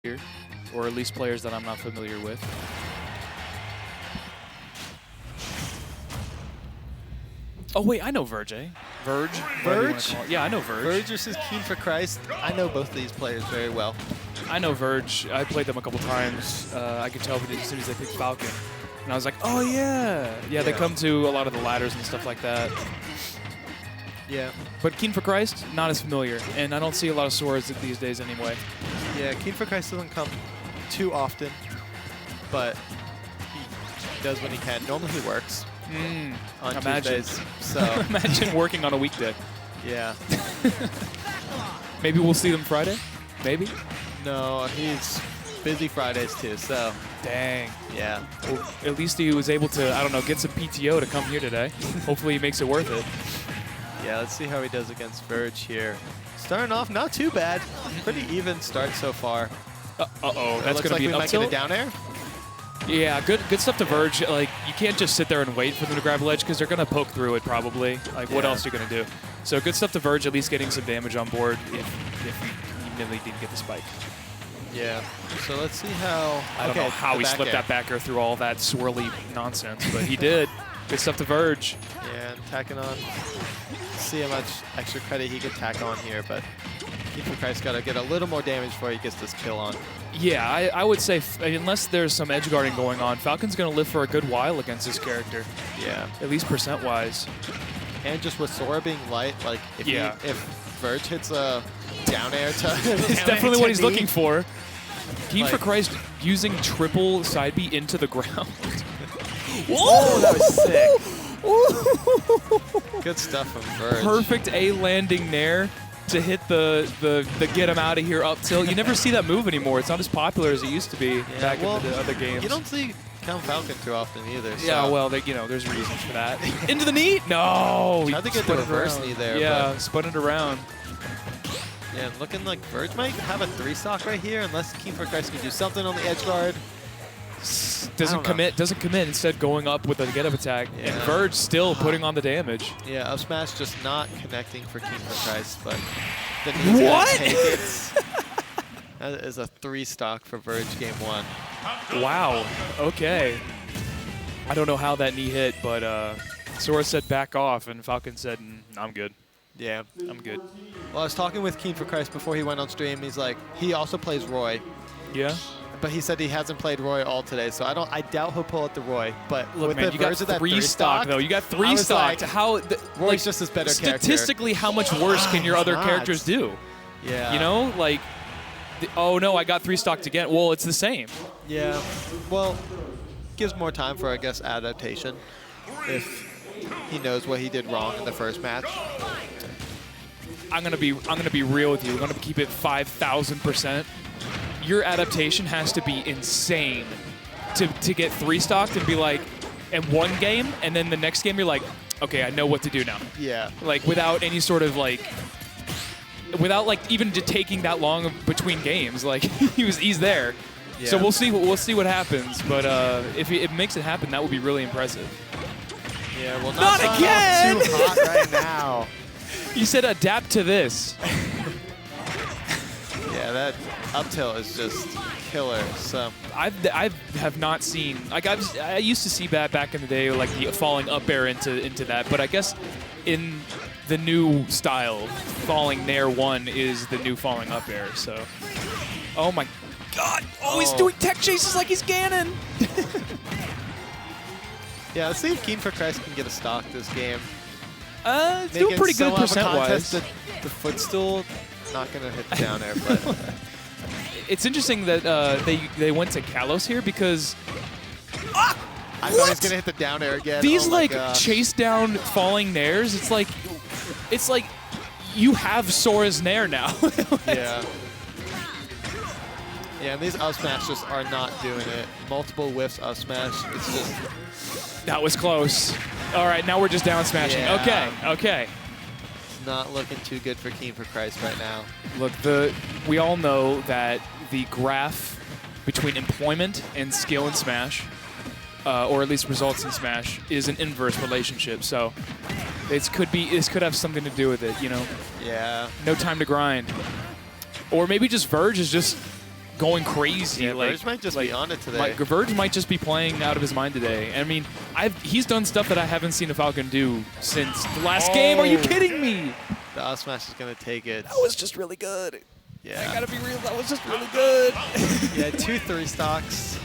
here, or at least players that I'm not familiar with. Oh wait, I know VurJe. VurJe? Yeah, I know VurJe. VurJe versus Keen for Christ. I know both of these players very well. I know VurJe. I played them a couple times. I could tell as soon as they picked Falcon. And I was like, oh yeah. Yeah, they come to a lot of the ladders and stuff like that. Yeah. But Keen for Christ, not as familiar. And I don't see a lot of Soras these days anyway. Yeah, Keen for Christ doesn't come too often, but he does when he can. Normally he works on Tuesdays. So imagine working on a weekday. Yeah. Maybe we'll see them Friday? Maybe? No, he's busy Fridays too, so. Dang. Yeah. Well, at least he was able to, I don't know, get some PTO to come here today. Hopefully he makes it worth it. Yeah, let's see how he does against VurJe here. Starting off not too bad. Pretty even start so far. Uh-oh, that's going to be an up tilt. Might get a down air. Yeah, good stuff to VurJe. Like, you can't just sit there and wait for them to grab a ledge because they're going to poke through it probably. Like, what else are you going to do? So good stuff to VurJe, at least getting some damage on board if he really didn't get the spike. Yeah. So let's see how. I don't know how he slipped that back air through all that swirly nonsense, but he did. Good stuff to VurJe. Yeah, and tacking on. See how much extra credit he could tack on here, but Keen for Christ got to get a little more damage before he gets this kill on. Yeah, I would say unless there's some edge guarding going on, Falcon's going to live for a good while against this character. Yeah. At least percent-wise. And just with Sora being light, like if VurJe hits a down air to it's definitely what he's looking for. Keen for Christ using triple side B into the ground. Whoa, that was sick. Good stuff from VurJe. Perfect A landing nair to hit the get him out of here up tilt. You never see that move anymore. It's not as popular as it used to be back in the other games. You don't see Count Falcon too often either. So. Yeah, well, there's reasons for that. Into the knee? No! Tried to get the reverse knee there. Yeah, spun it around. Yeah, looking like VurJe might have a 3-stock right here unless Keen for Christ can do something on the edge guard. Doesn't commit. Instead, going up with a get-up attack, and VurJe still putting on the damage. Yeah, up smash just not connecting for Keen for Christ, but the knee's gonna take it. That is a 3-stock for VurJe game 1. Wow. Okay. I don't know how that knee hit, but Sora said back off, and Falcon said, I'm good. Yeah, I'm good. Well, I was talking with Keen for Christ before he went on stream. He's like, he also plays Roy. Yeah. But he said he hasn't played Roy all today, so I doubt he'll pull out the Roy. But look, with man, the you got 3-stock though. You got 3-stock. Like, how Roy's just as better statistically, how much worse can your other characters do? Yeah. You know, like, oh no, I got 3-stocked again. Well, it's the same. Yeah. Well, gives more time for, I guess, adaptation if he knows what he did wrong in the first match. I'm gonna be real with you. We're gonna keep it 5,000%. Your adaptation has to be insane to get 3-stocked and be like, in one game, and then the next game you're like, okay, I know what to do now. Yeah. Like without any sort of like, without like even taking that long between games, like he's there. Yeah. So we'll see what happens. But if it makes it happen, that would be really impressive. Yeah. Well, not again. Too hot right now. You said adapt to this. Yeah, that up tilt is just killer. So I have not seen, like I used to see that back in the day, like the falling up air into that, but I guess in the new style, falling nair 1 is the new falling up air. So, oh my God! Oh, he's doing tech chases like he's Ganon. Yeah, let's see if Keen for Christ can get a stock this game. It's doing pretty good percent-wise. The footstool, not gonna hit the down air, but. It's interesting that they went to Kalos here because I thought he was gonna hit the down air again. These chase down falling nairs. It's like you have Sora's nair now. Yeah. Yeah, and these up smash just are not doing it. Multiple whiffs up smash. It's just. That was close. All right, now we're just down smashing. Yeah. Okay. It's not looking too good for Keen for Christ right now. Look, we all know that the graph between employment and skill in Smash, or at least results in Smash, is an inverse relationship. So this could have something to do with it, you know? Yeah. No time to grind. Or maybe just VurJe is just going crazy. Yeah, like, VurJe might just be on it today. VurJe might just be playing out of his mind today. I mean, he's done stuff that I haven't seen a Falcon do since the last game. Are you kidding me? The up smash is going to take it. That was just really good. Yeah. I gotta be real. That was just really good. Yeah, 2 3 stocks.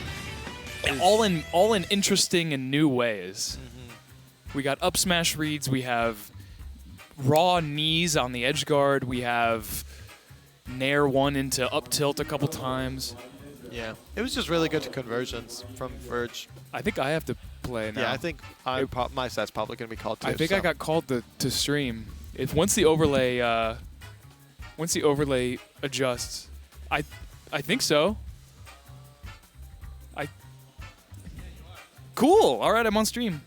all in interesting and new ways. We got up smash reads. We have raw knees on the edge guard. We have nair 1 into up tilt a couple times. Yeah, it was just really good conversions from VurJe. I think I have to play now. Yeah, I think my set's probably going to be called too. I think I got called to stream. Once the overlay adjusts, I think so. Cool. All right, I'm on stream.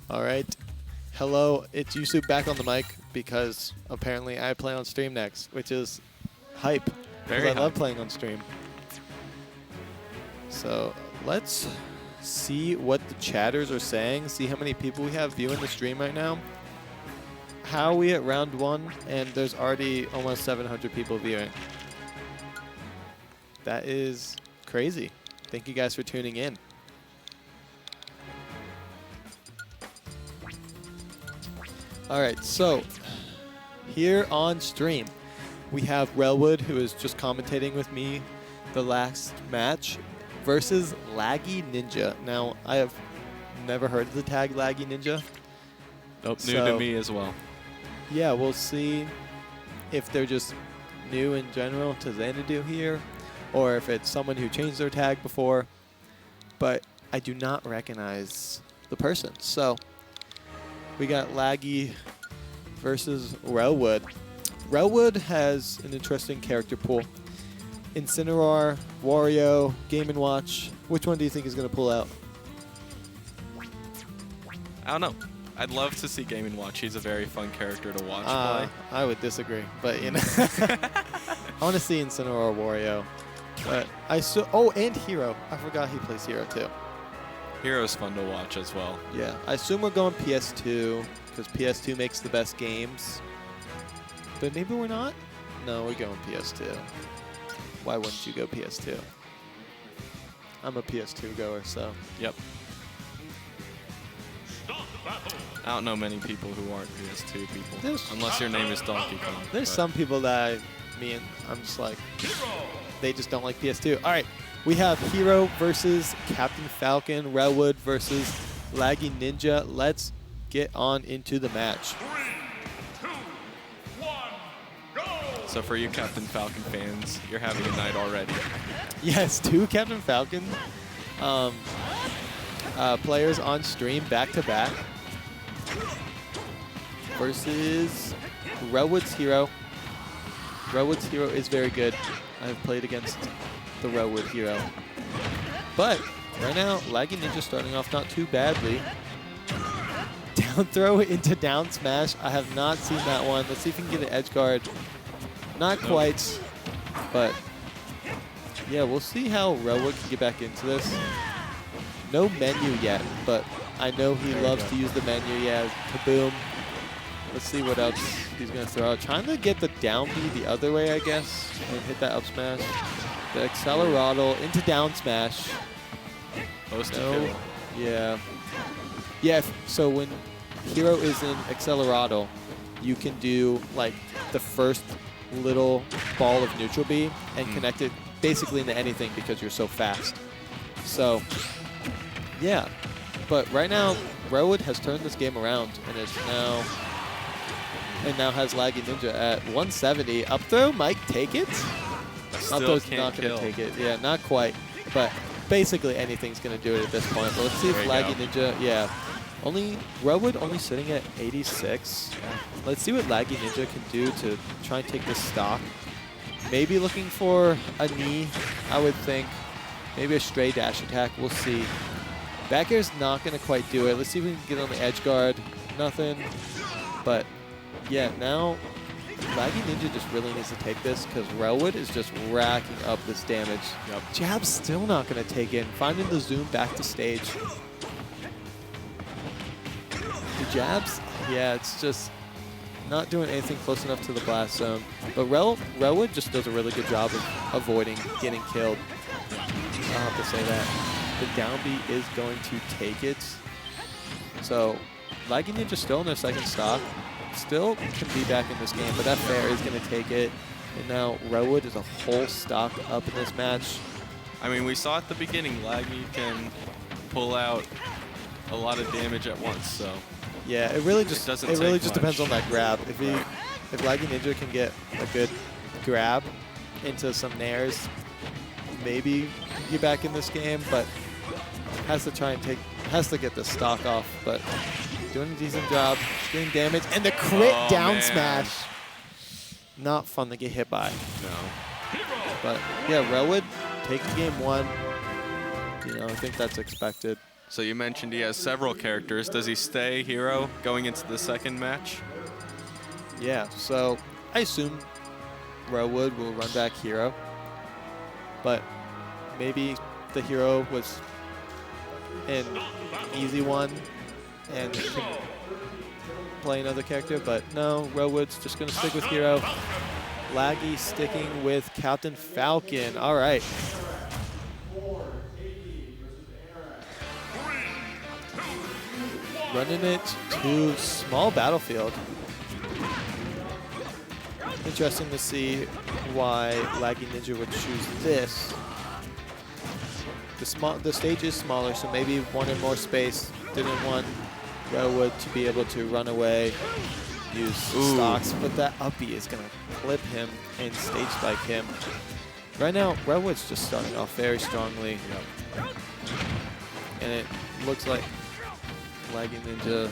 All right. Hello, it's YouSoup back on the mic because apparently I play on stream next, which is hype. Very I love playing on stream. So let's see what the chatters are saying, see how many people we have viewing the stream right now. How are we at round 1? And there's already almost 700 people viewing. That is crazy. Thank you guys for tuning in. All right, so here on stream, we have Railwood, who is just commentating with me the last match, versus Laggyninja. Now, I have never heard of the tag Laggyninja. Nope, new to me as well. Yeah, we'll see if they're just new in general to Xanadu here, or if it's someone who changed their tag before. But I do not recognize the person, so we got Laggy versus Railwood. Railwood has an interesting character pool. Incineroar, Wario, Game & Watch. Which one do you think is going to pull out? I don't know. I'd love to see Game & Watch. He's a very fun character to watch play. I would disagree, but you know, I want to see Incineroar, Wario. But and Hero. I forgot he plays Hero too. Hero's fun to watch as well. Yeah, I assume we're going PS2 because PS2 makes the best games. But maybe we're not? No, we're going PS2. Why wouldn't you go PS2? I'm a PS2 goer, so. Yep. I don't know many people who aren't PS2 people, unless your name is Donkey Kong. There's some people that I'm just like, they just don't like PS2. All right, we have Hero versus Captain Falcon, Railwood versus Laggyninja. Let's get on into the match. 3, 2, 1, go! So for you Captain Falcon fans, you're having a night already. Yes, 2 Captain Falcon players on stream back-to-back versus Railwood's Hero. Railwood's Hero is very good. I've played against the Railwood Hero. But right now, Laggyninja starting off not too badly. Down throw into down smash. I have not seen that one. Let's see if we can get an edge guard. Not quite, but yeah, we'll see how Railwood can get back into this. No menu yet, but I know he loves to use the menu. Yeah, kaboom. Let's see what else he's going to throw out. Trying to get the down B the other way, I guess, and hit that up smash. The Accelerado into down smash. Most No. Yeah. Yeah, so when Hero is in Accelerado, you can do like the first little ball of neutral B and connect it basically into anything because you're so fast. So, yeah. But right now, Redwood has turned this game around and is now has Laggyninja at 170. Up throw might take it. Still Up throw's can't not going kill. to take it. Yeah, not quite. But basically anything's going to do it at this point. But let's see if There you go. Laggyninja, yeah. Redwood only sitting at 86. Let's see what Laggyninja can do to try and take this stock. Maybe looking for a knee, I would think. Maybe a stray dash attack. We'll see. Back air's not going to quite do it. Let's see if we can get on the edge guard. Nothing. But, yeah, now Laggyninja just really needs to take this because Redwood is just racking up this damage. Yep. Jab's still not going to take it. Finding the zoom back to stage. The jabs, yeah, it's just not doing anything close enough to the blast zone. But Redwood just does a really good job of avoiding getting killed. I'll have to say that. The down B is going to take it. So Laggyninja still in their second stock. Still can be back in this game, but that fair is going to take it. And now Redwood is a whole stock up in this match. I mean, we saw at the beginning, Laggy can pull out a lot of damage at once, so. Yeah, it really just doesn't really take just much. depends on that grab. If Laggyninja can get a good grab into some nairs, maybe get back in this game, but has to get the stock off, but doing a decent job, getting damage, and the crit down man. smash. Not fun to get hit by. No. But yeah, Redwood taking game one. You know, I think that's expected. So you mentioned he has several characters. Does he stay hero going into the second match? Yeah, so I assume Redwood will run back hero, but maybe the hero was an easy one and can play another character, but no, Redwood's just going to stick with hero. Laggy sticking with Captain Falcon. All right. Running it to small battlefield. Interesting to see why Laggyninja would choose this. The stage is smaller, so maybe wanted more space. Didn't want Redwood to be able to run away, use stocks, but that up B is going to clip him and stage spike him. Right now, Redwood's just starting off very strongly. And it looks like Laggyninja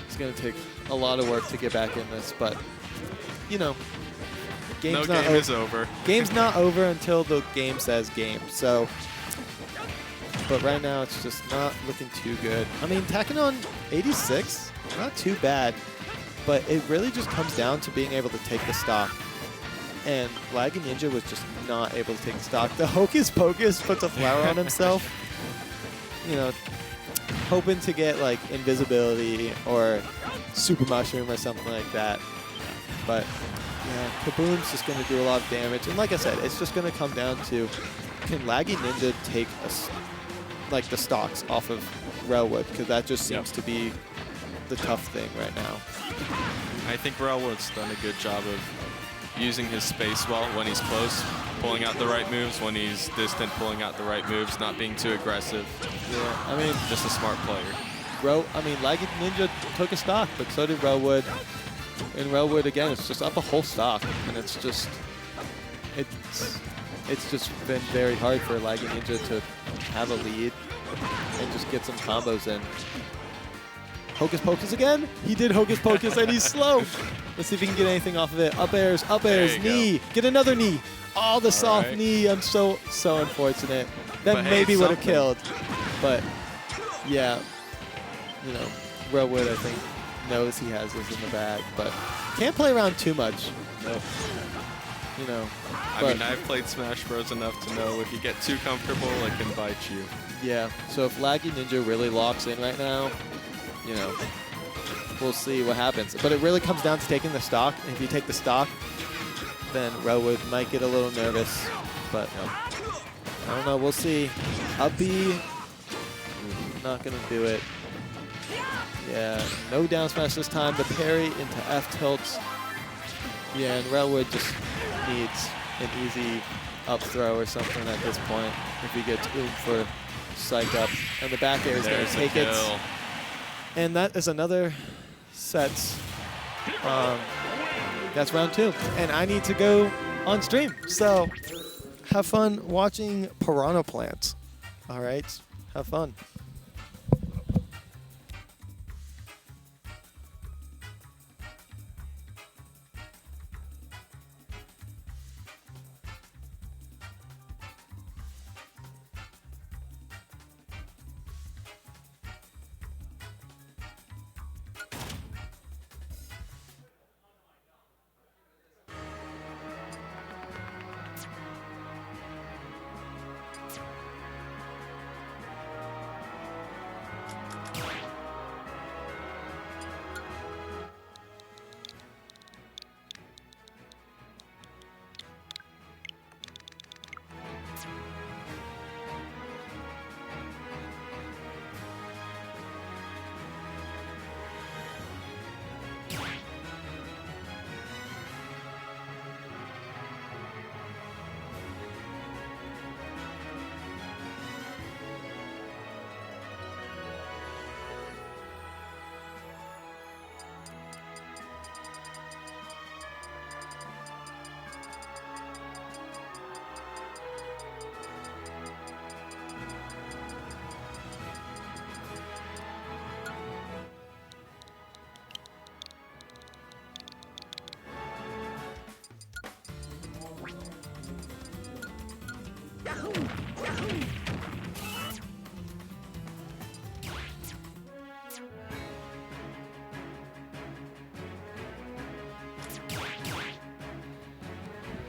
is going to take a lot of work to get back in this, but, you know, game's No not game is over. Game's not over until the game says game, so. But right now, it's just not looking too good. I mean, tacking on 86, not too bad, but it really just comes down to being able to take the stock. And Laggyninja was just not able to take the stock. The Hocus Pocus puts a flower on himself, you know, hoping to get like invisibility or super mushroom or something like that. But yeah, Kaboom's just going to do a lot of damage. And like I said, it's just going to come down to, can Laggyninja take like the stocks off of Redwood? Because that just seems to be the tough thing right now. I think Redwood's done a good job of using his space well when he's close, pulling out the right moves, when he's distant, pulling out the right moves, not being too aggressive. Yeah, I mean, Just a smart player. Laggyninja took a stock, but so did Redwood. And Redwood, again, it's just up a whole stock. And it's just been very hard for Laggyninja to have a lead and just get some combos in. Hocus Pocus again? He did Hocus Pocus and he's slow. Let's see if he can get anything off of it. Up airs, knee. Go. Get another knee. Oh, the soft right. knee. I'm so unfortunate. That But hey, maybe would have something. killed. But yeah, you know, Redwood, I think, knows he has this in the bag, but can't play around too much. Nope. You know. I mean, I've played Smash Bros. Enough to know if you get too comfortable, it can bite you. Yeah, so if Laggyninja really locks in right now, you know, we'll see what happens. But it really comes down to taking the stock. And if you take the stock, then Redwood might get a little nervous. But I don't know, we'll see. Up B, not going to do it. Yeah, no down smash this time. The parry into F tilts. Yeah, and Railwood just needs an easy up throw or something at this point if he gets room for psych up. And the back air is going to take it. And that is another set. That's round 2. And I need to go on stream. So have fun watching Piranha Plant. All right, have fun.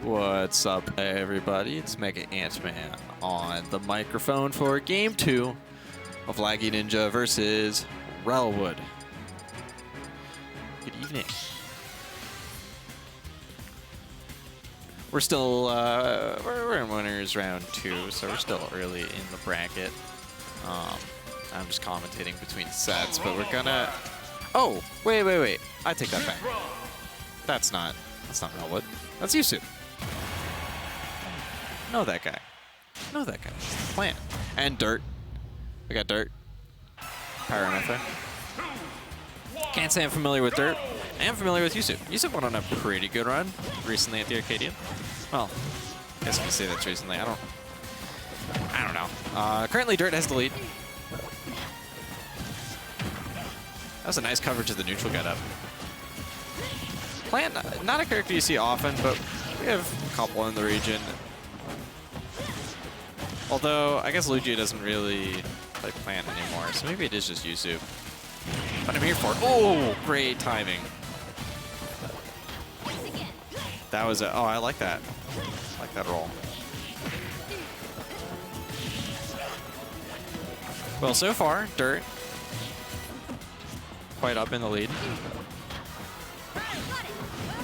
What's up, everybody? It's MegaAntMan on the microphone for Game 2 of Laggyninja versus Railwood. Good evening. We're still, we're in winners round 2, so we're still early in the bracket. I'm just commentating between sets, but we're gonna... Oh, wait. I take that back. That's not Railwood. That's YouSoup. Know that guy. Know that guy. It's the plant. And Dirt. We got Dirt. Pyra Mythra. Can't say I'm familiar with Dirt. I am familiar with YouSoup. YouSoup went on a pretty good run recently at the Arcadian. Well, I guess we can say that's recently. I don't know. Currently, Dirt has the lead. That was a nice coverage of the neutral getup. Plant, not a character you see often, but we have a couple in the region. Although, I guess Luigi doesn't really play Plant anymore, so maybe it is just YouSoup. But I'm here for it. Oh, great timing. That was a... Oh, I like that. I like that roll. Well, so far, Dirt quite up in the lead.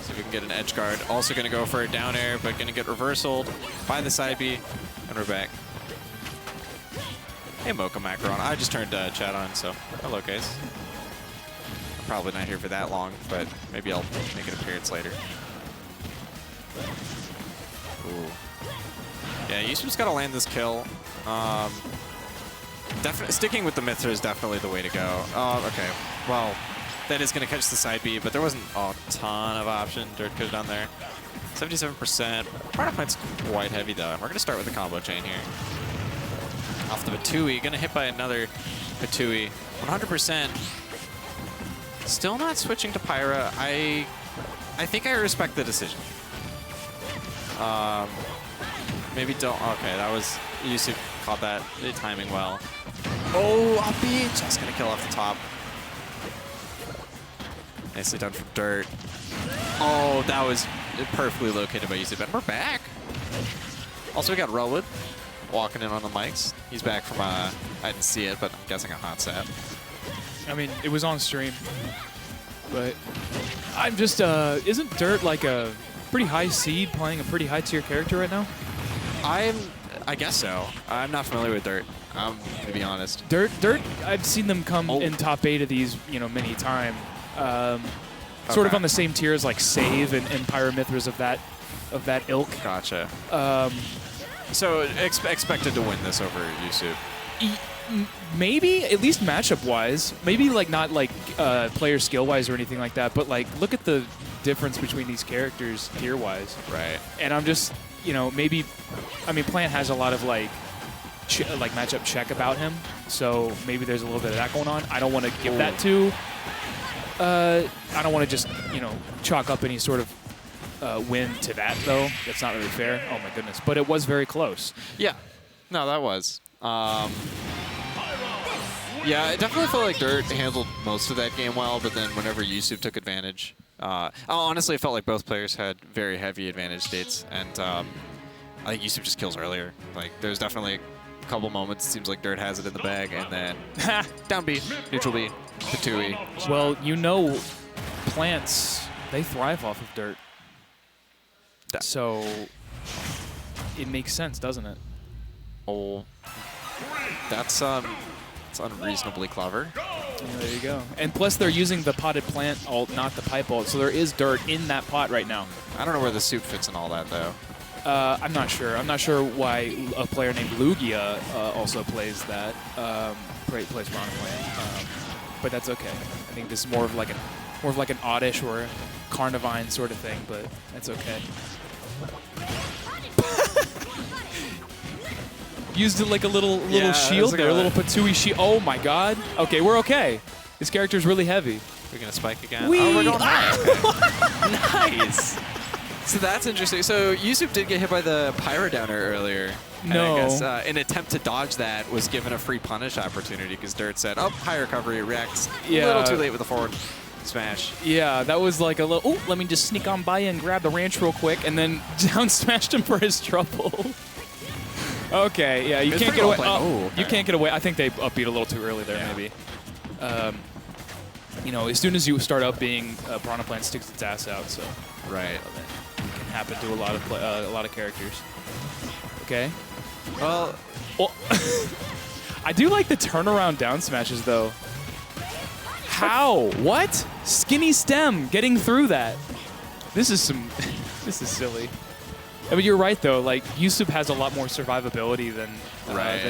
See if we can get an edge guard. Also going to go for a down air, but going to get reversaled by the side B, and we're back. Hey, Mocha Macaron. I just turned chat on, so hello, guys. I'm probably not here for that long, but maybe I'll make an appearance later. Ooh. Yeah, you just got to land this kill. Sticking with the Mythra is definitely the way to go. Okay. Well, that is going to catch the side B, but there wasn't a ton of option Dirt could have done there. 77%. Piranha Plant's quite heavy, though. And we're going to start with the combo chain here. Off the Batui. Going to hit by another Batui. 100%. Still not switching to Pyra. I think I respect the decision. Maybe don't. Okay, that was... YouSoup caught that timing well. Oh, up B. Just going to kill off the top. Nicely done from Dirt. Oh, that was perfectly located by YouSoup. And we're back. Also, we got Railwood walking in on the mics. He's back from, I didn't see it, but I'm guessing a hot set. I mean, it was on stream. But I'm just, isn't Dirt like a pretty high seed playing a pretty high tier character right now? I guess so. I'm not familiar with Dirt. to be honest. Dirt, I've seen them come in top 8 of these, many times. Sort of on the same tier as like Save and Pyra Mythras of that ilk. Gotcha. So expected to win this over YouSoup. Maybe, at least matchup-wise. Maybe like not like player skill-wise or anything like that, but like look at the difference between these characters tier-wise. Right. And I'm just, maybe, Plant has a lot of like matchup check about him, so maybe there's a little bit of that going on. I don't want to give that to. I don't want to just chalk up any sort of win to that though. That's not really fair. Oh my goodness, but it was very close. Yeah. No, that was. Yeah, I definitely felt like Dirt handled most of that game well, but then whenever YouSoup took advantage, honestly, it felt like both players had very heavy advantage states, and I think YouSoup just kills earlier. Like, there's definitely a couple moments it seems like Dirt has it in the bag, and then down B, neutral B, Patui. Well, plants, they thrive off of Dirt. So it makes sense, doesn't it? Oh, that's unreasonably clever. Yeah, there you go. And plus, they're using the potted plant ult, not the pipe ult, so there is Dirt in that pot right now. I don't know where the soup fits in all that, though. I'm not sure. I'm not sure why a player named Lugia also plays that, plays Piranha Plant, but that's okay. I think this is more of like an Oddish or a Carnivine sort of thing, but that's okay. Used it like a little shield there, a little Patui shield. Oh my god. Okay, we're okay. This character's really heavy. We're going to spike again. Whee! Oh, we're going high. Okay. Nice. So that's interesting. So YouSoup did get hit by the Pyra downer earlier. No. And I guess an attempt to dodge that was given a free punish opportunity because Dirt said, oh, high recovery, reacts a little too late with the forward smash. Yeah, that was like a little, let me just sneak on by and grab the ranch real quick, and then down smashed him for his trouble. Okay, yeah, you can't get away. Okay. You can't get away. I think they upbeat a little too early there, maybe. As soon as you start up being, Piranha Plant sticks its ass out, so. Right. That can happen to a lot of characters. Okay. Well, I do like the turnaround down smashes though. How? What? Skinny stem getting through that. This is silly. I mean, you're right though. Like YouSoup has a lot more survivability than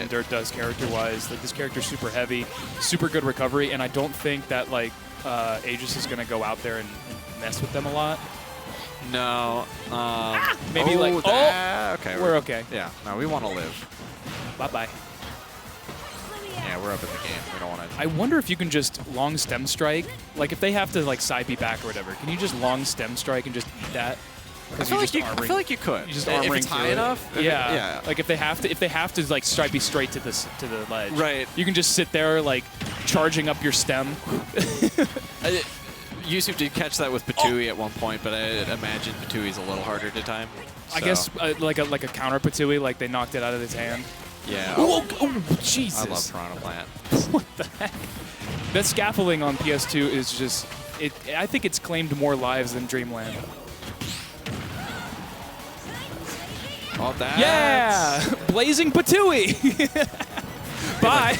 Dirt does character-wise. Like this character's super heavy, super good recovery, and I don't think that like Aegis is gonna go out there and mess with them a lot. no. Maybe okay. We're okay. Yeah. No, we want to live. Bye-bye. Yeah, we're up in the game. We don't want to. I wonder if you can just long stem strike. Like if they have to like side B back or whatever, can you just long stem strike and just eat that? I feel like you could. You just if it's high enough. Yeah. Like if they have to like strike be straight to the ledge. Right. You can just sit there like charging up your stem. YouSoup did catch that with Patui at one point, but I imagine Patui's a little harder to time. So. I guess like a counter Patui, like they knocked it out of his hand. Yeah. Oh, Jesus. I love Piranha Plant. What the heck? That scaffolding on PS2 is just I think it's claimed more lives than Dreamland. Oh, yeah! Blazing Patui! Bye!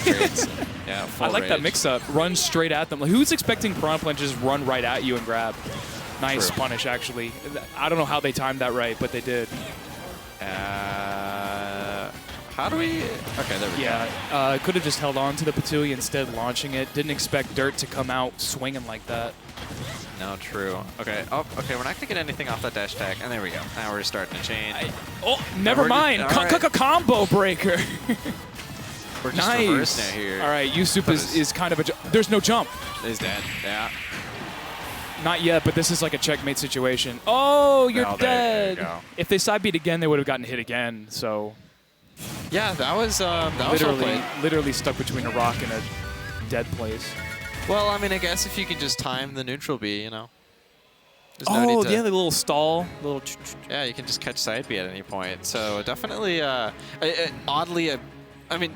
Yeah, I like that rage. mix-up. Run straight at them. Like, who's expecting Piranha Plant to just run right at you and grab? Nice True. punish, actually. I don't know how they timed that right, but they did. How do we... Okay, there we go. Yeah, could have just held on to the Patui instead launching it. Didn't expect Dirt to come out swinging like that. No, true. Okay. Oh, okay. We're not gonna get anything off that dash attack, and there we go. Now we're starting to chain. Never mind. Combo breaker. We're just nice. reversing it here. All right, YouSoup is kind of a. There's no jump. He's dead. Yeah. Not yet, but this is like a checkmate situation. Oh, you're dead. There you go. If they side beat again, they would have gotten hit again. So. Yeah, that was literally stuck between a rock and a dead place. Well, I mean, I guess if you can just time the neutral B, you know. There's no need to, yeah, the little stall, yeah, you can just catch side B at any point. So definitely, oddly, I mean,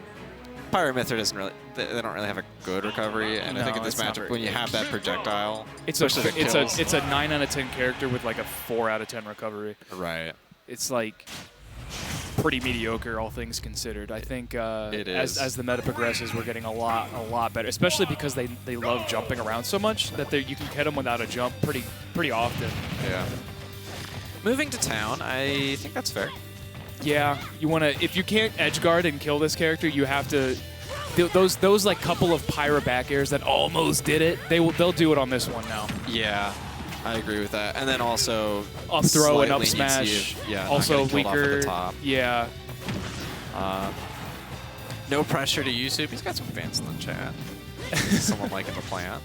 Pyra Mythra doesn't really, they don't really have a good recovery, and I think in this matchup, when you have that projectile, it's a 9 out of 10 character with like a 4 out of 10 recovery. Right. It's like pretty mediocre, all things considered. I think as the meta progresses, we're getting a lot better, especially because they love jumping around so much that you can hit them without a jump pretty often. Yeah. Moving to town, I think that's fair. Yeah, you want to, if you can't edge guard and kill this character, you have to, those like couple of Pyra back airs that almost did it, they'll do it on this one now. Yeah, I agree with that. And then also up throw and up slightly smash. Yeah, also weaker. Off at the top. Yeah. No pressure to YouSoup. He's got some fans in the chat. Someone liking the plant.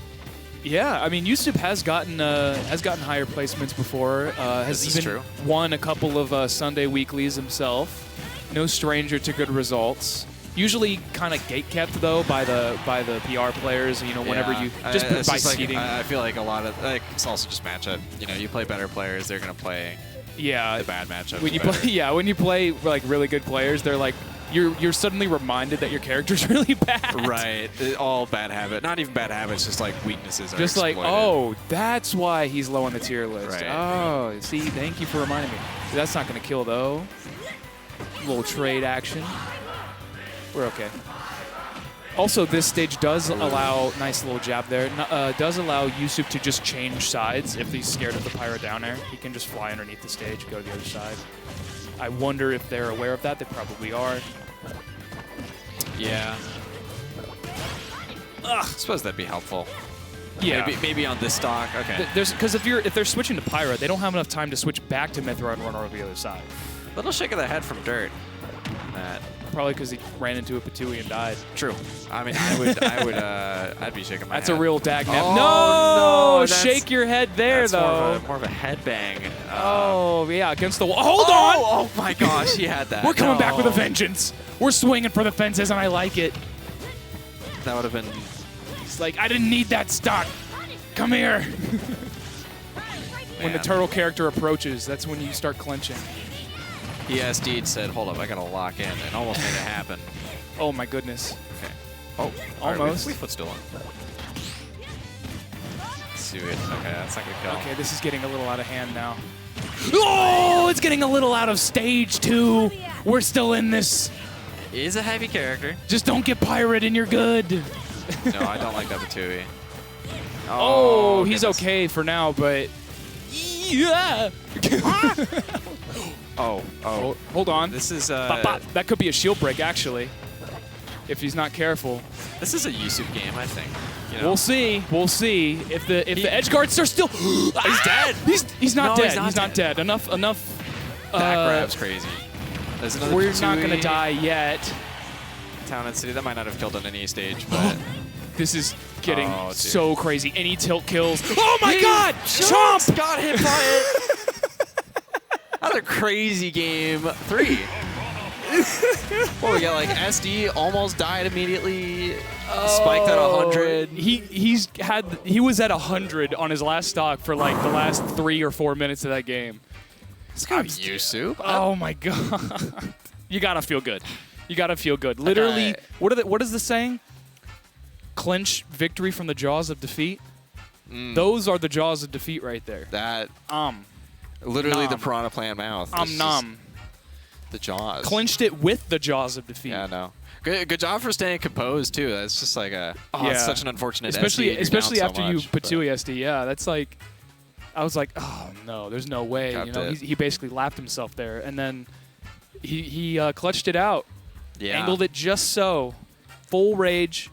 Yeah, I mean, YouSoup has gotten higher placements before. Has even won a couple of Sunday weeklies himself. No stranger to good results. Usually kind of gatekept though by the PR players. You know, whenever you just by seeding. I feel like a lot of it's also just matchup. You know, you play better players, they're gonna play. Yeah. The bad matchups. When you play like really good players, they're like. You're suddenly reminded that your character's really bad. Right. All bad habit. Not even bad habits, just like weaknesses are just like, exploited. oh, that's why he's low on the tier list. Right. Oh, see, thank you for reminding me. That's not going to kill, though. A little trade action. We're okay. Also, this stage does allow, nice little jab there, does allow YouSoup to just change sides if he's scared of the Pyra down air. He can just fly underneath the stage, go to the other side. I wonder if they're aware of that. They probably are. Yeah. I suppose that'd be helpful. Yeah. Maybe on this stock. Okay. Because if they're switching to Pyra, they don't have enough time to switch back to Mythra and run over the other side. Little shake of the head from Dirt. Probably because he ran into a Patui and died. True. I mean, I'd be shaking my head. That's a real dag nap. Oh, no! Shake your head there, though. More of a headbang. Oh, yeah, against the wall. Hold on! Oh, my gosh, he had that. We're coming back with a vengeance. We're swinging for the fences, and I like it. That would have been... It's like, I didn't need that stock. Come here. When the turtle character approaches, that's when you start clenching. He SD'd, said, hold up, I gotta lock in, and almost made it happen. Oh my goodness. Okay. Oh, almost. We foot still on. Sweet. Okay, that's not gonna kill. Okay, this is getting a little out of hand now. Oh, it's getting a little out of stage too. We're still in this. He's a heavy character. Just don't get pirate and you're good. No, I don't like that Patui. Oh, he's okay for now, but yeah. Oh, hold on. This is that could be a shield break actually, if he's not careful. This is a YouSoup game, I think. You know? We'll see. We'll see if the edge guards are still. He's dead. He's not dead. He's not dead. Enough. That grab's crazy. There's another we're Patui. not gonna die yet. Town and City, that might not have killed on any stage, but this is getting so crazy. Any tilt kills. Oh my God! Chomp got hit by it. Another crazy game 3. Well, we got like SD almost died immediately. Spiked at 100. He was at 100 on his last stock for like the last 3 or 4 minutes of that game. It's got YouSoup. Oh my God! You gotta feel good. You gotta feel good. Literally, what is the saying? Clinch victory from the jaws of defeat. Those are the jaws of defeat right there. That literally nom. the Piranha plant mouth. Nom. The jaws. Clinched it with the jaws of defeat. Yeah, no. Good job for staying composed too. That's just like it's such an unfortunate especially SD after you much, Patui SD. Yeah, that's like I was like, oh no, there's no way. You know, he basically lapped himself there, and then he clutched it out. Yeah. Angled it just so. Full rage.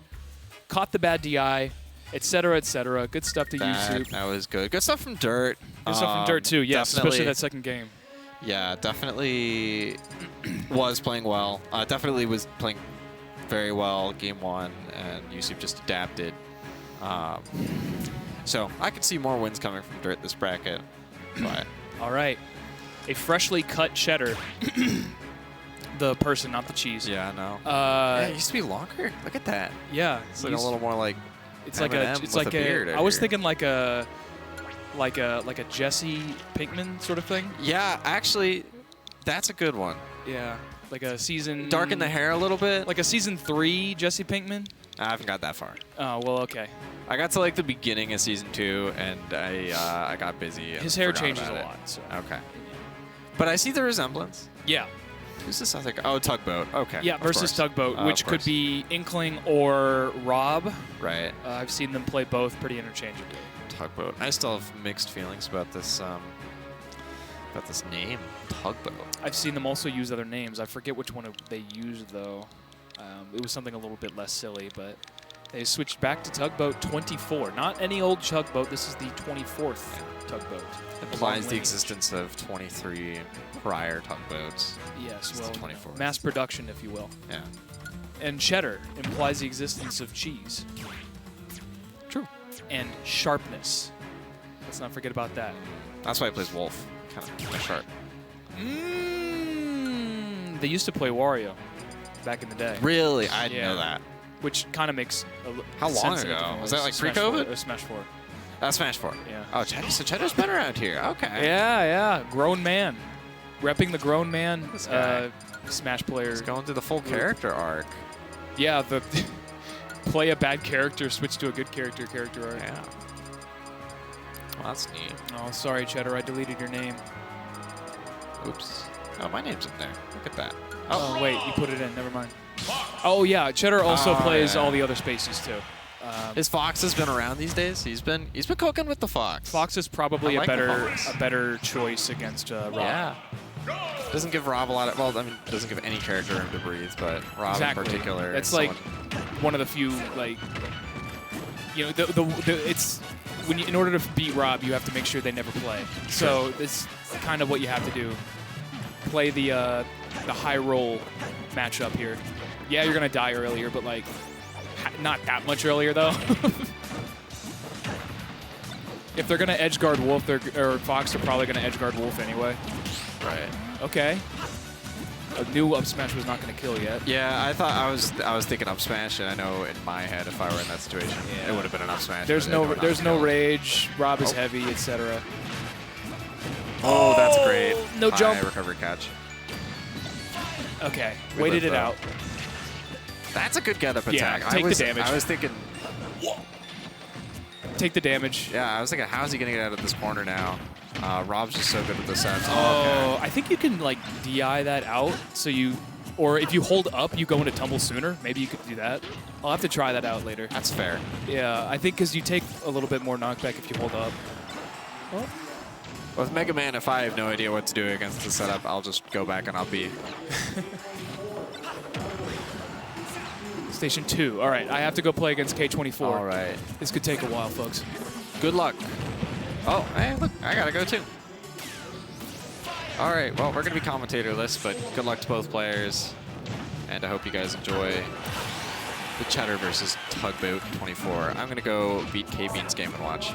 Caught the bad DI, etc., etc. Good stuff to YouSoup. That was good. Good stuff from Dirt. Good stuff from Dirt too. Yes, especially that second game. Yeah, definitely was playing well. Definitely was playing very well game 1, and YouSoup just adapted. So I could see more wins coming from Dirt this bracket. But all right, a freshly cut Cheddar. The person, not the cheese. Yeah, no. Yeah, it used to be longer. Look at that. Yeah, it's like a little more like. It's like a beard. I was thinking like a Jesse Pinkman sort of thing. Yeah, actually, that's a good one. Yeah, like a season. Darken the hair a little bit. Like a season 3 Jesse Pinkman. I haven't got that far. Oh well, okay. I got to like the beginning of season 2, and I got busy. His hair changes a lot. So. Okay. But I see the resemblance. Yeah. Who's this other guy? Oh, Tugboat. Okay. Yeah, of versus course. Tugboat, Of which could course. be Inkling or Rob. Right. I've seen them play both pretty interchangeably. Tugboat. I still have mixed feelings about this name, Tugboat. I've seen them also use other names. I forget which one they used, though. It was something a little bit less silly, but they switched back to Tugboat 24. Not any old Tugboat. This is the 24th Tugboat. Implies the existence of 23 prior Tugboats. Yes, It's well, the 24th. mass production, if you will. Yeah. And Cheddar implies the existence of cheese. True. And sharpness. Let's not forget about that. That's why he plays Wolf. Kind of sharp. They used to play Wario back in the day. Really? I didn't Yeah. know that. Which kind of makes How long sense in a ago? different Was way. that like Smash pre-COVID? 4, Smash 4. Smash 4. Yeah. Oh, Cheddar. So Cheddar's been around here. Okay. Yeah. Grown man. Repping the grown man This guy. Smash player. He's going through the full character arc. Yeah, the play a bad character, switch to a good character arc. Yeah. Well, that's neat. Oh, sorry, Cheddar. I deleted your name. Oops. Oh, my name's in there. Look at that. Oh, wait. You put it in. Never mind. Oh, yeah. Cheddar also Oh, plays yeah. all the other spaces, too. His Fox has been around these days. He's been cooking with the Fox. Fox is probably I like the a Fox. better choice against Rob. Yeah. Doesn't give Rob a lot of, well, I mean, doesn't give any character room to breathe, but Rob Exactly. in particular. That's is like someone- one of the few, like, you know, it's when you, in order to beat Rob, you have to make sure they never play. So it's kind of what you have to do. Play the high roll matchup here. Yeah, you're gonna die earlier, but like not that much earlier though. If they're gonna edge guard Wolf, or Fox, they're probably gonna edge guard Wolf anyway. Right. Okay. A new up smash was not gonna kill yet. Yeah, I thought I was thinking up smash, and I know in my head if I were in that situation, Yeah. it would have been an up smash. There's but no it would there's not no kill. rage. Rob is Oh. heavy, etc. Oh, that's great. No High jump. recovery catch. Okay, We waited lived it that. out. That's a good get-up Yeah, attack. take the damage. I was thinking, Take the damage. yeah, I was thinking, how's he going to get out of this corner now? Rob's just so good with the sets. Oh, I think you can like DI that out, so you, or if you hold up, you go into tumble sooner. Maybe you could do that. I'll have to try that out later. That's fair. Yeah, I think because you take a little bit more knockback if you hold up. With Mega Man, if I have no idea what to do against the setup, I'll just go back and I'll be. Station 2. All right, I have to go play against K24. All right. This could take a while, folks. Good luck. Oh, hey, look, I gotta go too. All right, well, we're gonna be commentatorless, but good luck to both players. And I hope you guys enjoy the Cheddar versus Tugboat 24. I'm gonna go beat K-Bean's game and watch.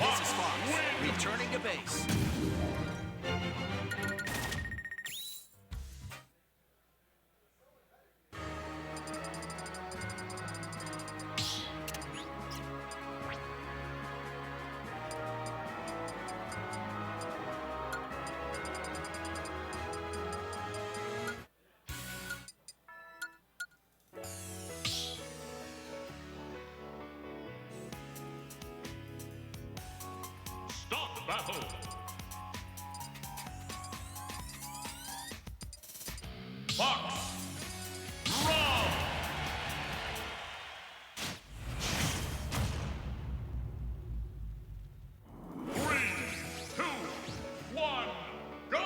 This is Fox, returning to base. Start the battle. Fox. Draw. 3, 2, 1, go!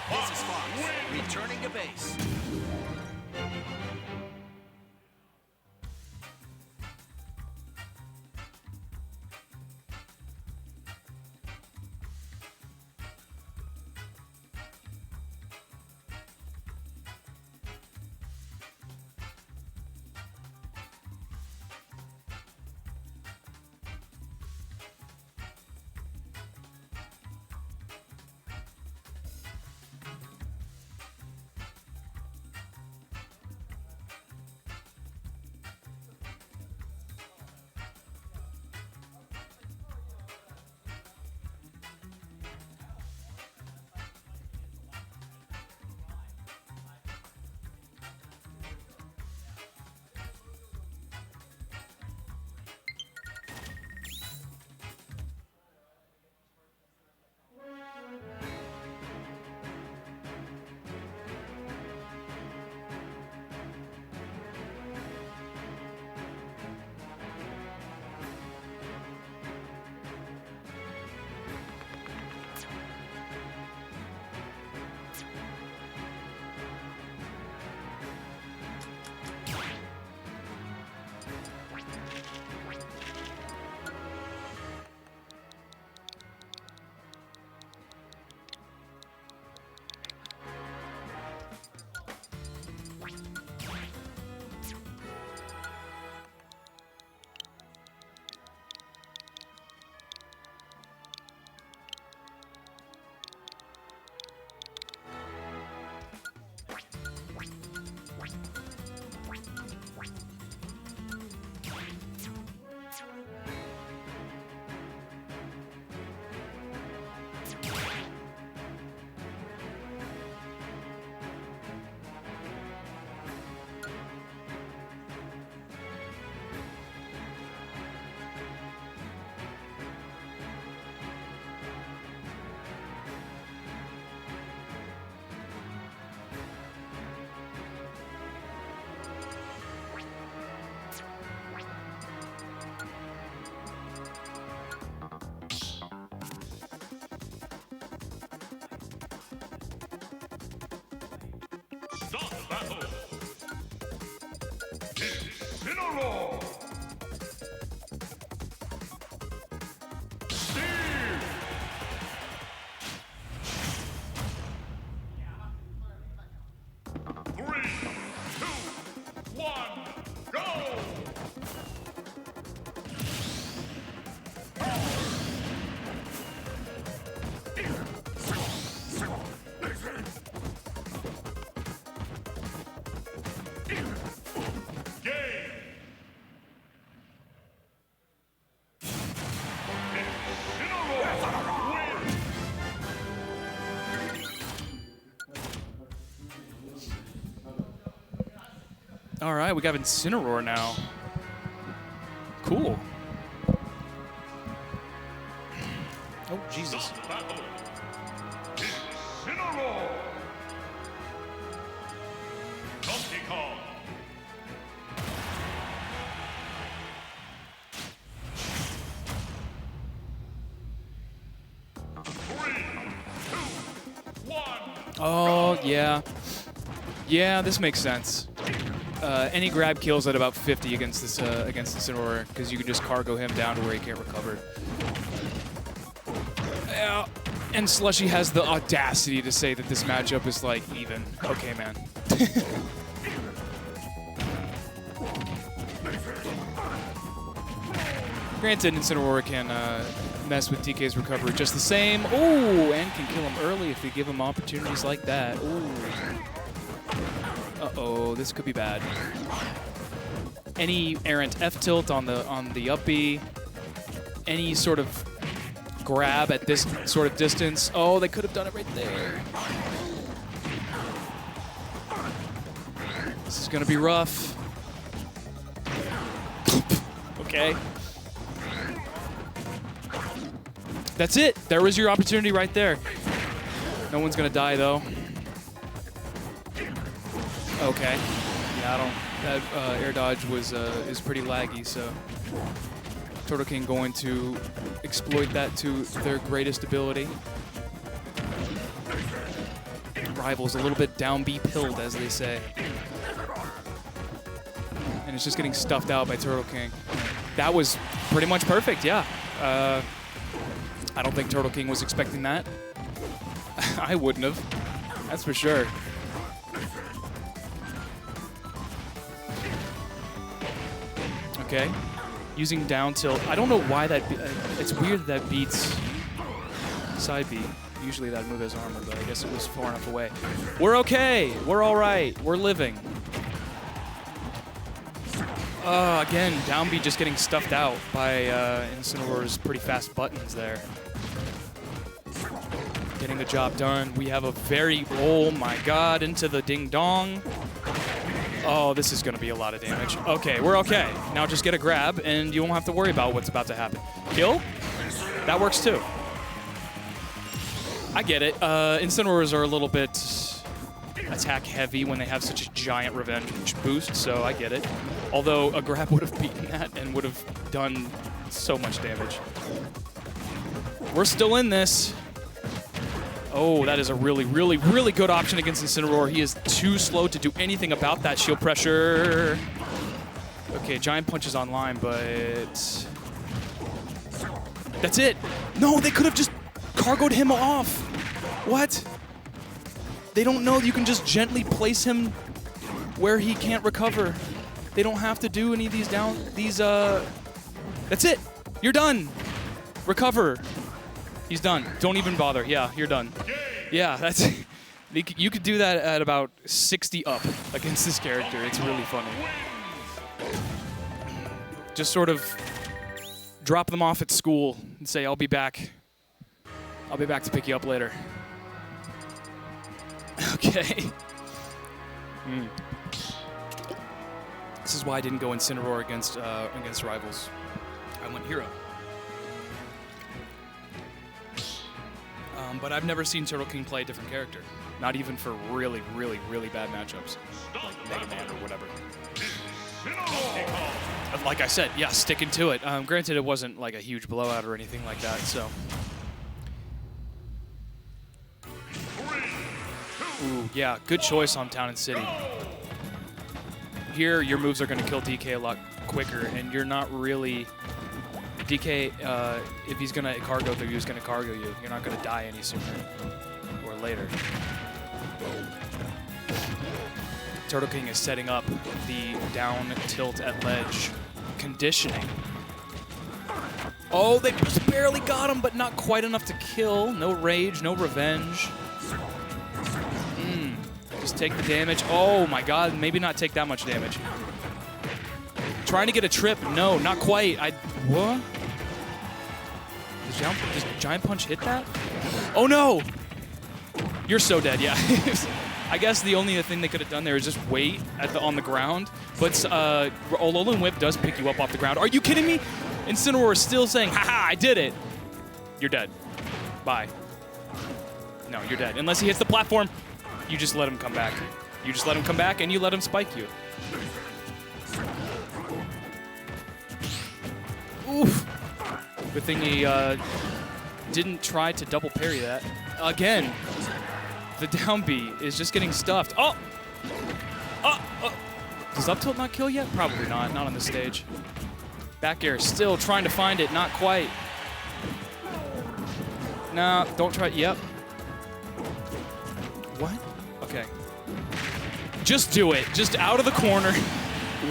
This is Fox, returning to base. All right, we got Incineroar now. Cool. Oh, Jesus. Start the battle. Incineroar. Donkey Kong. Oh, yeah. Yeah, this makes sense. Any grab kills at about 50 against this Incineroar, because you can just cargo him down to where he can't recover. Yeah. And Slushy has the audacity to say that this matchup is like even. Okay, man. Granted, Incineroar can mess with TK's recovery just the same. Ooh, and can kill him early if we give him opportunities like that. Ooh. Uh-oh, this could be bad. Any errant F tilt on the up B, any sort of grab at this sort of distance. Oh, they could have done it right there. This is gonna be rough. Okay. That's it. There was your opportunity right there. No one's gonna die though. Okay. Yeah, I don't. That air dodge was is pretty laggy, so TurtleKing going to exploit that to their greatest ability. Rival's a little bit down B pilled, as they say, and it's just getting stuffed out by TurtleKing. That was pretty much perfect. Yeah. I don't think TurtleKing was expecting that. I wouldn't have. That's for sure. Okay, using down tilt. I don't know why that. It's weird that beats side B. Usually that move has armor, but I guess it was far enough away. We're okay. We're all right. We're living. Again, down B just getting stuffed out by Incineroar's pretty fast buttons there. Getting the job done. We have a very, oh my god, into the ding dong. Oh, this is going to be a lot of damage. Okay, we're okay. Now just get a grab, and you won't have to worry about what's about to happen. Kill? That works too. I get it. Incineroars are a little bit attack heavy when they have such a giant revenge boost, so I get it. Although a grab would have beaten that and would have done so much damage. We're still in this. Oh, that is a really, really, really good option against Incineroar. He is too slow to do anything about that shield pressure. Okay, Giant Punch is online, but that's it. No, they could have just cargoed him off. What? They don't know you can just gently place him where he can't recover. They don't have to do any of these that's it. You're done. Recover. He's done. Don't even bother. Yeah, you're done. Yeah, that's. You could do that at about 60 up against this character. It's really funny. Just sort of drop them off at school and say, "I'll be back. I'll be back to pick you up later." Okay. This is why I didn't go Incineroar against rivals. I went Hero. But I've never seen TurtleKing play a different character. Not even for really, really, really bad matchups. Like MegaAntMan or whatever. Like I said, yeah, sticking to it. Granted, it wasn't like a huge blowout or anything like that, so. Ooh, yeah, good choice on Town and City. Here, your moves are going to kill DK a lot quicker, and you're not really... DK, if he's going to cargo through you, he's going to cargo you. You're not going to die any sooner or later. TurtleKing is setting up the down tilt at ledge conditioning. Oh, they just barely got him, but not quite enough to kill. No rage, no revenge. Just take the damage. Oh my god, maybe not take that much damage. Trying to get a trip. No, not quite. What? Does Giant Punch hit that? Oh no! You're so dead, yeah. I guess the only thing they could have done there is just wait on the ground. But Alolan Whip does pick you up off the ground. Are you kidding me? Incineroar is still saying, haha, I did it. You're dead. Bye. No, you're dead. Unless he hits the platform, you just let him come back. You just let him come back and you let him spike you. Oof. Good thing he didn't try to double parry that. Again, the down B is just getting stuffed. Oh! Does up tilt not kill yet? Probably not. Not on this stage. Back air still trying to find it. Not quite. No, don't try. Yep. What? Okay. Just do it. Just out of the corner.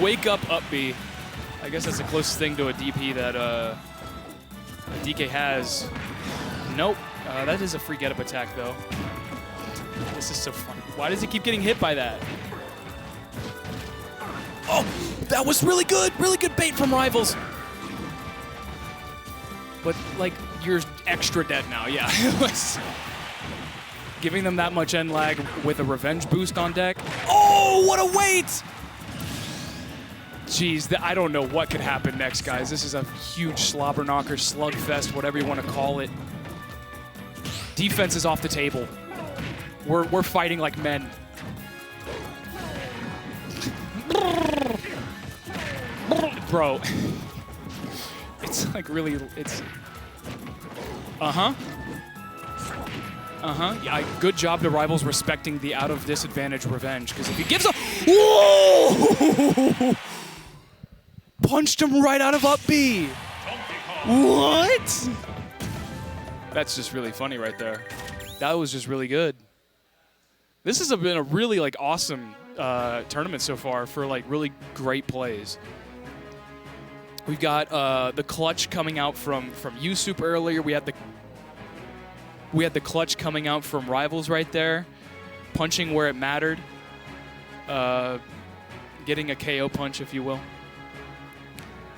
Wake up B. I guess that's the closest thing to a DP that DK has. Nope. That is a free get-up attack, though. This is so funny. Why does he keep getting hit by that? Oh, that was really good. Really good bait from Rivals. But, like, you're extra dead now. Yeah. Giving them that much end lag with a revenge boost on deck. Oh, what a wait! Jeez, I don't know what could happen next, guys. This is a huge slobber knocker, slugfest, whatever you want to call it. Defense is off the table. We're fighting like men. Bro, it's like really, it's. Yeah, good job to Rivals respecting the out of disadvantage revenge, because if he gives a. Whoa! Punched him right out of up B. What? That's just really funny right there. That was just really good. This has been a really like awesome tournament so far for like really great plays. We've got the clutch coming out from YouSoup earlier. We had the clutch coming out from Rivals right there, punching where it mattered, getting a KO punch, if you will.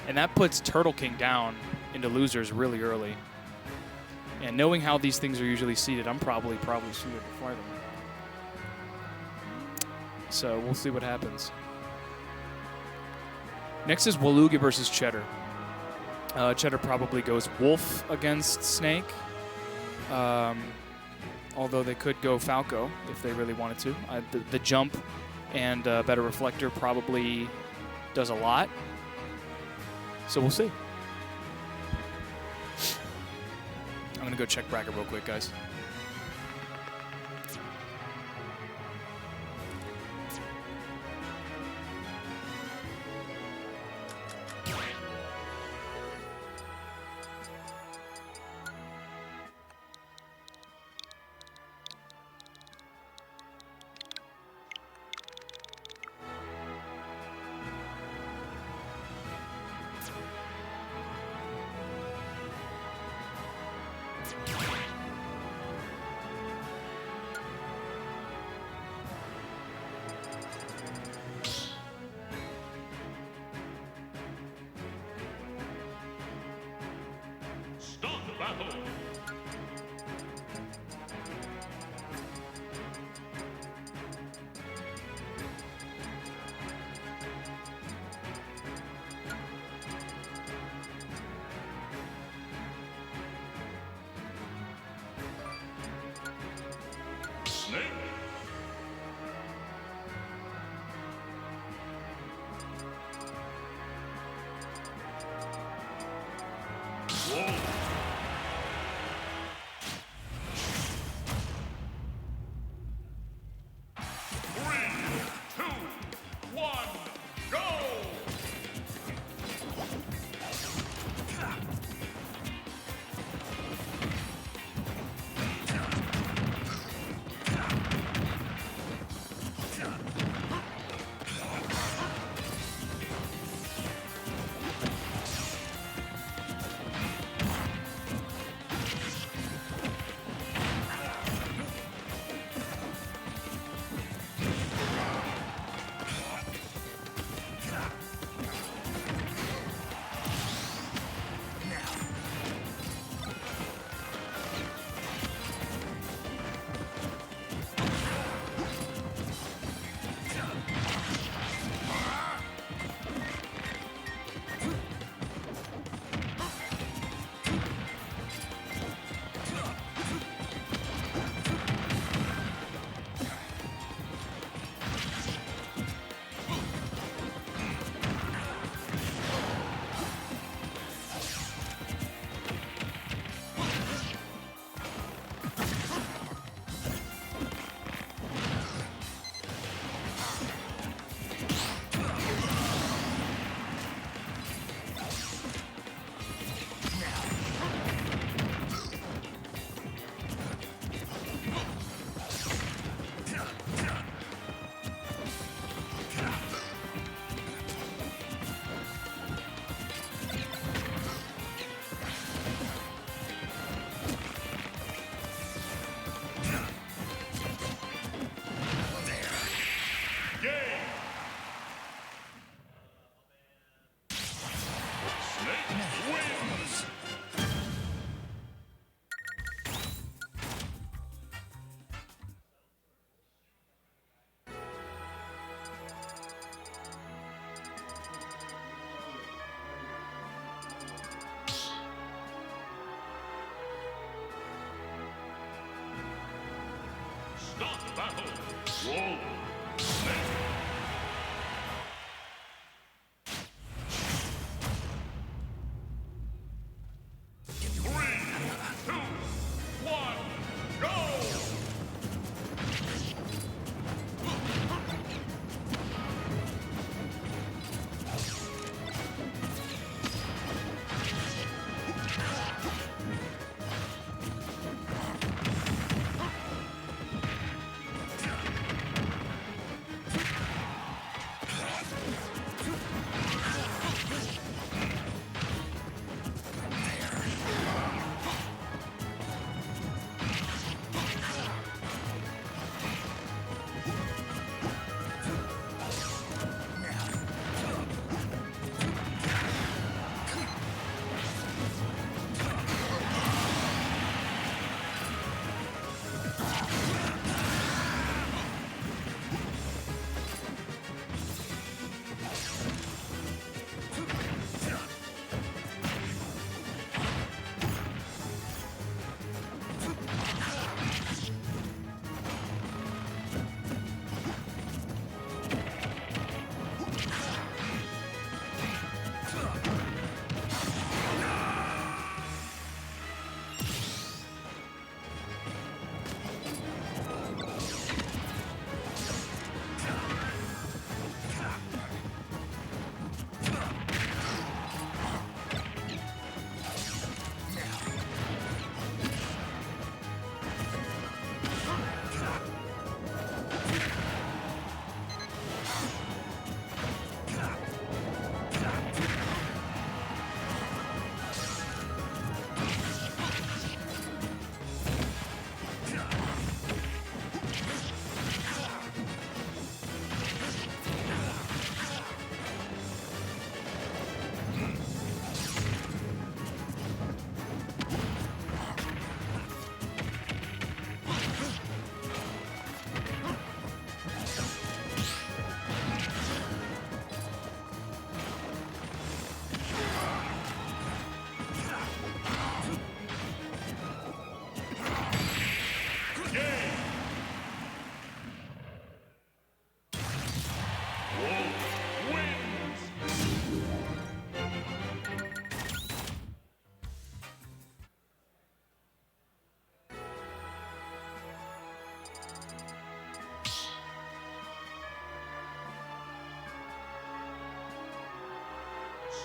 And that puts TurtleKing down into losers really early. And knowing how these things are usually seeded, I'm probably seeded before them. So we'll see what happens. Next is Waluigi versus Cheddar. Cheddar probably goes Wolf against Snake. Although they could go Falco if they really wanted to. The jump and better reflector probably does a lot. So we'll see. I'm going to go check bracket real quick, guys. Start the battle. Snake. Wolf.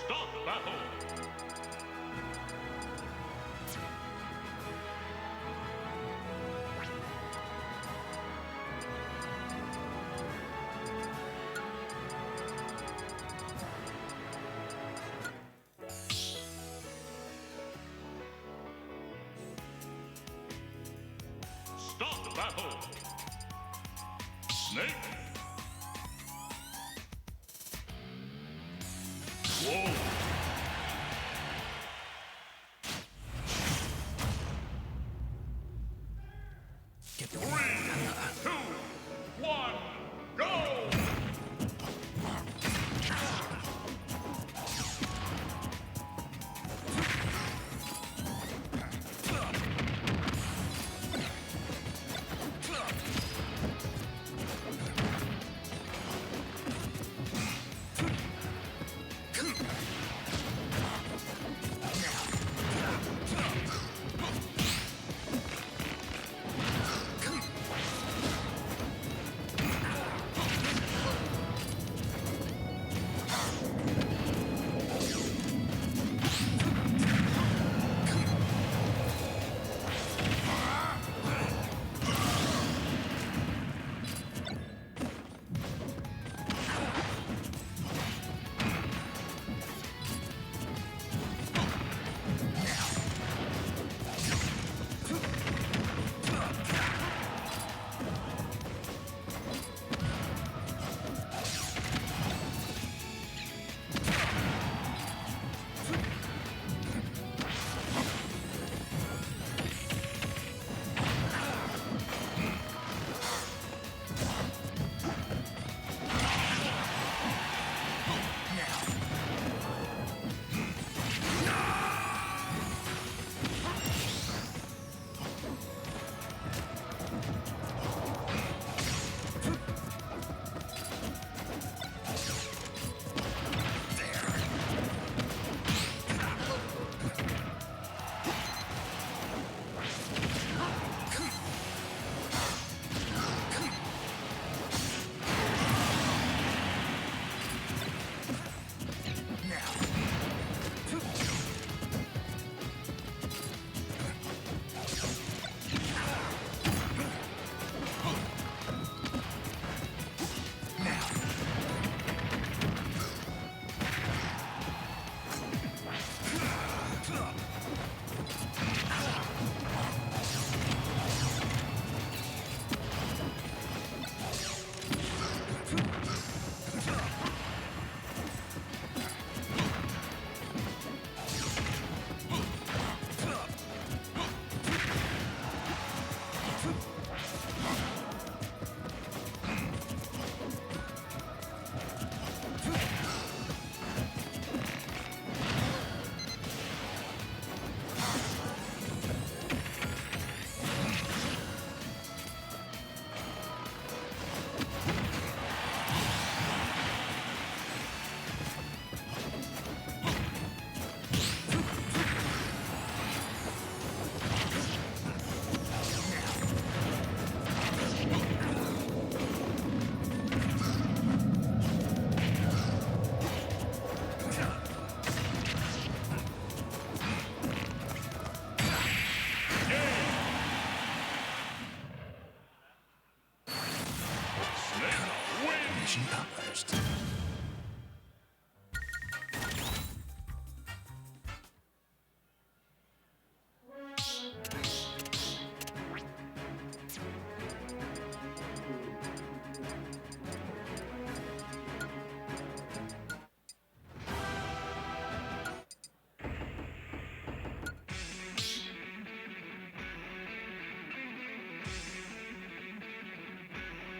Start battle. Start battle. Snake. Whoa. Get the 3, 2, 1, go!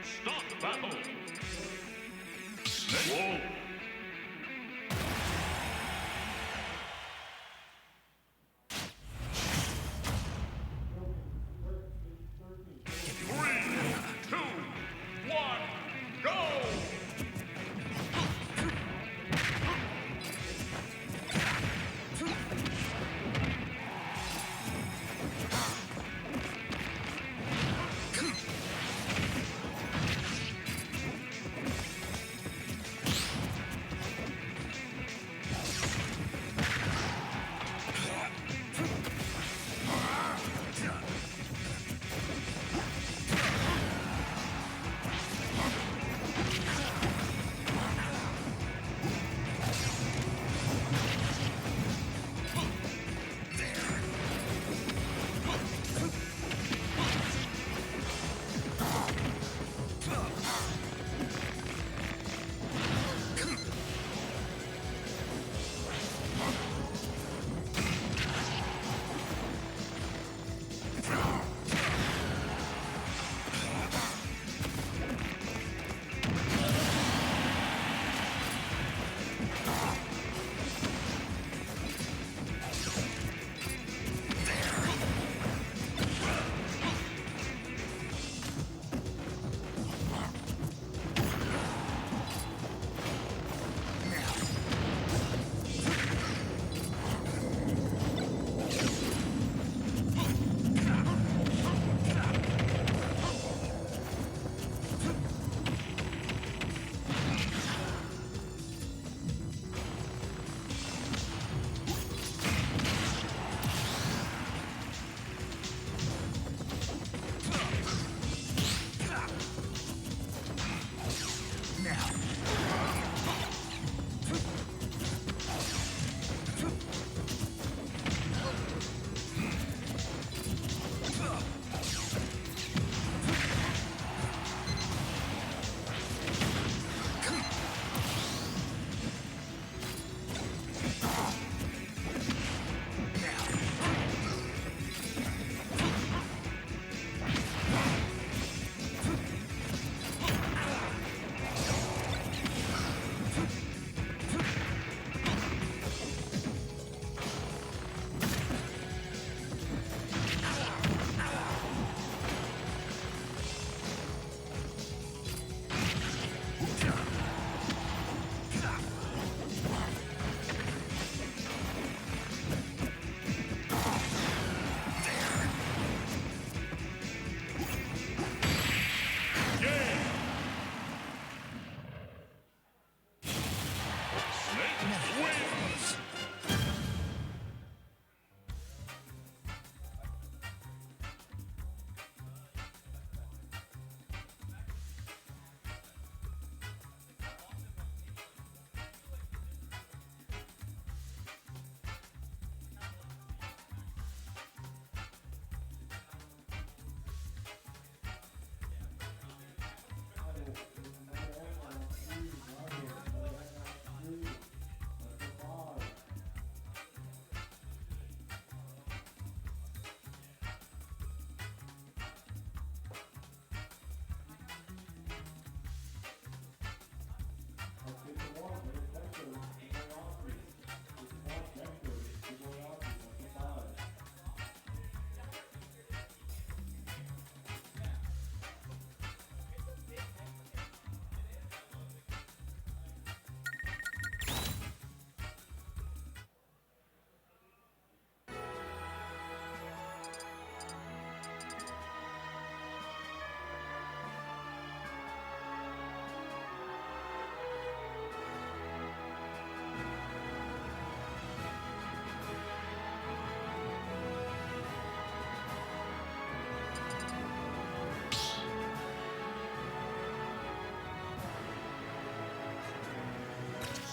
Start battle. Whoa.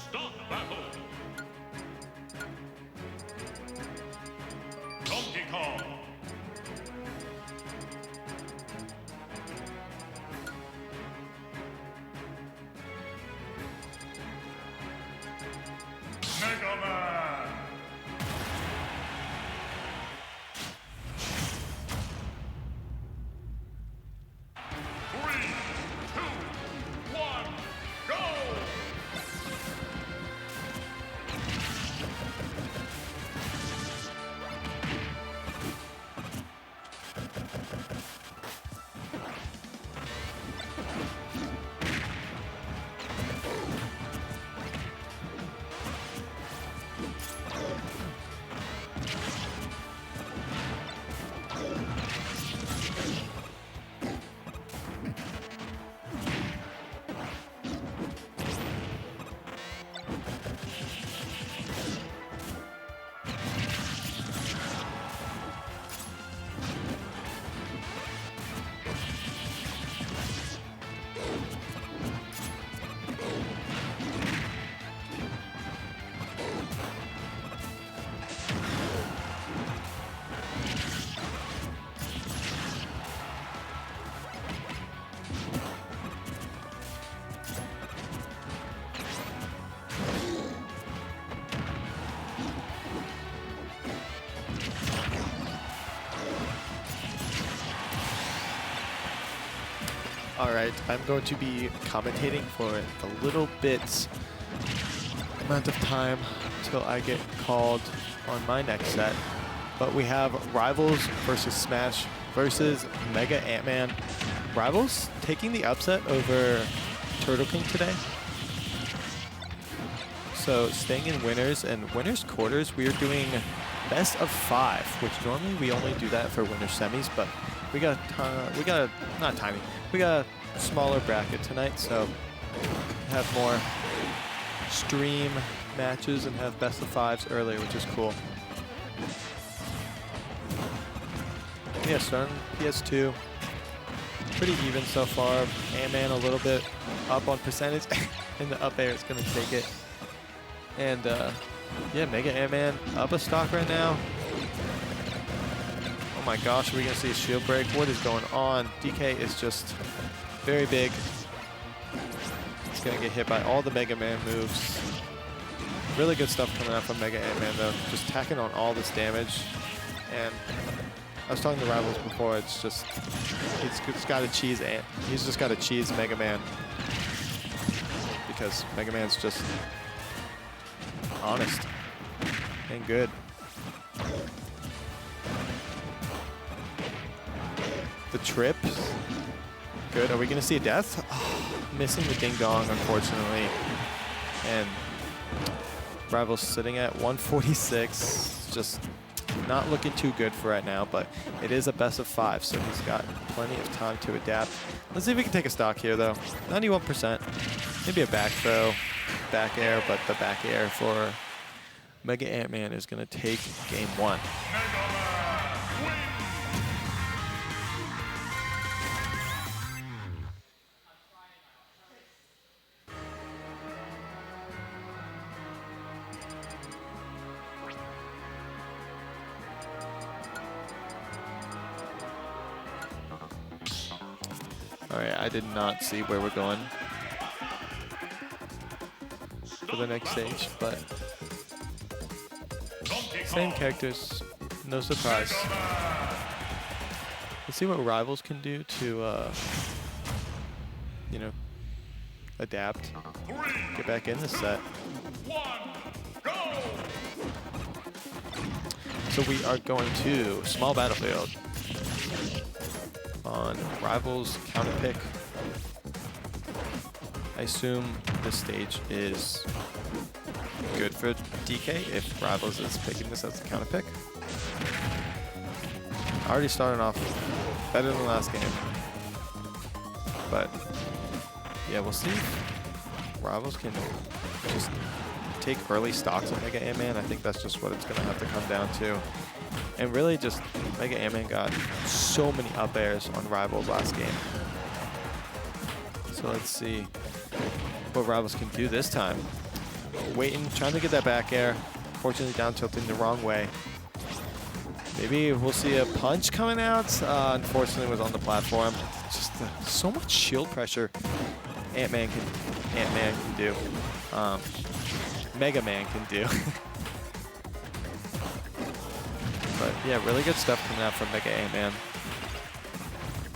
Start battle. Donkey Kong. MegaAntMan. Three, two, one, go! Alright, I'm going to be commentating for a little bit amount of time till I get called on my next set. But we have Rivals versus Smash versus MegaAntMan. Rivals taking the upset over TurtleKing today. So staying in winners and winners quarters, we are doing best of 5, which normally we only do that for winner semis, but we got not tiny. We got a smaller bracket tonight, so have more stream matches and have best of 5s earlier, which is cool. Yeah, starting PS2, pretty even so far. Ant-Man a little bit up on percentage, and the up air is going to take it. And yeah, MegaAntMan up a stock right now. Oh my gosh, are we going to see a shield break? What is going on? DK is just very big. He's going to get hit by all the Mega Man moves. Really good stuff coming out from MegaAntMan though. Just tacking on all this damage. And I was talking to Rivals before, it's just, he's got to cheese Ant. He's just got to cheese Mega Man. Because Mega Man's just honest and good. The trip, good. Are we going to see a death? Oh, missing the ding dong, unfortunately. And Rivals sitting at 146. Just not looking too good for right now, but it is a best of 5, so he's got plenty of time to adapt. Let's see if we can take a stock here, though. 91%. Maybe a back throw, back air, but the back air for MegaAntMan is going to take game 1. All right, I did not see where we're going for the next stage, but same characters, no surprise. Let's see what Rivals can do to, you know, adapt, get back in the set. So we are going to small battlefield on Rivals counter pick. I assume this stage is good for DK if Rivals is picking this as a counter pick. Already starting off better than last game. But yeah, we'll see if Rivals can just take early stocks on MegaAntMan. I think that's just what it's going to have to come down to. And really just MegaAntMan got so many up airs on Rivals last game. So let's see what Rivals can do this time. Waiting, trying to get that back air. Fortunately down tilting the wrong way. Maybe we'll see a punch coming out. Unfortunately, it was on the platform. Just so much shield pressure Ant-Man can do. Mega Man can do. But yeah, really good stuff coming out from MegaAntMan.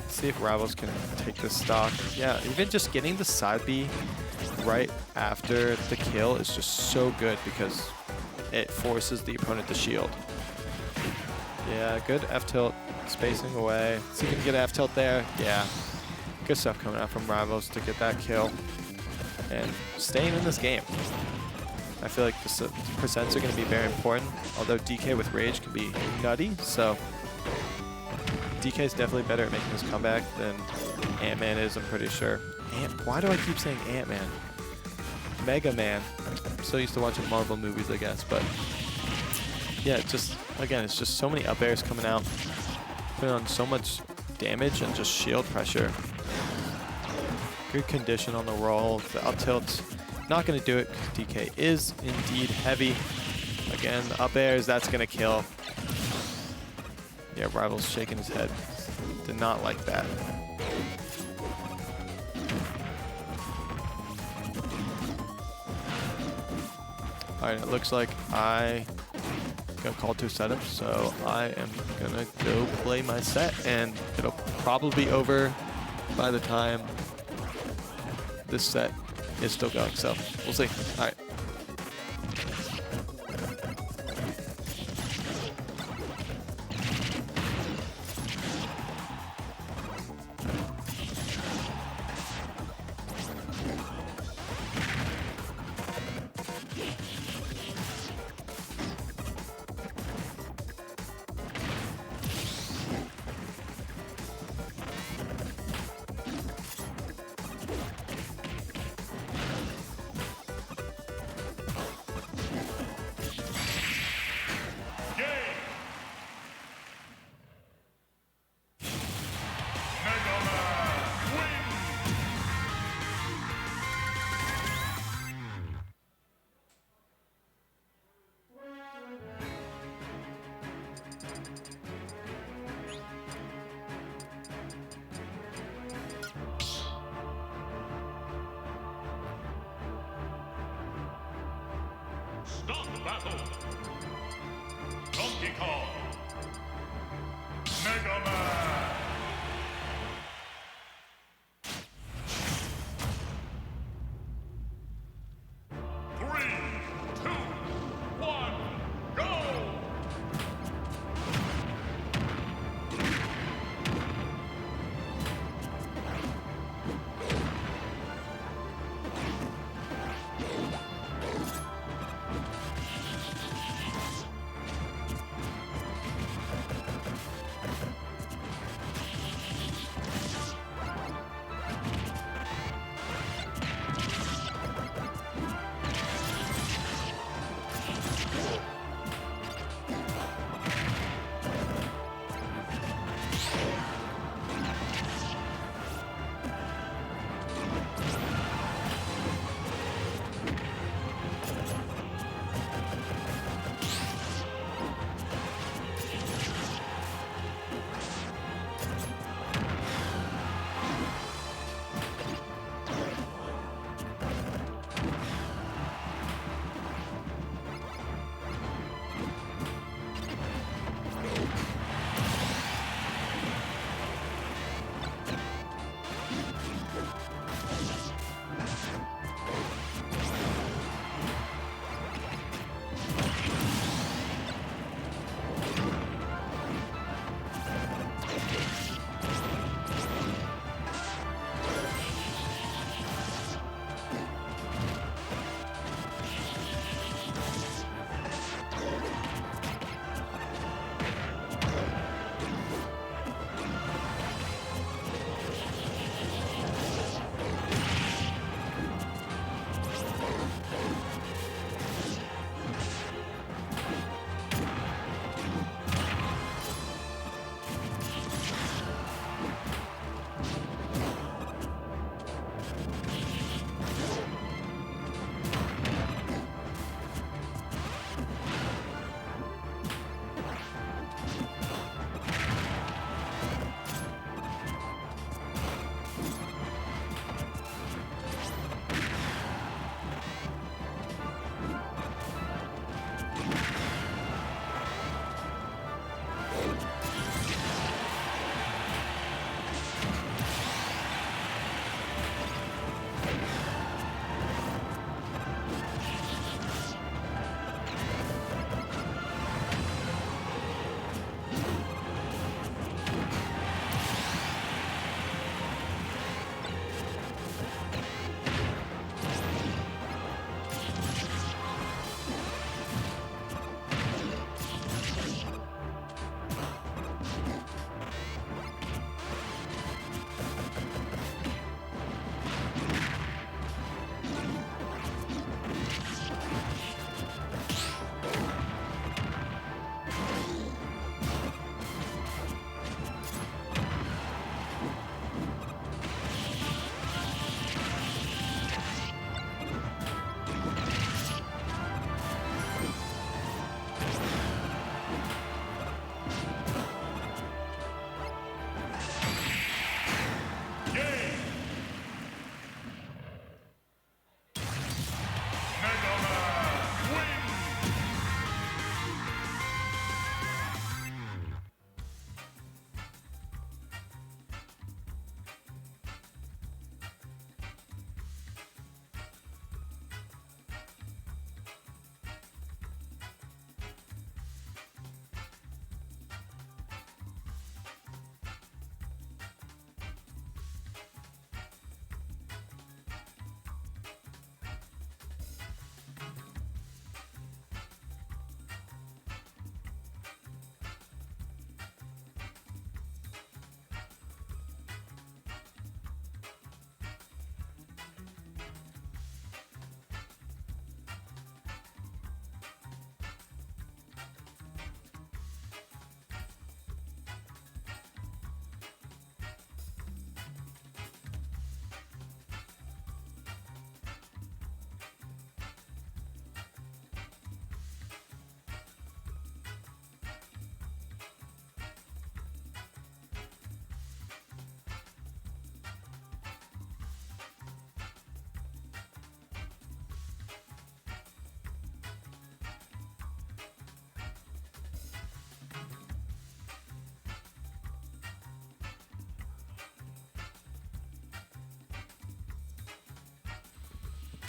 See if Rivals can take this stock. Yeah, even just getting the side B right after the kill is just so good because it forces the opponent to shield. Yeah, good F-tilt, spacing away. See if we can get F-tilt there. Yeah, good stuff coming out from Rivals to get that kill and staying in this game. I feel like the percents are going to be very important, although DK with Rage can be nutty, so DK is definitely better at making this comeback than Ant-Man is, I'm pretty sure. Why do I keep saying Ant-Man? Mega Man. I'm so used to watching Marvel movies, I guess, but yeah, just, again, it's just so many up airs coming out, putting on so much damage and just shield pressure. Good condition on the roll, the up tilt. Not going to do it. DK is indeed heavy. Again, up airs, that's going to kill. Yeah, Rivals shaking his head. Did not like that. Alright, it looks like I got called to a setup, so I am going to go play my set, and it'll probably be over by the time this set is still going, so we'll see. All right. Start battle. Donkey Kong. Mega Man. Three, two, one, go!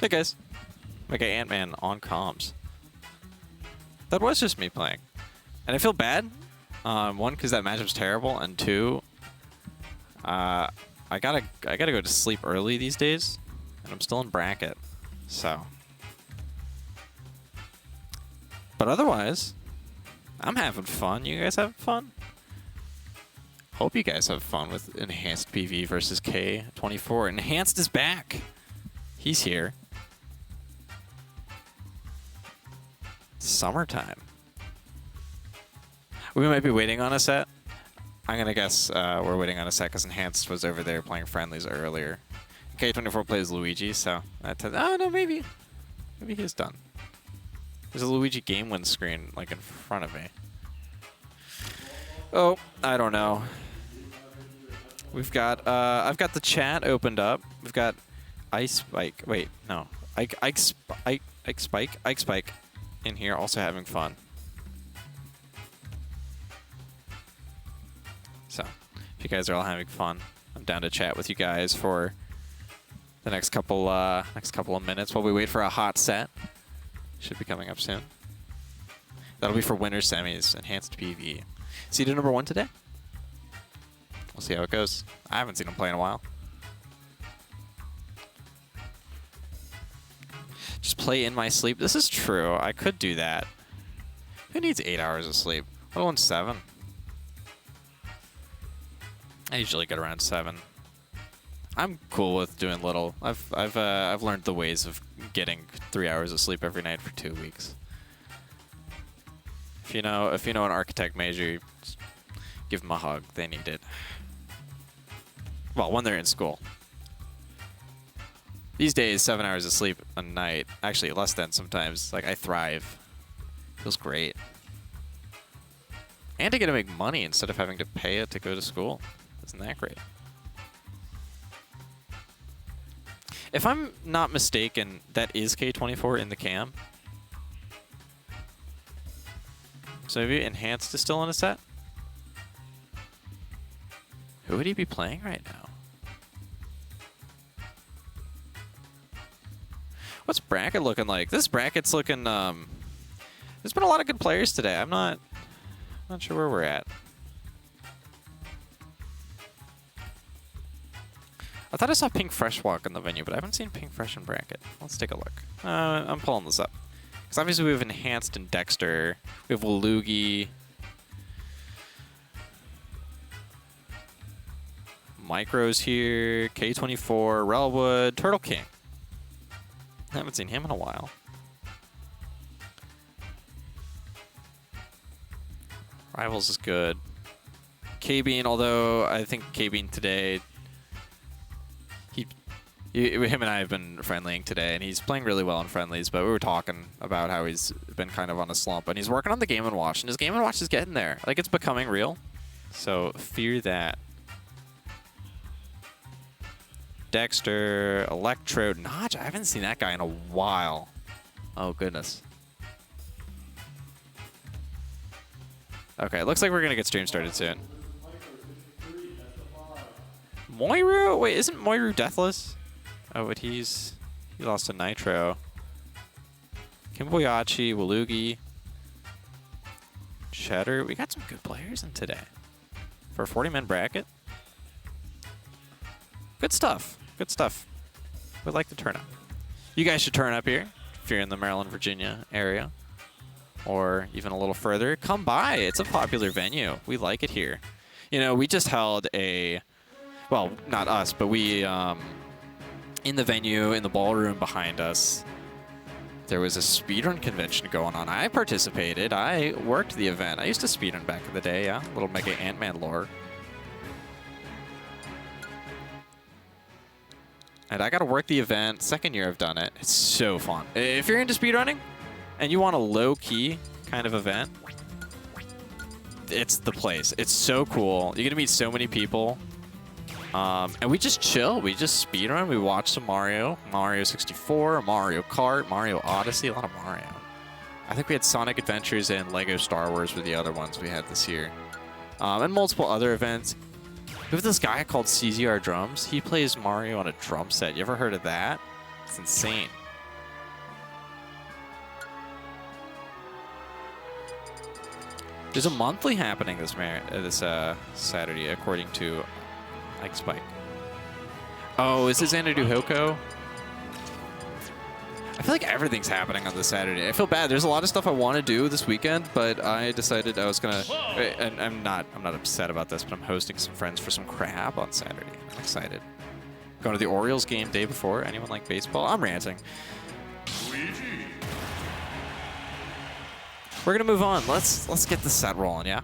Hey guys, MegaAntMan on comms. That was just me playing, and I feel bad. One, because that matchup's terrible, and two, I gotta go to sleep early these days, and I'm still in bracket, so. But otherwise, I'm having fun. You guys having fun? Hope you guys have fun with Enhanced PV versus K24. Enhanced is back. He's here. Summertime. We might be waiting on a set. I'm going to guess we're waiting on a set because Enhanced was over there playing friendlies earlier. K24 plays Luigi, so oh no, maybe he's done. There's a Luigi game win screen like in front of me. Oh, I don't know. We've got I've got the chat opened up. We've got Ice Spike. Wait, no. Ike Spike in here also having fun. So, if you guys are all having fun, I'm down to chat with you guys for the next couple of minutes while we wait for a hot set. Should be coming up soon. That'll be for winter semis, Enhanced PV. Seeded number 1 today. We'll see how it goes. I haven't seen him play in a while. Just play in my sleep. This is true. I could do that. Who needs 8 hours of sleep? What on 7? I usually get around 7. I'm cool with doing little. I've learned the ways of getting 3 hours of sleep every night for 2 weeks. If you know an architect major, just give them a hug. They need it. Well, when they're in school. These days, 7 hours of sleep a night, actually less than sometimes. Like I thrive. Feels great. And I get to make money instead of having to pay it to go to school. Isn't that great? If I'm not mistaken, that is K24 in the cam. So maybe Enhanced is still in a set? Who would he be playing right now? What's bracket looking like? This bracket's looking, there's been a lot of good players today. I'm not sure where we're at. I thought I saw Pink Fresh walk in the venue, but I haven't seen Pink Fresh in bracket. Let's take a look. I'm pulling this up. Because obviously we have Enhanced and Dexter. We have Luigi. Micro's here. K24, Relwood, TurtleKing. I haven't seen him in a while. Rivals is good. K-Bean, although I think K-Bean today... him and I have been friendlying today, and he's playing really well in friendlies, but we were talking about how he's been kind of on a slump, and he's working on the Game & Watch, and his Game & Watch is getting there. Like, it's becoming real. So, fear that. Dexter, Electro, Notch. I haven't seen that guy in a while. Oh, goodness. Okay, looks like we're going to get stream started soon. Moiru? Wait, isn't Moiru deathless? Oh, but he lost to Nitro. Kimboyachi, Waluigi, Cheddar. We got some good players in today. For a 40-man bracket. Good stuff. Good stuff. Would like to turn up. You guys should turn up here if you're in the Maryland, Virginia area. Or even a little further. Come by. It's a popular venue. We like it here. You know, we just held a... Well, not us, but we... in the venue, in the ballroom behind us, there was a speedrun convention going on. I participated. I worked the event. I used to speedrun back in the day, yeah. A little MegaAntMan lore. And I got to work the event. Second year I've done it. It's so fun. If you're into speedrunning and you want a low-key kind of event, it's the place. It's so cool. You're going to meet so many people. And we just chill. We just speedrun. We watch some Mario 64, Mario Kart, Mario Odyssey, a lot of Mario. I think we had Sonic Adventures and Lego Star Wars were the other ones we had this year. And multiple other events. We have this guy called CZR Drums. He plays Mario on a drum set. You ever heard of that? It's insane. There's a monthly happening this Saturday, according to Like Spike. Oh, is it Xanadu Hoko? I feel like everything's happening on this Saturday. I feel bad. There's a lot of stuff I want to do this weekend, but I decided I was gonna. And I'm not upset about this, but I'm hosting some friends for some crap on Saturday. I'm excited. Going to the Orioles game day before. Anyone like baseball? I'm ranting. Luigi. We're gonna move on. Let's get the set rolling, yeah.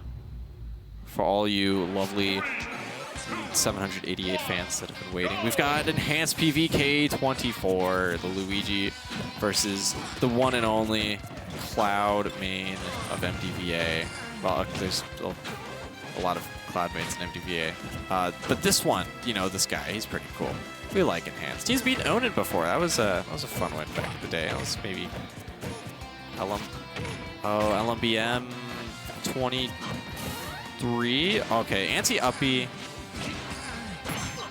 For all you lovely 788 fans that have been waiting, we've got enhanced PV K24, the Luigi versus the one and only Cloud main of MDVA. Well, there's a lot of Cloud mains in MDVA, but this one, you know, this guy, he's pretty cool. We like enhanced. He's beaten Onan before. That was a fun win back in the day. That was maybe LMBM 23. Okay, anti-uppy.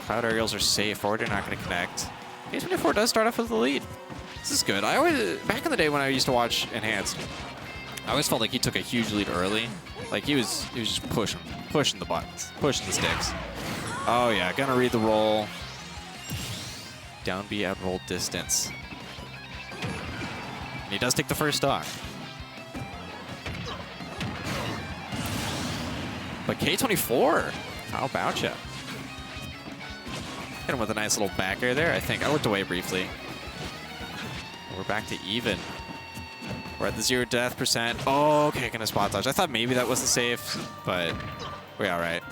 Cloud aerials are safe. Forward, you're not going to connect. K24 does start off with the lead. This is good. I always, back in the day when I used to watch Enhanced, I always felt like he took a huge lead early. Like he was just pushing the buttons, pushing the sticks. Oh yeah, gonna read the roll. Down B out roll distance. And he does take the first stock. But K24, how about ya? Hit him with a nice little back air there, I think. I looked away briefly. We're back to even. We're at the 0 death %. Oh, okay, gonna spot dodge. I thought maybe that wasn't safe, but we're all right.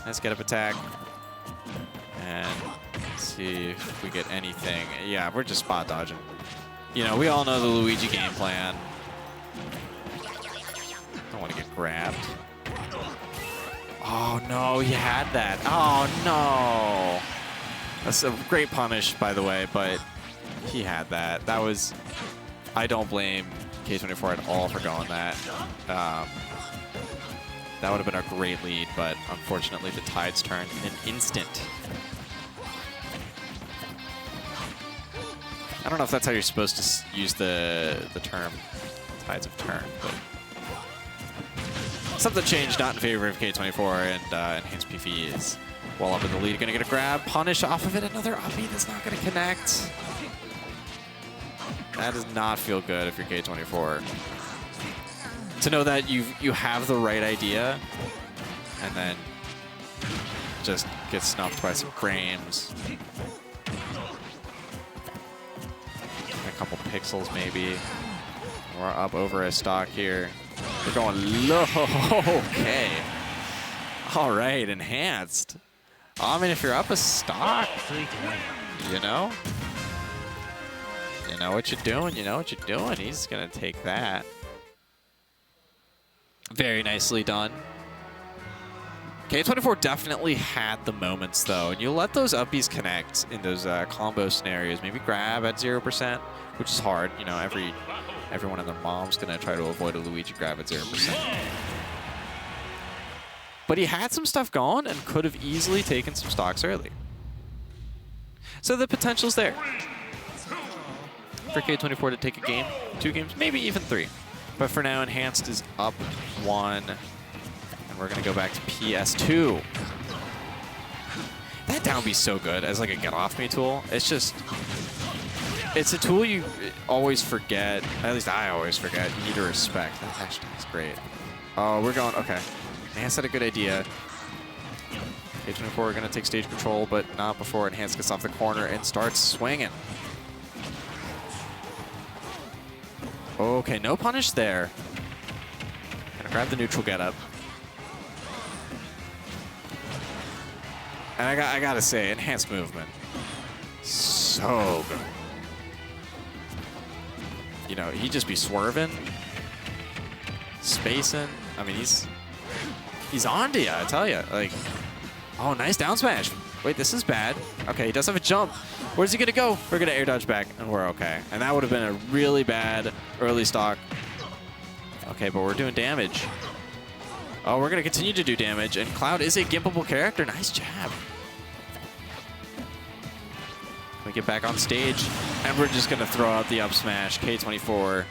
Let's get up attack. And see if we get anything. Yeah, we're just spot dodging. You know, we all know the Luigi game plan. Don't want to get grabbed. Oh, no, he had that. Oh, no. That's a great punish, by the way, but he had that. That was... I don't blame K24 at all for going that. That would have been a great lead, but unfortunately the tides turned in an instant. I don't know if that's how you're supposed to use the term tides of turn, but something changed, not in favor of K24, and enhanced PV is well up in the lead. Gonna get a grab, punish off of it, another uppy that's not gonna connect. That does not feel good if you're K24. To know that you have the right idea and then just get snuffed by some frames. A couple pixels maybe. We're up over a stock here. We're going low. Okay. All right, enhanced. I mean, if you're up a stock, you know? You know what you're doing, you know what you're doing. He's going to take that. Very nicely done. K24 definitely had the moments, though. And you let those uppies connect in those combo scenarios. Maybe grab at 0%, which is hard. You know, everyone and their mom's going to try to avoid a Luigi grab at 0%. But he had some stuff going and could have easily taken some stocks early. So the potential's there for K24 to take a game, 2 games, maybe even 3. But for now, Enhanced is up 1. And we're going to go back to PS2. That down be so good as like a get-off-me tool. It's just... It's a tool you always forget. At least I always forget. You need to respect. That hashtag's great. Oh, we're going... Okay. Enhanced had a good idea. K24 are going to take stage control, but not before Enhanced gets off the corner and starts swinging. Okay, no punish there. Gonna grab the neutral getup. And I gotta say, enhanced movement. So good. You know, he'd just be swerving, spacing. I mean, he's on to you, I tell you. Like, oh, nice down smash. Wait, this is bad. Okay, he does have a jump. Where's he gonna go? We're gonna air dodge back, and we're okay. And that would have been a really bad early stock. Okay, but we're doing damage. Oh, we're gonna continue to do damage, and Cloud is a gimpable character. Nice jab. We get back on stage, and we're just gonna throw out the up smash. K24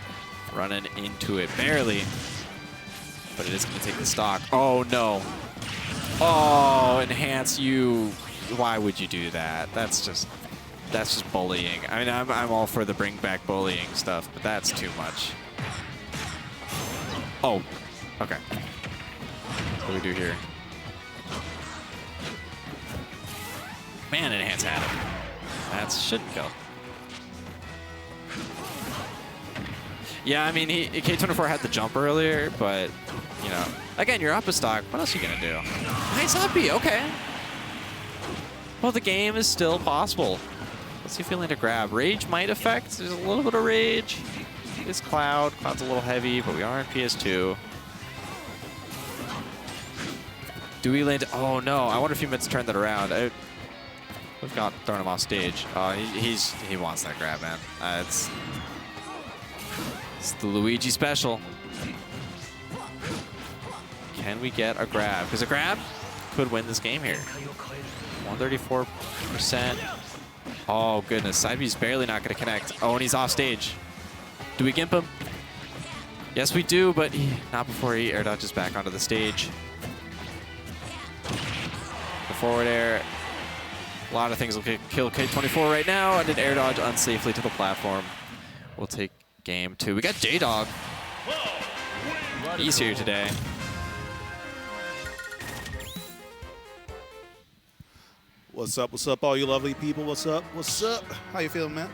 running into it barely. but it is going to take the stock. Oh, no. Oh, enhance you. Why would you do that? That's just bullying. I mean, I'm all for the bring back bullying stuff, but that's too much. Oh, okay. What do we do here? Man, enhance had him. That shouldn't go. Yeah, I mean, K24 had the jump earlier, but, you know, again, you're up a stock. What else are you going to do? Nice uppy, okay. Well, the game is still possible. What's he feeling to grab? Rage might affect. There's a little bit of rage. It's Cloud. Cloud's a little heavy, but we are in PS2. Do we land? Oh, no. I wonder if he meant to turn that around. We've got thrown him off stage. He wants that grab, man. It's the Luigi special. Can we get a grab? Because a grab could win this game here. 134%. Oh, goodness. Side B's barely not going to connect. Oh, and he's off stage. Do we gimp him? Yes, we do, but not before he air dodges back onto the stage. The forward air. A lot of things will kill K24 right now, and an air dodge unsafely to the platform. We'll take game 2. We got J-Dog. He's here today. What's up, all you lovely people? What's up? What's up? How you feeling, man?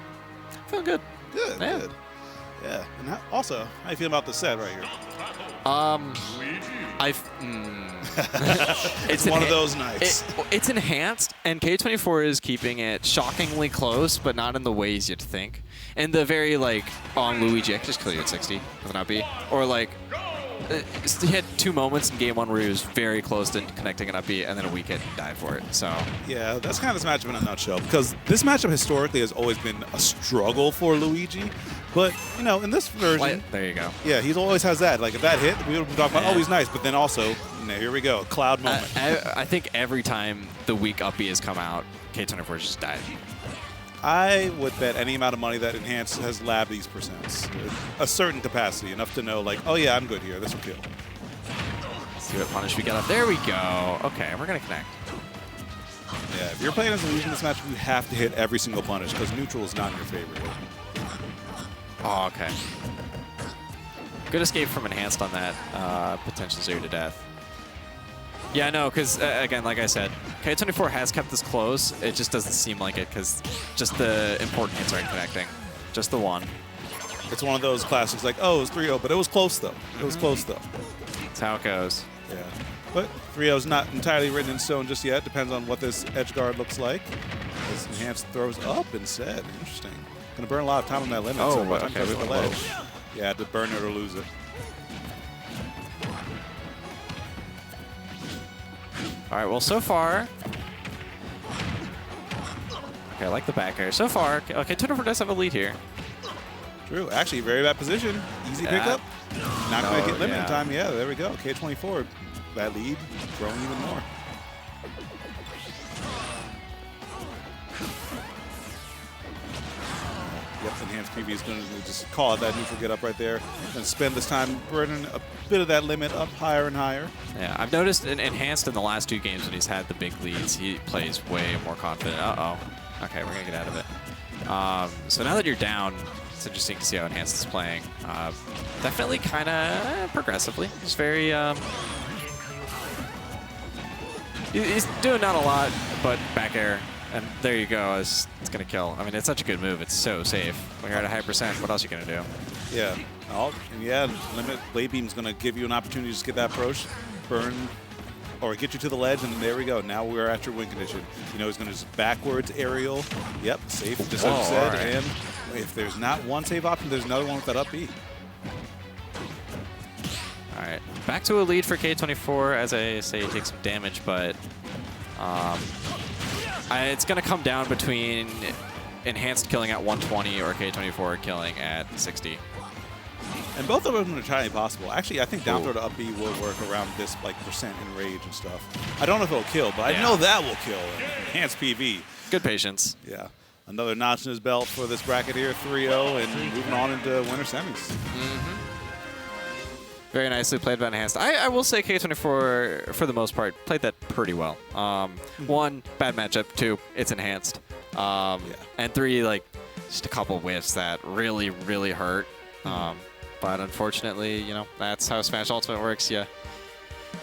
Feeling good. Good, Yeah. good. Yeah, and also, how you feeling about the set right here? It's one of those nights. It's enhanced, and K24 is keeping it shockingly close, but not in the ways you'd think. And the very, like, on Luigi, I could just kill you at 60 with an up-B. Or, like, he had 2 moments in game 1 where he was very close to connecting an up-B, and then a weak hit and died for it. So Yeah, that's kind of this matchup in a nutshell, because this matchup historically has always been a struggle for Luigi. But, you know, in this version, there you go. yeah, he always has that. Like, if that hit, we would be talking about, oh, he's nice. But then also, you know, here we go, Cloud moment. I think every time the weak up-B has come out, K24 just died. I would bet any amount of money that Enhance has labbed these percents. A certain capacity, enough to know, like, oh, yeah, I'm good here. This will kill. Let's see what punish we got up. There we go. Okay, we're going to connect. Yeah, if you're playing as Luigi in this match, you have to hit every single punish, because neutral is not in your favor. Oh, okay. Good escape from Enhanced on that potential 0 to death. Yeah, no, because, again, like I said, K24 has kept this close. It just doesn't seem like it because just the important hits aren't connecting. Just the one. It's one of those classics like, oh, it was 3-0, but it was close, though. It was close, though. That's how it goes. Yeah. But 3-0 is not entirely written in stone just yet. Depends on what this edge guard looks like. As Enhanced throws up instead. Interesting. Going to burn a lot of time on that limit. Oh, so by the time okay, touches we the went ledge. Yeah, to burn it or lose it. All right, well, so far... Okay, I like the back air. So far, okay, K24 does have a lead here. True. Actually, very bad position. Easy pickup. Not going to get limit in time. Yeah, there we go. K24, that lead growing even more. Yep, enhanced PV is going to just call out that neutral get up right there and spend this time burning a bit of that limit up higher and higher. Yeah, I've noticed in Enhanced in the last 2 games when he's had the big leads, he plays way more confident. Uh-oh. Okay, we're going to get out of it. So now that you're down, it's interesting to see how Enhanced is playing. Definitely kind of progressively. He's very... he's doing not a lot, but back air. And there you go. It's going to kill. I mean, it's such a good move. It's so safe. When you're at a high percent, what else are you going to do? Yeah. And yeah, limit blade beam is going to give you an opportunity to just get that approach, burn, or get you to the ledge, and there we go. Now we're at your win condition. You know, he's going to just backwards aerial. Yep, safe, just as you said. Right. And if there's not one save option, there's another one with that up B. All right, back to a lead for K24. As I say, he takes some damage, but it's going to come down between Enhanced killing at 120 or K24 killing at 60. And both of them are entirely possible. Actually, I think down throw to up B will work around this like percent in rage and stuff. I don't know if it'll kill, but I know that will kill. Enhanced PV. Good patience. Yeah. Another notch in his belt for this bracket here, 3-0, and moving on into winter semis. Very nicely played by Enhanced. I will say K24, for the most part, played that pretty well. 1, bad matchup. 2, it's Enhanced. And 3, like, just a couple whiffs that really, really hurt. But unfortunately, you know, that's how Smash Ultimate works. You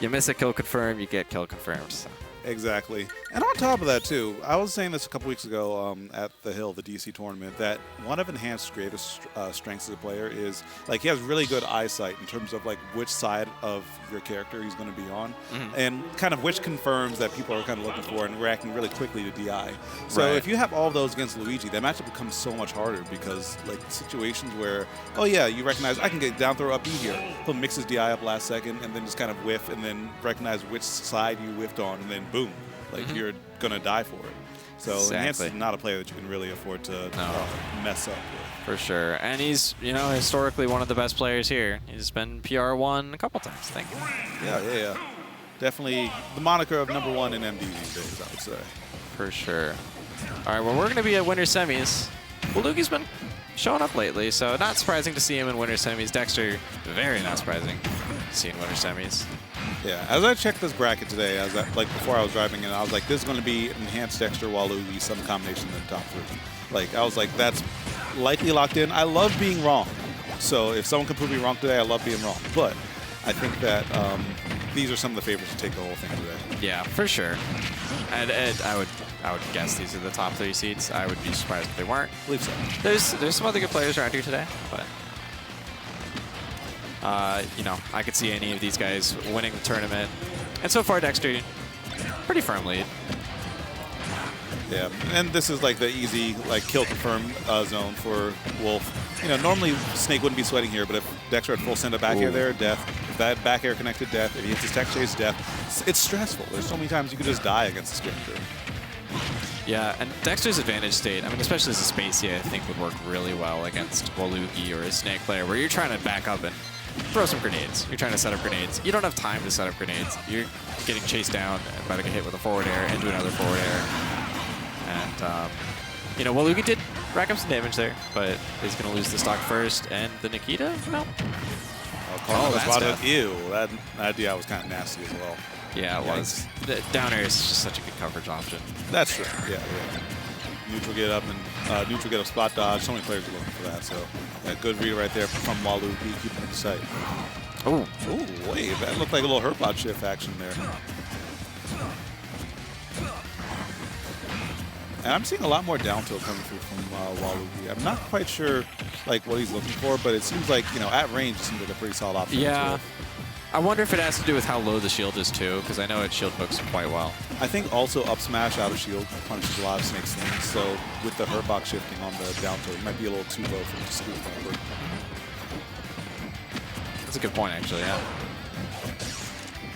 miss a kill confirm, you get kill confirmed. So. Exactly. And on top of that, too, I was saying this a couple weeks ago at the Hill, the DC tournament, that one of Enhanced's greatest strengths as a player is, like, he has really good eyesight in terms of, like, which side of your character he's going to be on, and kind of which confirms that people are kind of looking for and reacting really quickly to DI. So if you have all of those against Luigi, that matchup becomes so much harder because, like, situations where, oh, yeah, you recognize I can get down throw up E here. He'll mix his DI up last second and then just kind of whiff and then recognize which side you whiffed on and then boom. Like, you're going to die for it. So Enhanced is not a player that you can really afford to mess up with. For sure. And he's, you know, historically one of the best players here. He's been PR1 a couple times, I think. Yeah. Definitely the moniker of #1 in MD these days, I would say. For sure. All right, well, we're going to be at Winter Semis. Waluigi's been showing up lately, so not surprising to see him in Winter Semis. Dexter, very not surprising to see in Winter Semis. Yeah, as I checked this bracket today, like before I was driving in, I was like, this is going to be Enhanced Dexter, Waluigi, some combination in the top 3. Like, I was like, that's likely locked in. I love being wrong. So if someone can prove me wrong today, I love being wrong. But I think that these are some of the favorites to take the whole thing today. Yeah, for sure. And I would guess these are the top 3 seeds. I would be surprised if they weren't. I believe so. There's some other good players around here today, but you know, I could see any of these guys winning the tournament. And so far, Dexter, pretty firm lead. Yeah, and this is like the easy like kill confirm zone for Wolf. You know, normally Snake wouldn't be sweating here, but if Dexter had full send up back air there, death. If that back air connected, death. If he hits his tech chase, death. It's stressful. There's so many times you could just die against this character. Yeah, and Dexter's advantage state, I mean, especially as a Spacey, I think would work really well against Waluigi or a Snake player, where you're trying to back up and throw some grenades. You're trying to set up grenades. You don't have time to set up grenades. You're getting chased down and about to get hit with a forward air into another forward air. And, you know, Waluigi did rack up some damage there, but he's going to lose the stock first. And the Nikita, no. That's death. Ew, that idea was kind of nasty as well. Yeah, it was. The down air is just such a good coverage option. That's true, yeah. Neutral get up and neutral get up spot dodge. So many players are looking for that. So yeah, good read right there from Waluigi, keeping it in sight. Oh, wait, that looked like a little hurt bot shift action there. And I'm seeing a lot more down tilt coming through from Waluigi. I'm not quite sure like what he's looking for, but it seems like, you know, at range it seems like a pretty solid option. Yeah. I wonder if it has to do with how low the shield is too, because I know it shield hooks quite well. I think also up smash out of shield punishes a lot of Snake's things, so with the hurt box shifting on the down tilt, it might be a little too low for him to scoop over. That's a good point, actually, yeah.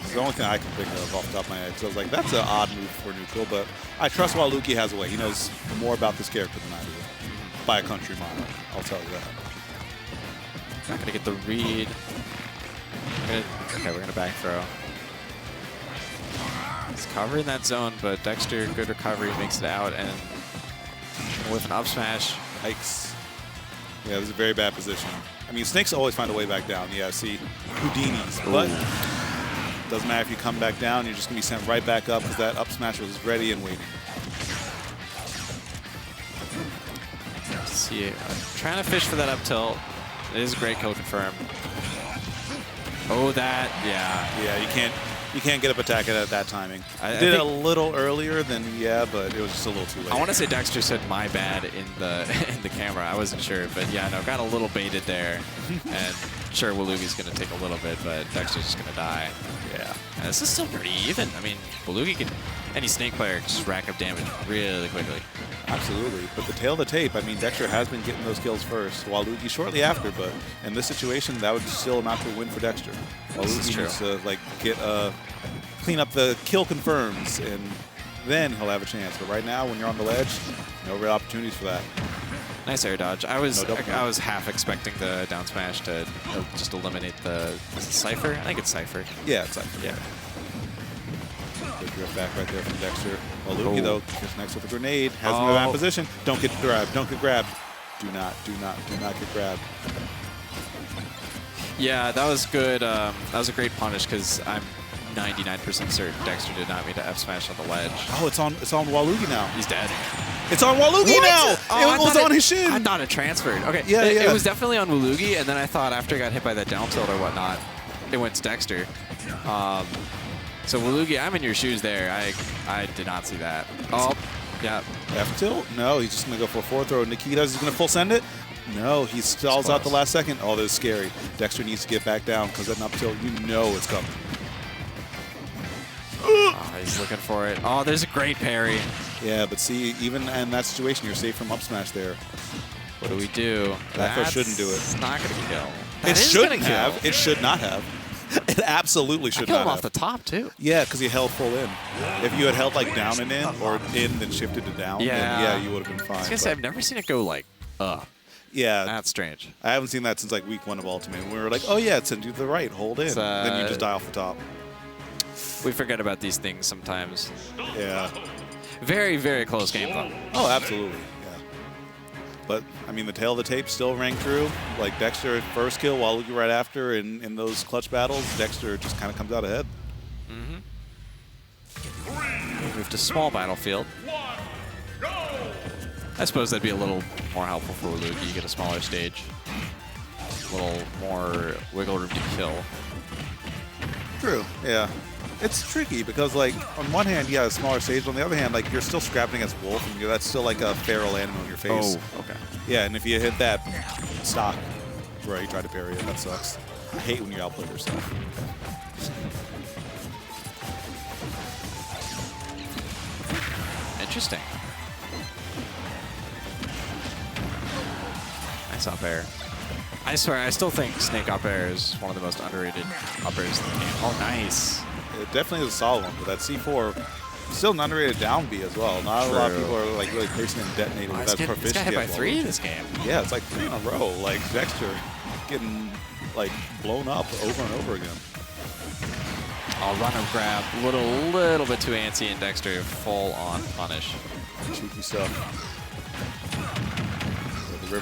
It's the only thing I can think of off the top of my head. So I was like, that's an odd move for neutral, but I trust Waluigi has a way. He knows more about this character than I do. By a country mile, I'll tell you that. Not going to get the read. Okay, we're going to back throw. He's covering that zone, but Dexter, good recovery, makes it out, and with an up smash. Yikes. Yeah, this is a very bad position. I mean, Snakes always find a way back down. Yeah, see, Houdini's, but doesn't matter if you come back down, you're just going to be sent right back up because that up smash was ready and waiting. Let's see, I'm trying to fish for that up tilt. It is a great kill confirm. Oh, that, yeah. Yeah, you can't get up attack at that timing. I did it a little earlier than, yeah, but it was just a little too late. I want to say Dexter said my bad in the camera. I wasn't sure, but yeah, no, got a little baited there. And sure, Waluigi's going to take a little bit, but Dexter's just going to die. Yeah. And this is still pretty even. I mean, Waluigi can, any Snake player can just rack up damage really quickly. Absolutely, but the tail of the tape, I mean, Dexter has been getting those kills first, Waluigi shortly after, but in this situation, that would still amount to a win for Dexter. Waluigi needs to, like, clean up the kill confirms, and then he'll have a chance. But right now, when you're on the ledge, no real opportunities for that. Nice air dodge. I was half expecting the down smash to just eliminate the Cypher. I think it's Cypher. Yeah, it's Cypher. Yeah. Good drift back right there from Dexter. Waluigi, though, gets next with a grenade. Has him in a bad position. Don't get grabbed. Don't get grabbed. Do not get grabbed. Yeah, that was good. That was a great punish because I'm 99% certain Dexter did not mean to F smash on the ledge. Oh, it's on Waluigi now. He's dead. It's on Waluigi now. Oh, it was on his shin. I thought it transferred. Okay. Yeah, It yeah. was definitely on Waluigi, and then I thought after I got hit by that down tilt or whatnot, it went to Dexter. So Waluigi, I'm in your shoes there. I did not see that. Oh, yeah. F tilt? No, he's just going to go for a forward throw. Nikita's going to full send it? No, he stalls out the last second. Oh, that's scary. Dexter needs to get back down because that up tilt, you know it's coming. Oh, he's looking for it. Oh, there's a great parry. Yeah, but see, even in that situation, you're safe from up smash there. What do we do? That throw shouldn't do it. It's not going to kill. It shouldn't have. It should not have. It absolutely should Kill not him have. off the top, too. Yeah, because you held full in. If you had held like down and in, or in then shifted to down, then yeah, you would have been fine. I was going to say, I've never seen it go like, yeah, That's strange. I haven't seen that since like week 1 of Ultimate. We were like, oh yeah, send you to the right, hold in. Then you just die off the top. We forget about these things sometimes. Yeah. Very, very close game, though. Oh, absolutely. Yeah. But, I mean, the tail of the tape still rang true. Like, Dexter first kill, Waluigi right after. In those clutch battles, Dexter just kind of comes out ahead. Move to small battlefield. I suppose that'd be a little more helpful for Luigi. You get a smaller stage. A little more wiggle room to kill. True. Yeah. It's tricky because, like, on one hand, yeah, a smaller stage. On the other hand, like, you're still scrapping against Wolf, and that's still like a feral animal in your face. Oh, okay. Yeah, and if you hit that stock where you try to parry it, that sucks. I hate when you outplay yourself. Interesting. Nice up air. I swear, I still think Snake up air is one of the most underrated up airs in the game. Oh, nice. It definitely is a solid one, but that C4 still an underrated down B as well. Not a lot of people are like really placing it and detonating with that proficiency. He's got hit by at 3 in this game. Yeah, it's like 3 in a row. Like Dexter getting like blown up over and over again. I'll run or grab. Little bit too antsy, and Dexter full on punish. Cheeky stuff.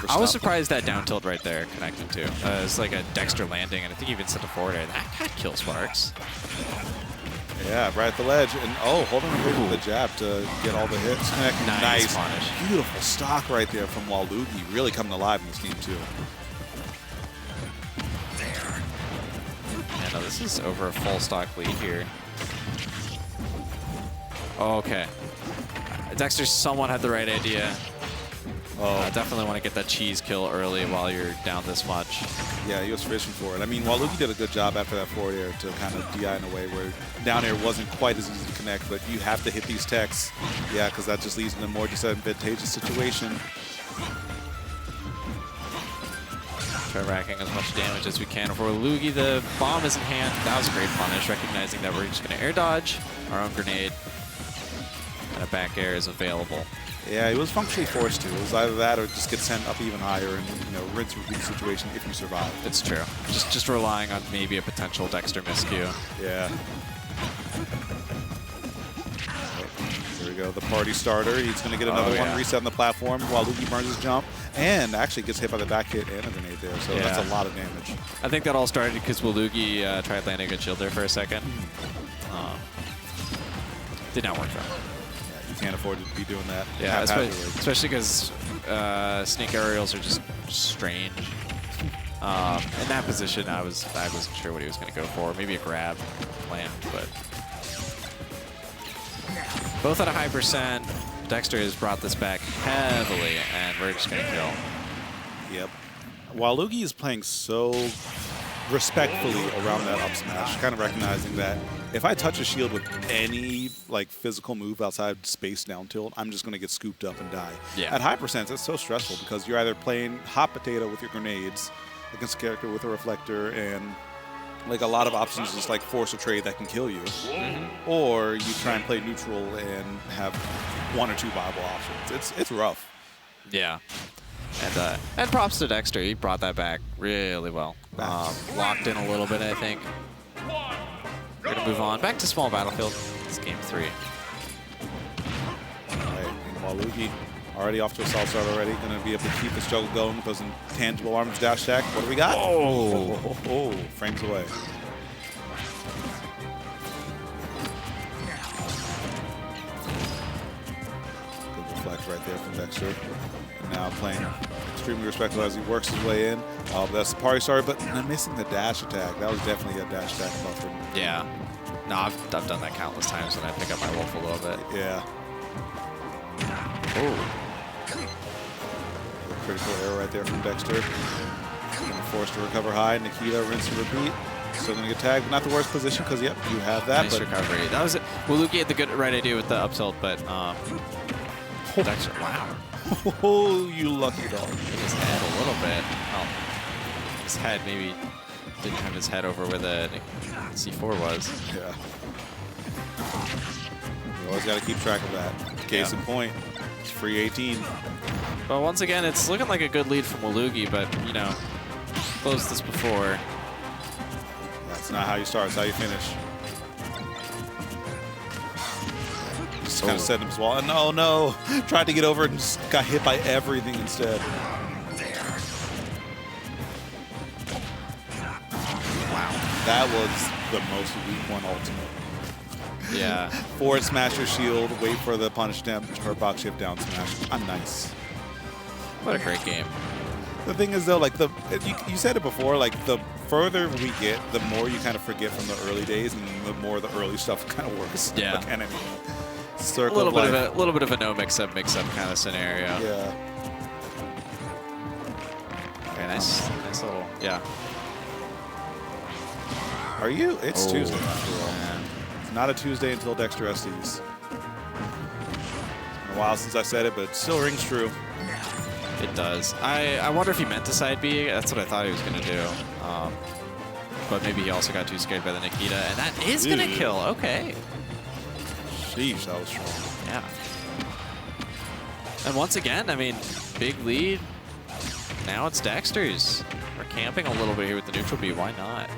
I was surprised that down tilt right there connected too. It's like a Dexter landing, and I think he even sent a forward air. That kills Sparks. Yeah, right at the ledge. And oh, holding away with the jab to get all the hits. Nice punish. Beautiful stock right there from Waluigi. Really coming alive in this game too. Yeah, no, this is over a full stock lead here. Okay. Dexter somewhat had the right idea. Definitely want to get that cheese kill early while you're down this much. Yeah, he was fishing for it. I mean, Waluigi did a good job after that forward air to kind of DI in a way where down air wasn't quite as easy to connect, but you have to hit these techs. Yeah, because that just leads in a more disadvantageous situation. Try racking as much damage as we can. For Waluigi, the bomb is in hand. That was a great punish, recognizing that we're just going to air dodge our own grenade. And a back air is available. Yeah, he was functionally forced to. It was either that or just get sent up even higher and, you know, rinse repeat the situation if you survive. It's true. Just relying on maybe a potential Dexter miscue. Yeah. Here we go, the party starter. He's going to get another one, reset on the platform while Luigi burns his jump, and actually gets hit by the back hit and a grenade there, so that's a lot of damage. I think that all started because Waluigi tried landing a shield there for a second. Did not work though. Yeah, you can't afford to be doing that. Yeah, especially because Snake aerials are just strange. In that position, I wasn't sure what he was going to go for. Maybe a grab plan, but both at a high percent. Dexter has brought this back heavily, and we're just going to kill. Yep. Waluigi is playing so respectfully around that up smash, kind of recognizing that if I touch a shield with any like physical move outside space down tilt, I'm just going to get scooped up and die. Yeah. At high percents, it's so stressful because you're either playing hot potato with your grenades against a character with a reflector and like a lot of options just like force a trade that can kill you, or you try and play neutral and have one or two viable options. It's rough. Yeah. And props to Dexter. He brought that back really well. Locked in a little bit, I think. We're going to move on. Back to small battlefield. It's game 3. All right, and Waluigi Already off to a solid start already. Going to be able to keep the struggle going with those intangible arms dash attack. What do we got? Oh, frames away. Good reflect right there from Dexter. And now playing extremely respectful as he works his way in. That's the party starter, but I'm missing the dash attack. That was definitely a dash attack buffer. Yeah. No, I've done that countless times when I pick up my wolf a little bit. Yeah. Oh. Critical error right there from Dexter. Forced to recover high. Nikita, rinse and repeat. Still going to get tagged, but not the worst position because, yep, you have that. Nice recovery. That was it. Well, Luigi had the right idea with the up tilt, but Dexter, wow. Oh, you lucky dog. Hit his head a little bit. Oh, his head maybe didn't have his head over where the C4 was. Yeah. You always got to keep track of that. Case in point, it's free 18. But once again, it's looking like a good lead from Waluigi, but, you know, closed this before. That's not how you start, it's how you finish. Just kind of setting his wall. No, no. Tried to get over it and just got hit by everything instead. Wow. That was the most weak one ultimate. Yeah. Forward smash your shield, wait for the punish attempt, hurt box shift down smash. I'm nice. What a great game. The thing is, though, like you said it before, like the further we get, the more you kind of forget from the early days, and the more the early stuff kind of works. Yeah. Like enemy. Circle A little bit of a no mix-up kind of scenario. Yeah. Okay, nice little, yeah. Are you? It's Tuesday. Man. It's not a Tuesday until Dexter SDs. It's been a while since I said it, but it still rings true. It does. I wonder if he meant to side B. That's what I thought he was going to do. But maybe he also got too scared by the Nikita, and that is going to kill. Okay. Sheesh, that was strong. Yeah. And once again, I mean, big lead. Now it's Dexter's. We're camping a little bit here with the neutral B. Why not?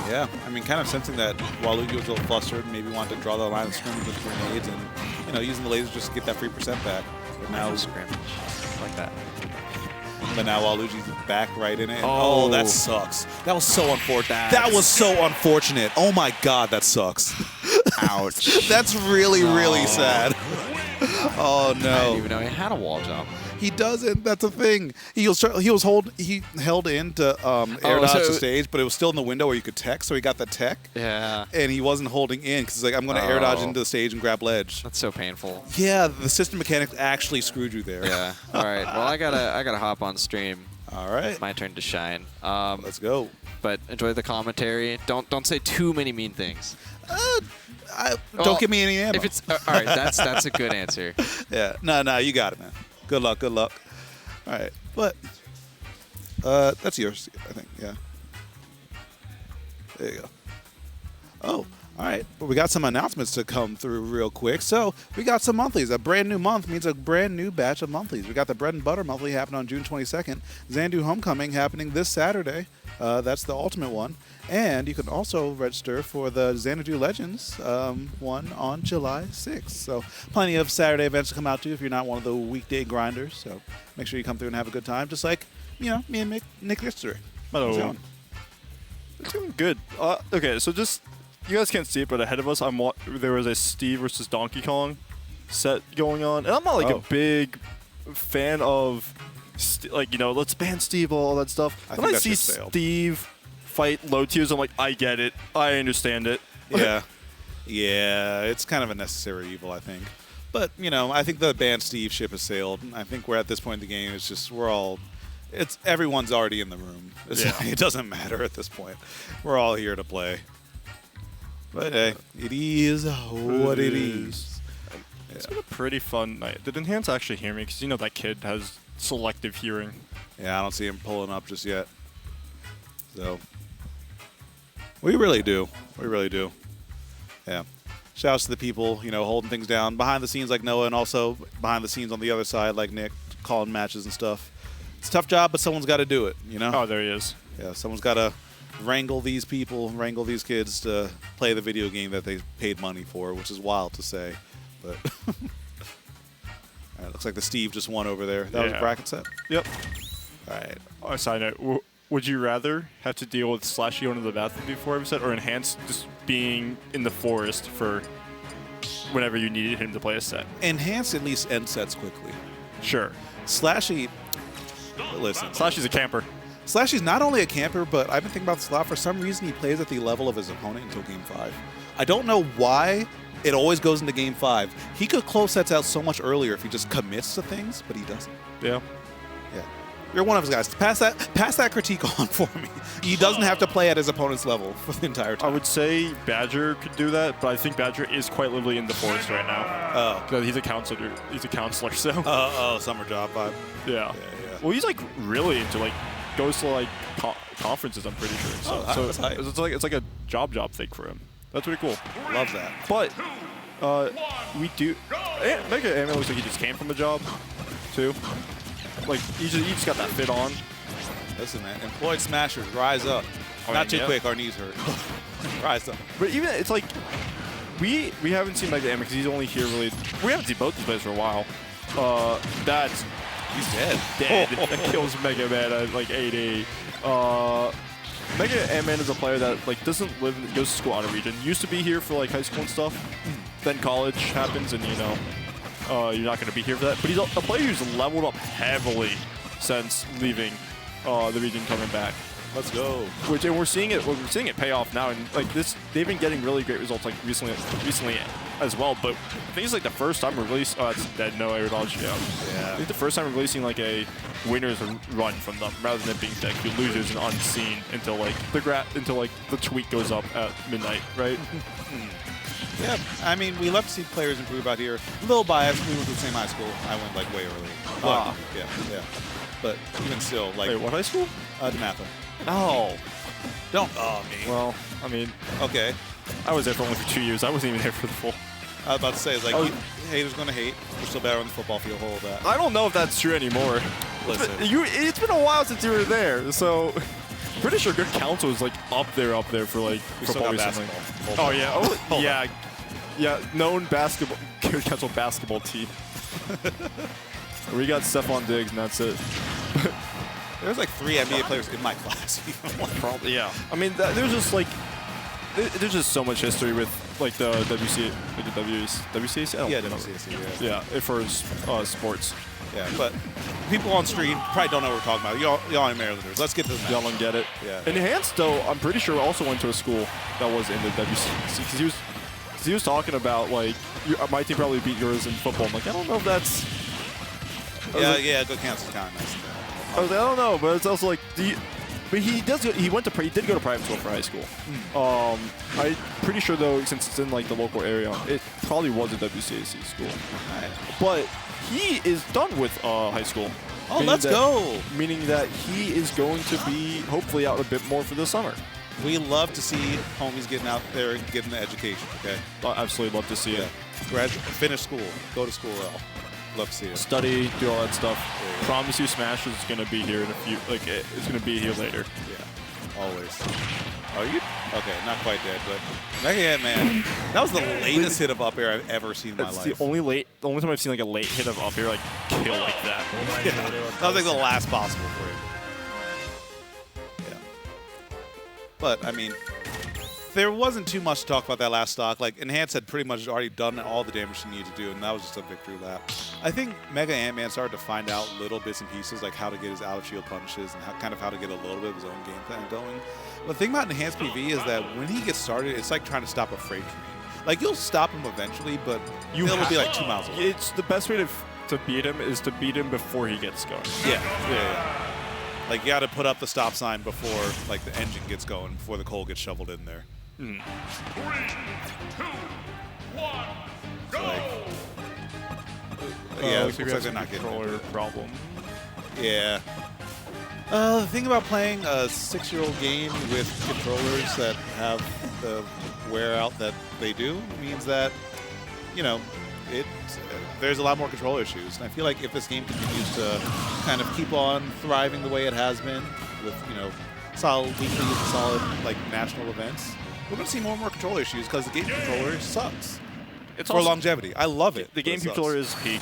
Yeah, I mean, kind of sensing that Waluigi was a little flustered, maybe wanted to draw the line of scrimmage with grenades and, you know, using the lasers just to get that free percent back. But now scrimmage. Like that. But now Waluigi's back right in it. And, Oh. oh, that sucks. That was so unfortunate. That was so unfortunate. Oh my God, that sucks. Ouch. That's really, really sad. Oh I no. didn't even know he had a wall jump. He doesn't. That's the thing. He held in to air dodge the stage, but it was still in the window where you could tech. So he got the tech, Yeah. and he wasn't holding in because he's like, I'm going to air dodge into the stage and grab ledge. That's so painful. Yeah, the system mechanics actually screwed you there. Yeah. All right. Well, I gotta hop on stream. All right. My turn to shine. Let's go. But enjoy the commentary. Don't say too many mean things. Don't give me any ammo. If it's all right, that's a good answer. Yeah. No, you got it, man. Good luck. Good luck. All right. But that's yours, I think. Yeah. There you go. Oh, all right. Well, we got some announcements to come through real quick. So we got some monthlies. A brand new month means a brand new batch of monthlies. We got the Bread and Butter monthly happening on June 22nd. Xanadu Homecoming happening this Saturday. That's the ultimate one. And you can also register for the Xanadu Legends one on July 6th. So plenty of Saturday events to come out to if you're not one of the weekday grinders. So make sure you come through and have a good time, just like, you know, me and Nick Dexter. Hello. How's it going? It's going good. Okay, so just, you guys can't see it, but ahead of us, there was a Steve versus Donkey Kong set going on. And I'm not like a big fan of, like, you know, let's ban Steve, all that stuff. I When think I see that shit failed. Steve fight low tiers, I'm like, I get it. I understand it. Yeah. Yeah, it's kind of a necessary evil, I think. But, you know, I think the ban Steve ship has sailed. I think we're at this point in the game, it's just, everyone's already in the room. It doesn't matter at this point. We're all here to play. But hey, it is what it is. It's been a pretty fun night. Did Enhance actually hear me? Because, you know, that kid has selective hearing. Yeah, I don't see him pulling up just yet. So, we really do. We really do. Yeah. Shouts to the people, you know, holding things down behind the scenes like Noah, and also behind the scenes on the other side like Nick, calling matches and stuff. It's a tough job, but someone's got to do it, you know? Oh, there he is. Yeah, someone's got to wrangle these people, wrangle these kids to play the video game that they paid money for, which is wild to say. But All right, looks like the Steve just won over there. That was a bracket set? Yep. All right. Oh, side note, would you rather have to deal with Slashy going to the bathroom before every set or Enhanced just being in the forest for whenever you needed him to play a set? Enhanced at least end sets quickly. Sure. Slashy, listen. Slashy's a camper. Slashy's not only a camper, but I've been thinking about this a lot. For some reason, he plays at the level of his opponent until Game 5. I don't know why it always goes into Game 5. He could close sets out so much earlier if he just commits to things, but he doesn't. Yeah. Yeah. You're one of his guys. Pass that critique on for me. He doesn't have to play at his opponent's level for the entire time. I would say Badger could do that, but I think Badger is quite literally in the forest right now. Oh. He's a counselor. He's a counselor, so. Summer job vibe. Yeah. Yeah. Well, he's like really into like goes to like conferences. I'm pretty sure. So, that's hype. it's like a job thing for him. That's pretty cool. Love that. But we do. MegaAntMan looks like he just came from a job, too. Like he just got that fit on. Listen, man. Employed smashers, rise up. Not too quick. Our knees hurt. Rise up. But even it's like we haven't seen MegaAntMan because he's only here really. We haven't seen both these players for a while. He's dead. That kills MegaAntMan at like 8-8. MegaAntMan is a player that like goes to school out of region. Used to be here for like high school and stuff. Then college happens, and you know you're not going to be here for that. But he's a player who's leveled up heavily since leaving the region, coming back. Let's go. And we're seeing it pay off now, and like this, they've been getting really great results like recently as well. But I think it's like the first time we're releasing. Oh, it's dead. No air dodge. Yeah. I think the first time we're releasing like a winner's run from them rather than it being deck. You losers and unseen until like the tweet goes up at midnight, right? Yeah, I mean, we love to see players improve out here. A little biased. We went to the same high school. I went like way early. Yeah. But even still, like. Wait, what high school? DeMatha. Oh. Don't. Oh, me. Well, I mean. Okay. I was there for only 2 years. I wasn't even there for the full. I was about to say, it's like, haters gonna hate. We're still better on the football field. Hold that. I don't know if that's true anymore. Listen. It's been a while since you were there, so. Pretty sure Good Counsel is like up there for like We football still got recently. basketball. Oh yeah. Yeah. Yeah. Known basketball Good Counsel basketball team. We got Stephon Diggs, and that's it. There's like 3 NBA players in my class. Probably, yeah. I mean, there's just like, there's just so much history with like the WCAC. I don't know. WCAC, Yeah, for sports. Yeah, but people on stream probably don't know what we're talking about. Y'all are Marylanders. Let's get to the match. Y'all don't get it. Yeah. Enhanced, though, I'm pretty sure also went to a school that was in the WCAC because he was talking about like my team probably beat yours in football. I'm like, I don't know if that's. Yeah, Good Counsel is kind of nice. I was like, I don't know, but it's also like, but he did go to private school for high school. I'm pretty sure though, since it's in like the local area, it probably was a WCAC school. Right. But he is done with high school. Oh, let's go! Meaning that he is going to be hopefully out a bit more for the summer. We love to see homies getting out there and getting the education. Okay. I absolutely love to see it. Finish school. Go to school. Love to see it. Study, do all that stuff. Promise you, Smash is going to be here in a few. Like it's going to be here later. Yeah, always. Are you? Okay, not quite dead, but MegaAntMan. That was the latest hit of up air I've ever seen in my life. The only time I've seen like a late hit of up air like kill like that. Yeah, that was like the last possible for him. Yeah. But I mean, there wasn't too much to talk about that last stock. Like, Enhance had pretty much already done all the damage he needed to do, and that was just a victory lap. I think MegaAntMan started to find out little bits and pieces, like how to get his out-of-shield punishes and how to get a little bit of his own game plan going. But the thing about Enhanced PV is that when he gets started, it's like trying to stop a freight train. Like, you'll stop him eventually, but it'll be like 2 miles away. It's the best way to beat him is to beat him before he gets going. Yeah. Like, you got to put up the stop sign before, like, the engine gets going, before the coal gets shoveled in there. 3, 2, 1, go! Yeah, it looks like they're not getting controller problem. Yeah. The thing about playing a 6-year-old game with controllers that have the wear out that they do means that, you know, there's a lot more controller issues. And I feel like if this game continues to kind of keep on thriving the way it has been with, you know, solid weekly and solid, like, national events, we're going to see more and more controller issues because the game controller sucks. It's for longevity. I love it. The game controller is peak.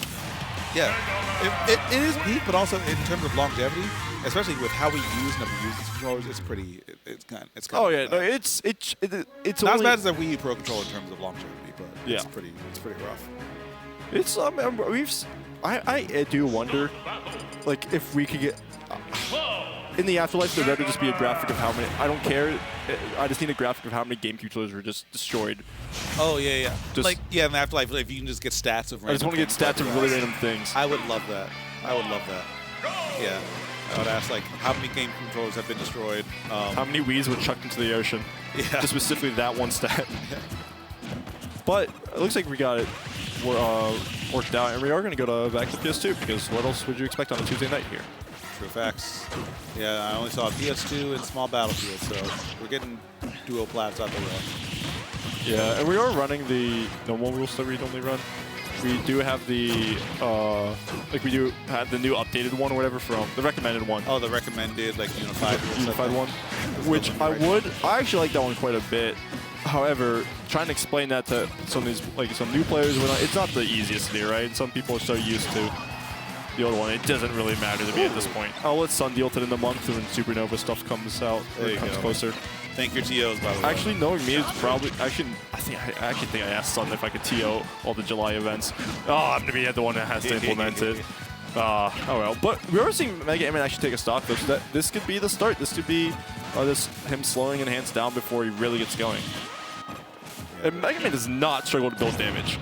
Yeah, it is peak, but also in terms of longevity, especially with how we use and abuse these controllers, it's pretty. It's kind. Oh yeah, no, it's not as bad as the Wii U Pro controller in terms of longevity, but yeah, it's pretty rough. It's I do wonder, like, if we could get in the afterlife, there better just be a graphic of how many. I don't care. I just need a graphic of how many game controllers were just destroyed. Oh yeah. Just, like in the afterlife, if you can just get stats of. I just want to get stats of really random things. I would love that. I would love that. Yeah. I would ask, like, how many game controllers have been destroyed? How many Wiis were chucked into the ocean? Yeah. Just specifically that one stat. Yeah. But it looks like we got it worked out, and we are going to go back to PS2, because what else would you expect on a Tuesday night here? True facts. Yeah, I only saw PS2 and small Battlefield, so we're getting duo plats out the way. Yeah, and we are running the normal rules that we normally run. We do have the we do have the new updated one or whatever from the recommended one. Oh, the recommended, like, unified one, which I actually like that one quite a bit. However, trying to explain that to some of these, like, some new players, it's not the easiest to do, right? Some people are so used to the old one, it doesn't really matter to me at this point. I'll let Sun deal with it in a month when Supernova stuff comes out, or it comes closer. Thank your TOs, by the way. Actually, knowing me, it's probably I actually think I asked Sun if I could TO all the July events. Oh, I'm gonna be the one that has to implement it. Oh well. But we are seeing MegaAntMan actually take a stock, though, so that this could be the start. This could be him slowing Enhance down before he really gets going. And MegaAntMan does not struggle to build damage.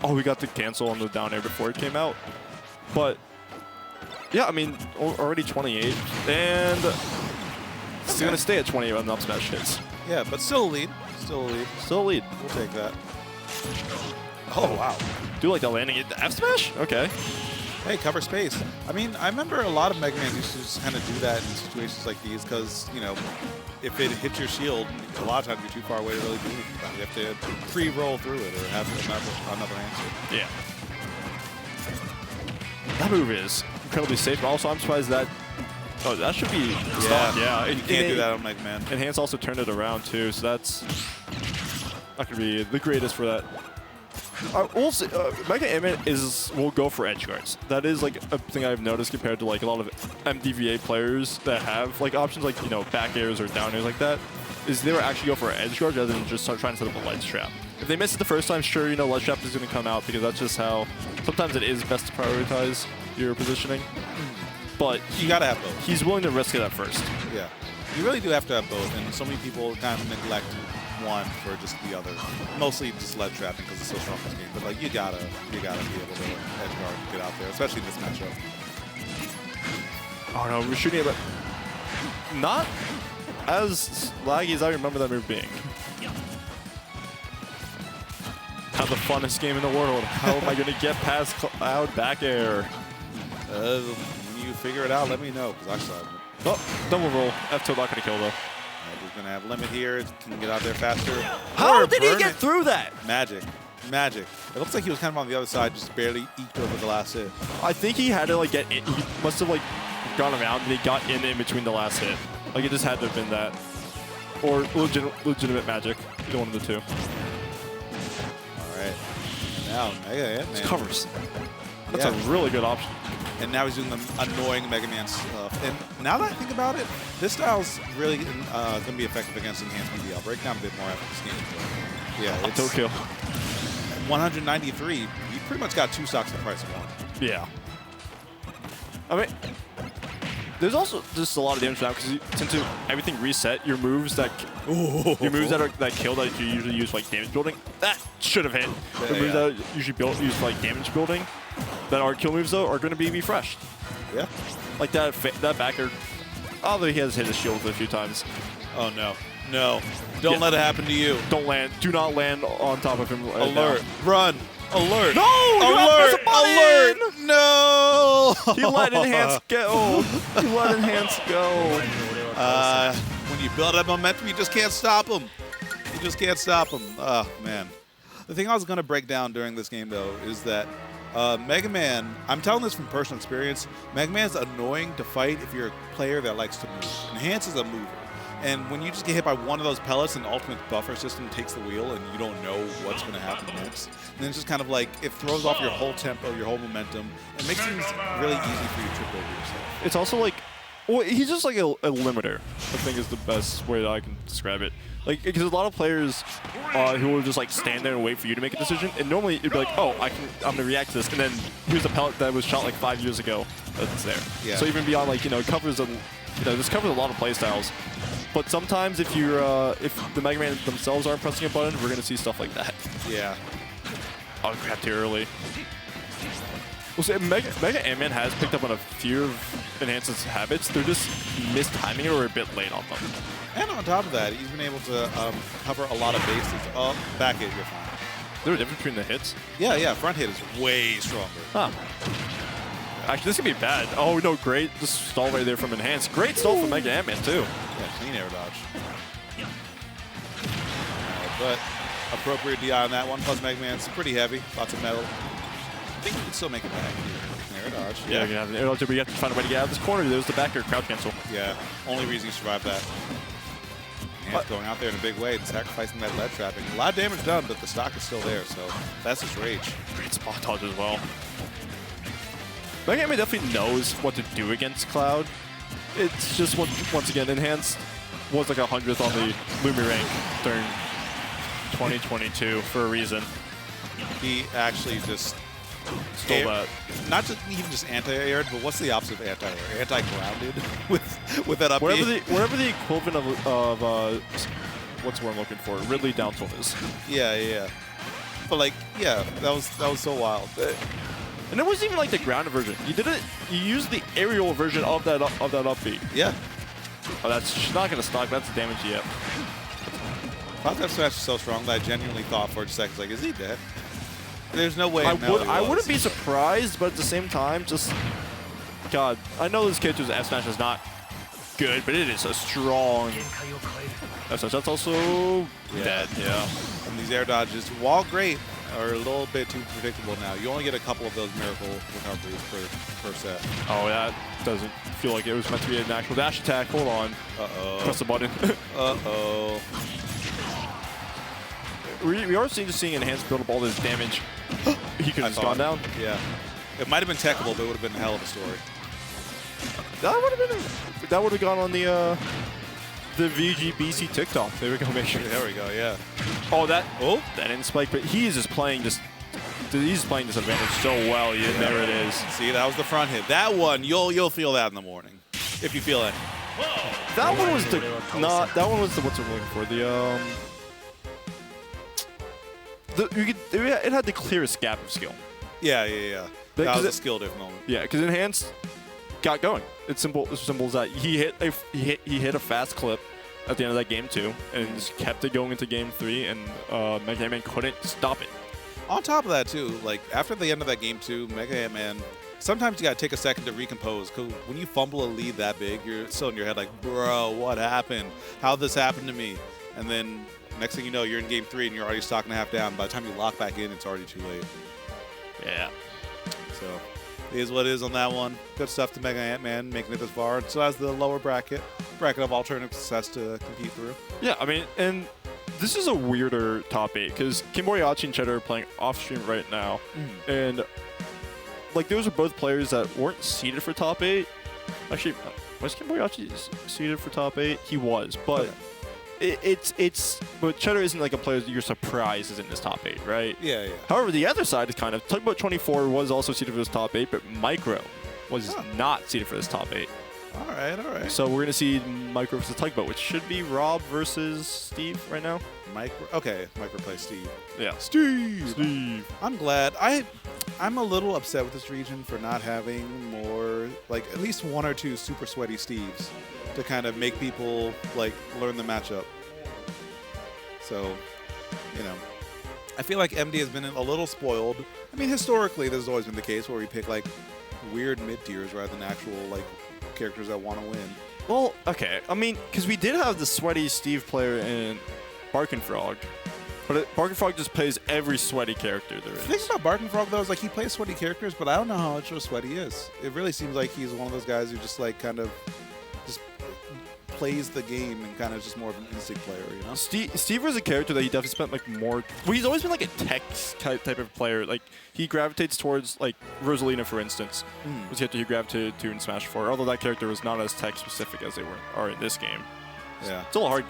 Oh, we got the cancel on the down air before it came out. But yeah, I mean, already 28, and it's going to stay at 28 on the up smash hits. Yeah, but still a lead. Still a lead. Still a lead. We'll take that. Oh, wow. Do like the landing at the F smash? Okay. Hey, cover space. I mean, I remember a lot of Mega Man used to just kind of do that in situations like these because, you know, if it hits your shield, a lot of times you're too far away to really do anything about it. You have to pre-roll through it or have another answer. Yeah. That move is incredibly safe, but also I'm surprised that... Oh, that should be stock. Yeah. You can't do that on Mega Man. Enhance also turned it around, too, so that could be the greatest for that. Also, MegaAntMan will go for edge guards. That is like a thing I've noticed compared to like a lot of MDVA players that have like options like, you know, back airs or down airs like that. Is they will actually go for edge guards rather than just start trying to set up a ledge trap. If they miss it the first time, sure, you know, ledge trap is going to come out because that's just how sometimes it is best to prioritize your positioning. But you gotta have both. He's willing to risk it at first. Yeah, you really do have to have both, and so many people kind of neglect one for just the other. Mostly just ledge trapping because it's so strong in this game. But like you gotta be able to edge guard and get out there, especially in this matchup. Oh no, we're shooting it, but not as laggy as I remember that move being. Not the funnest game in the world. How am I gonna get past cloud back air? When you figure it out, let me know because I saw it. Oh, double roll. F2 not gonna kill though. We're going to have limit here. Can get out there faster. How did he get through that? Magic. Magic. It looks like he was kind of on the other side, just barely eked over the last hit. I think he had to like get in. He must have like gone around and he got in between the last hit. Like it just had to have been that. Or legitimate magic. Either one of the two. All right. Now, MegaAntMan. Covers. That's a really good option. And now he's doing the annoying Mega Man stuff. And now that I think about it, this style's really going to be effective against Enhanced PV. I'll break down a bit more after this game. But yeah, it's kill. 193. You pretty much got 2 stocks at the price of 1. Yeah. I mean, there's also just a lot of damage now because since everything reset, your moves that kill that you usually use for like damage building, that should have hit. The moves that usually use for like damage building, that are kill moves though, are going to be refreshed. Yeah. Like that backer, although he has hit his shield a few times. Oh no. No. Don't let it happen to you. Don't land. Do not land on top of him. Alert. Run. Alert. No! Alert. Alert. No! He let Enhance go. He let Enhance go. When you build up momentum, you just can't stop him. You just can't stop him. Oh, man. The thing I was going to break down during this game, though, is that Mega Man, I'm telling this from personal experience, Mega Man's annoying to fight if you're a player that likes to move. Enhance is a mover. And when you just get hit by one of those pellets and the ultimate buffer system takes the wheel and you don't know what's going to happen next, then it's just kind of like it throws off your whole tempo, your whole momentum. It makes things really easy for you to trip over yourself. It's also like, well, he's just like a limiter, I think is the best way that I can describe it. Like, because a lot of players who will just like stand there and wait for you to make a decision, and normally it'd be like, oh, I'm gonna react to this, and then here's a pellet that was shot like 5 years ago that's there. Yeah. So even beyond like, it covers this covers a lot of playstyles. But sometimes if the Mega Man themselves aren't pressing a button, we're gonna see stuff like that. Yeah. Oh crap, too early. Well, so MegaAntMan has picked up on a few of Enhanced's habits. They're just mistiming it or a bit late on them. And on top of that, he's been able to cover a lot of bases. Oh, back hit, you're fine. Is there a difference between the hits? Yeah, front hit is way stronger. Huh. Actually, this could be bad. Oh, no, great. Just stall right there from Enhanced. Great stall from MegaAntMan, too. Yeah, clean air dodge. But appropriate DI on that one. Plus, Mega Man's pretty heavy. Lots of metal. I think you can still make it back here. Air dodge. Yeah, you can have an air dodge, but you have to find a way to get out of this corner. There's the back air crowd cancel. Yeah, only reason you survive that. And going out there in a big way and sacrificing that lead trapping. A lot of damage done, but the stock is still there, so that's his rage. Great spot dodge as well. MegaAntMan definitely knows what to do against Cloud. It's just, once again, Enhanced was like 100th on the Lumi rank during 2022 for a reason. He actually just stole that. Not just even just anti-aired, but what's the opposite of anti-air? Anti-grounded with that up B. Whatever the equivalent of what's the word I'm looking for? Ridley down tilt is. Yeah. But like, yeah, that was so wild. And it wasn't even like the grounded version. You used the aerial version of that up B. Yeah. Oh, that's not gonna stock. That's damage yet. Cloud that smash is so strong that I genuinely thought for a second, like, is he dead? There's no way. I wouldn't be surprised, but at the same time, just God, I know this character's F smash is not good, but it is a strong F smash. That's also dead. Yeah. And these air dodges, while great, are a little bit too predictable now. You only get a couple of those miracle recoveries per set. Oh, that doesn't feel like it was meant to be an actual dash attack. Hold on. Uh-oh. Press the button. Uh-oh. We are seeing Enhanced build up all this damage. He could have just gone down. Yeah. It might have been techable, but it would have been a hell of a story. That would have gone on the VGBC TikTok. There we go, make sure. There we go, yeah. Oh, that didn't spike, but he is just playing this. He's playing this advantage so well. Yeah, there it is. See, that was the front hit. That one, you'll feel that in the morning, if you feel it. That one was That one was the what's it looking for? It had the clearest gap of skill. Yeah. That was a skill diff moment. Yeah, because Enhanced got going. It's simple as that. He hit a fast clip at the end of that game 2, and just kept it going into game 3, and MegaAntMan couldn't stop it. On top of that too, like after the end of that game 2, MegaAntMan, sometimes you gotta take a second to recompose, because when you fumble a lead that big, you're still in your head like, bro, what happened? How'd this happen to me? And then next thing you know, you're in game 3 and you're already stocking half down. By the time you lock back in, it's already too late. Yeah. So it is what it is on that one. Good stuff to MegaAntMan making it this far. So as the lower bracket of alternative success to compete through. Yeah, I mean, and this is a weirder top 8 because Kimboyachi and Cheddar are playing off stream right now, and like those are both players that weren't seeded for top 8. Actually, was Kimboyachi seeded for top 8? He was, but. But Cheddar isn't like a player that you're surprised is in this top 8, right? Yeah. However, the other side is kind of Tugboat 24 was also seeded for this top 8, but Micro was not seeded for this top 8. All right. So we're gonna see Micro versus Tugboat, which should be Rob versus Steve right now. Micro plays Steve. Yeah. Steve. I'm glad. I'm a little upset with this region for not having more, like at least 1 or 2 super sweaty Steves to kind of make people like learn the matchup. So, I feel like MD has been a little spoiled. I mean, historically, this has always been the case where we pick like weird mid-tiers rather than actual like characters that want to win. Well, okay. I mean, because we did have the sweaty Steve player in Barkin' Frog, but Barkin' Frog just plays every sweaty character there is. The thing about Barkin' Frog though is like he plays sweaty characters, but I don't know how much of a sweat he is. It really seems like he's one of those guys who just like kind of just plays the game and kind of just more of an instinct player, you know? Steve was a character that he definitely spent like more. Well, he's always been like a tech type of player. Like he gravitates towards like Rosalina, for instance, was the character he gravitated to in Smash 4. Although that character was not as tech specific as they are in this game. Yeah. Still a hard.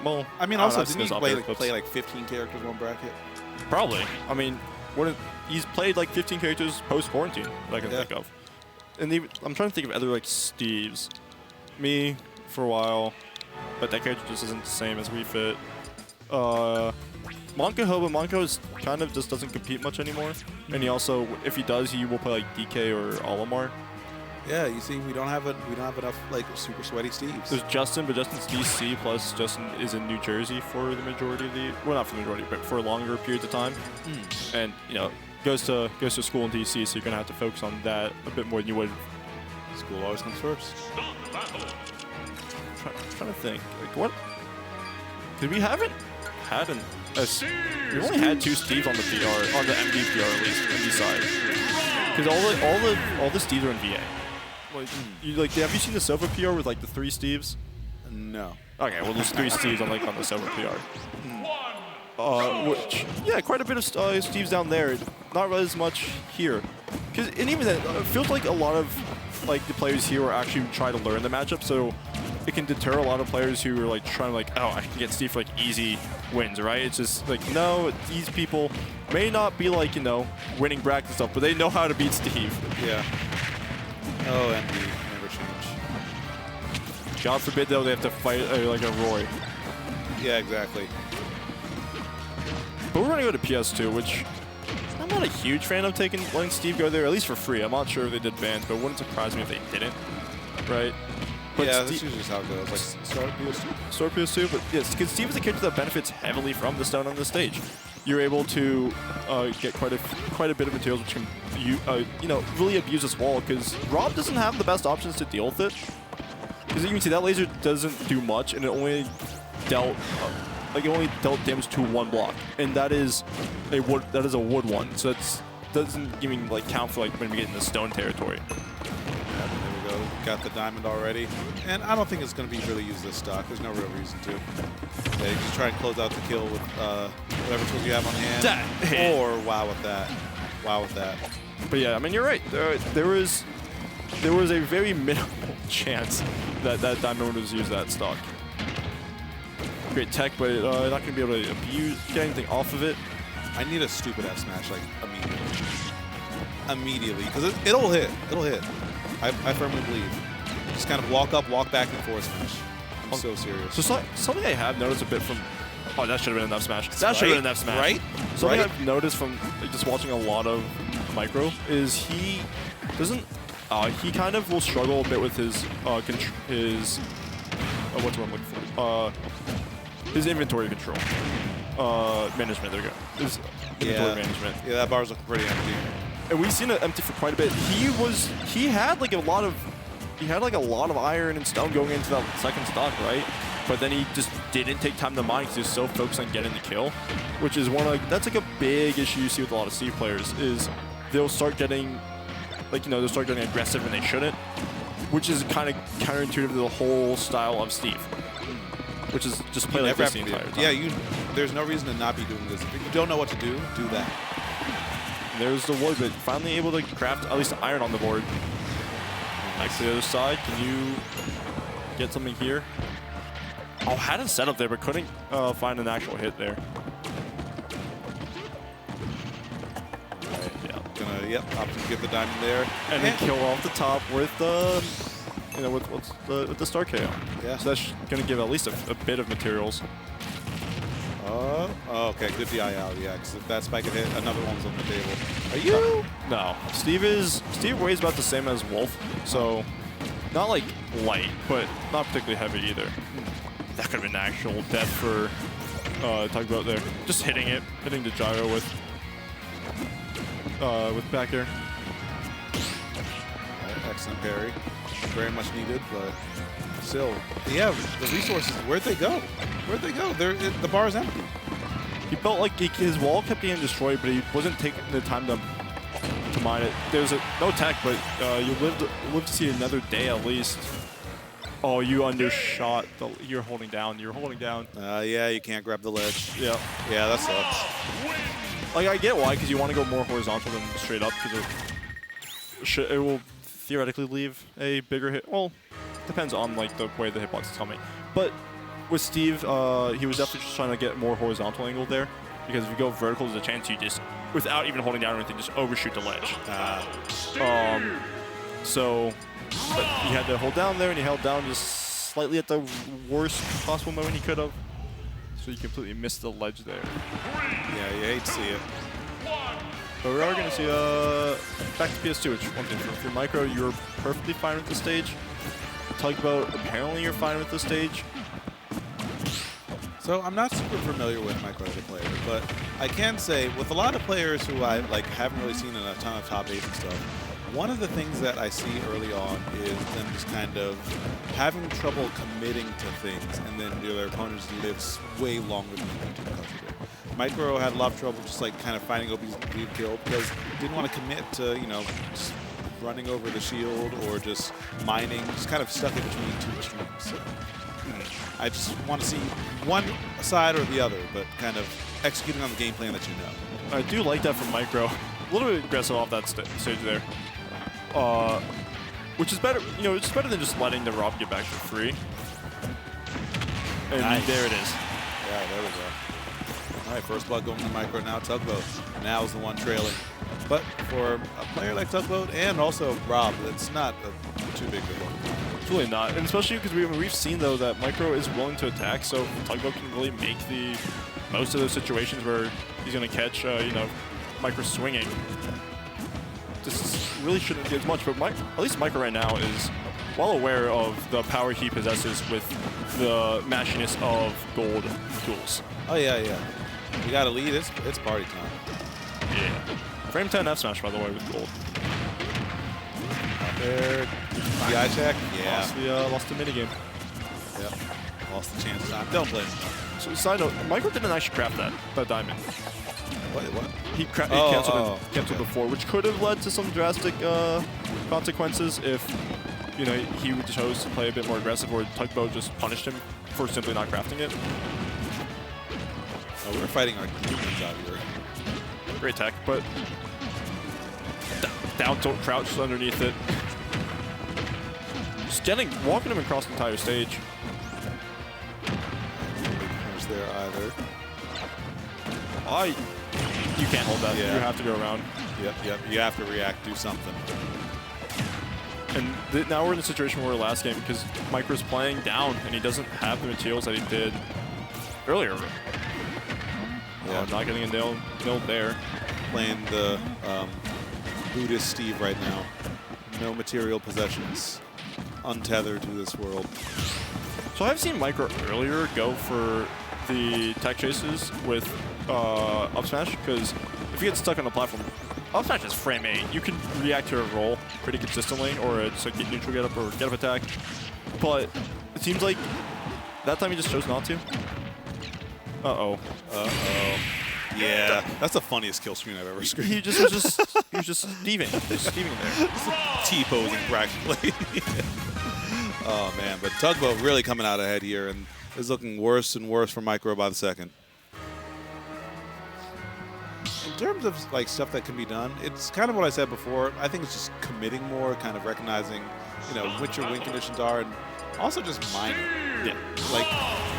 Well. I mean, don't also, know, didn't he that's play like 15 characters in one bracket? Probably. I mean, he's played like 15 characters post quarantine that I can think of. And I'm trying to think of other like Steves. Me for a while, but that character just isn't the same as Wii Fit. Monkaho, but Monkaho kind of just doesn't compete much anymore. And he also, if he does, he will play like DK or Olimar. Yeah, you see, we don't have enough like super sweaty Steves. There's Justin, but Justin's DC, plus Justin is in New Jersey for the majority of well, not for the majority, but for longer periods of time. And you know, goes to school in DC, so you're gonna have to focus on that a bit more than you would. School always comes first. I'm trying to think, like what? Because we haven't had we've only had 2 Steves on the PR, on the MD PR at least, MD side. Because all the Steves are in VA. Like, have you seen the Sova PR with like the 3 Steves? No. Okay, well there's 3 Steves on the Sova PR. Which, yeah, quite a bit of Steves down there. Not really as much here. And even then, it feels like a lot of like the players here are actually trying to learn the matchup, so it can deter a lot of players who are like trying to like, oh, I can get Steve for like easy wins, right? It's just like, no, these people may not be like, you know, winning brackets and stuff, but they know how to beat Steve. Yeah. Oh, MD never change. God forbid though they have to fight like a Roy. Yeah, exactly. But we're gonna go to PS2, which I'm not a huge fan of letting Steve go there, at least for free. I'm not sure if they did bans, but it wouldn't surprise me if they didn't, right? But yeah, that's usually just how it goes. Like, start PS2. Start PS2, but yes, because Steve is a character that benefits heavily from the stone on the stage. You're able to get quite a bit of materials which can you know, really abuse this wall, because Rob doesn't have the best options to deal with it. Because you can see that laser doesn't do much, and it only dealt damage to 1 block, and that is a wood one. So that doesn't even like count for like when we get in the stone territory. Yeah, there we go. Got the diamond already, and I don't think it's going to be really used this stock. There's no real reason to. Yeah, you just try and close out the kill with whatever tools you have on hand, or wow with that. Wow with that. But yeah, I mean, you're right. There was a very minimal chance that diamond was used that stock. Great tech, but not going to be able to get anything off of it. I need a stupid F smash like immediately, because it'll hit. It'll hit. I firmly believe. Just kind of walk up, walk back, and forward smash. I'm so serious. So something I have noticed a bit from. Oh, that should have been an F smash. That should have been an F smash. Right? Something I've noticed from like, just watching a lot of Micro is he doesn't. He kind of will struggle a bit with his what's what I'm looking for? His inventory control. Management, there we go. His inventory management. Yeah, that bar's looking pretty empty. And we've seen it empty for quite a bit. He had like a lot of iron and stone going into that second stock, right? But then he just didn't take time to mine because he was so focused on getting the kill, which is that's like a big issue you see with a lot of Steve players is they'll start getting aggressive when they shouldn't, which is kind of counterintuitive to the whole style of Steve. Which is just play like this the entire time. Yeah, there's no reason to not be doing this. If you don't know what to do that. There's the wood, but finally able to craft at least iron on the board. Next to the other side, can you get something here? Oh, had a setup there, but couldn't find an actual hit there. Option to get the diamond there. And then kill off the top with the... with the star KO. Yeah. So that's going to give at least a bit of materials. Okay, good DI out, yeah, because if that spike had hit, another one's on the table. Are you? No. Steve weighs about the same as Wolf, so not like light, but not particularly heavy either. That could have been actual death for Tugboat there. Just hitting the gyro with back air. Excellent parry. Very much needed, but still, yeah, the resources, where'd they go? Where'd they go? The bar is empty. He felt like his wall kept getting destroyed, but he wasn't taking the time to mine it. There's no tech, but you live to see another day at least. Oh, you undershot. You're holding down. You're holding down. Yeah, you can't grab the ledge. Yeah. Yeah, that sucks. Like, I get why, because you want to go more horizontal than straight up, because it will theoretically leave a bigger hit. Well, depends on like the way the hitbox is coming. But with Steve, he was definitely just trying to get more horizontal angle there, because if you go vertical, there's a chance you just, without even holding down or anything, just overshoot the ledge. So but he had to hold down there, and he held down just slightly at the worst possible moment he could have. So you completely missed the ledge there. Yeah, you hate to see it. But we are going to see back to PS2, which one thing for Micro, you're perfectly fine with the stage. Tugboat, apparently you're fine with the stage. So I'm not super familiar with Micro as a player, but I can say with a lot of players who I haven't really seen in a ton of top 8 and stuff, one of the things that I see early on is them just kind of having trouble committing to things, and then their opponents live way longer than they do because of it. Micro had a lot of trouble just like kind of finding OPs to leave kill because didn't want to commit to, you know, just running over the shield or just mining, just kind of stuck in between two extremes. So I just want to see one side or the other, but kind of executing on the game plan that you know. I do like that from Micro. A little bit aggressive off that stage there. Which is better, you know, it's better than just letting the Rob get back for free. And nice. There it is. Yeah, there we go. All right, first blood going to Micro, now Tugboat. Now is the one trailing. But for a player like Tugboat and also Rob, it's not too big of a one. It's really not, and especially because we've seen though that Micro is willing to attack, so Tugboat can really make the most of those situations where he's going to catch, you know, Micro swinging. This really shouldn't get as much, but at least Micro right now is well aware of the power he possesses with the mashiness of gold tools. Oh yeah, yeah. You got a lead, it's party time. Yeah. Frame 10 F smash, by the way, with gold. Out there, DI check. Yeah. Lost the minigame. Yep. Lost the chance. Don't blame him. So side note, Micro didn't actually craft that diamond. What? He canceled before, which could have led to some drastic consequences if, you know, he chose to play a bit more aggressive, or Tugboat just punished him for simply not crafting it. Oh, we're fighting our demons out here. Great tech, but down tilt crouched underneath it. Just walking him across the entire stage. Punish there either. You can't hold that. Yeah. You have to go around. Yep. You have to react, do something. And now we're in a situation where we're last game because Micro's playing down and he doesn't have the materials that he did earlier. Yeah, not getting a nail there. Playing the Buddhist Steve right now. No material possessions. Untethered to this world. So I've seen Micro earlier go for the tech chases with up smash, because if you get stuck on the platform, up smash is frame 8. You can react to a roll pretty consistently, or it's like a neutral get up or get up attack. But it seems like that time he just chose not to. Uh-oh. Yeah, that's the funniest kill screen I've ever screened. He was just Steving. Just Steving there. T-posing practically. Oh man, but Tugboat really coming out ahead here, and is looking worse and worse for Micro by the second. In terms of like stuff that can be done, it's kind of what I said before. I think it's just committing more, kind of recognizing, you know, what your win conditions are, and also just mining. Yeah, like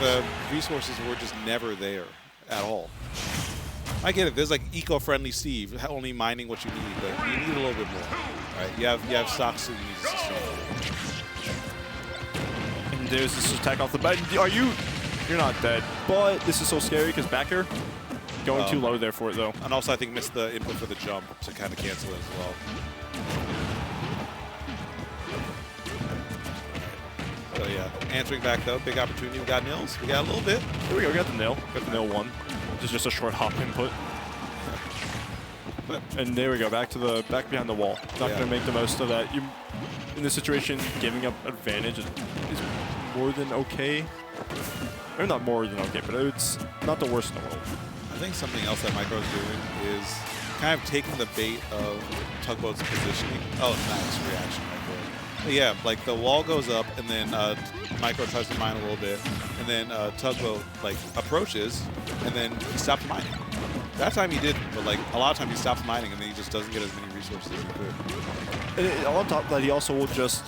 the resources were just never there at all. I get it. There's like eco-friendly Steve, only mining what you need, but you need a little bit more. Right? You have stocks that you need to sustain. And there's this attack off the bat. You're not dead, but this is so scary because backer going too low there for it though. And also I think missed the input for the jump to kind of cancel it as well. So yeah, answering back though, big opportunity. We got nils. We got a little bit. There we go. We got the nil. Got the nil one. Which is just a short hop input. And there we go. Back behind the wall. Not going to make the most of that. In this situation, giving up advantage is more than okay. Or not more than okay, but it's not the worst in the world. I think something else that Micro's doing is kind of taking the bait of Tugboat's positioning. Oh, nice reaction, Micro. Yeah, like the wall goes up, and then Micro tries to mine a little bit, and then Tugboat like approaches, and then he stops mining. That time he didn't, but like a lot of times he stops mining, and then he just doesn't get as many resources as he could. And on top of that, he also will just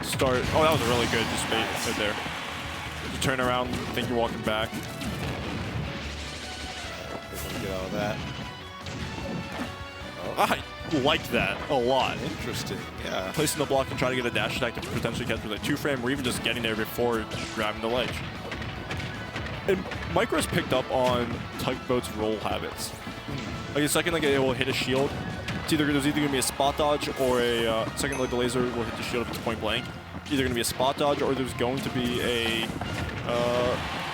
start. Oh, that was a really good just bait right there. You turn around, think you're walking back. Get all of that. I like that a lot. Interesting, yeah. Placing the block and trying to get a dash attack to potentially catch with a 2-frame, or even just getting there before grabbing the ledge. And Micro's picked up on Tugboat's roll habits. Like the second like it will hit a shield, there's either going to be a spot dodge or a second like the laser will hit the shield if it's point blank. Either going to be a spot dodge or there's going to be a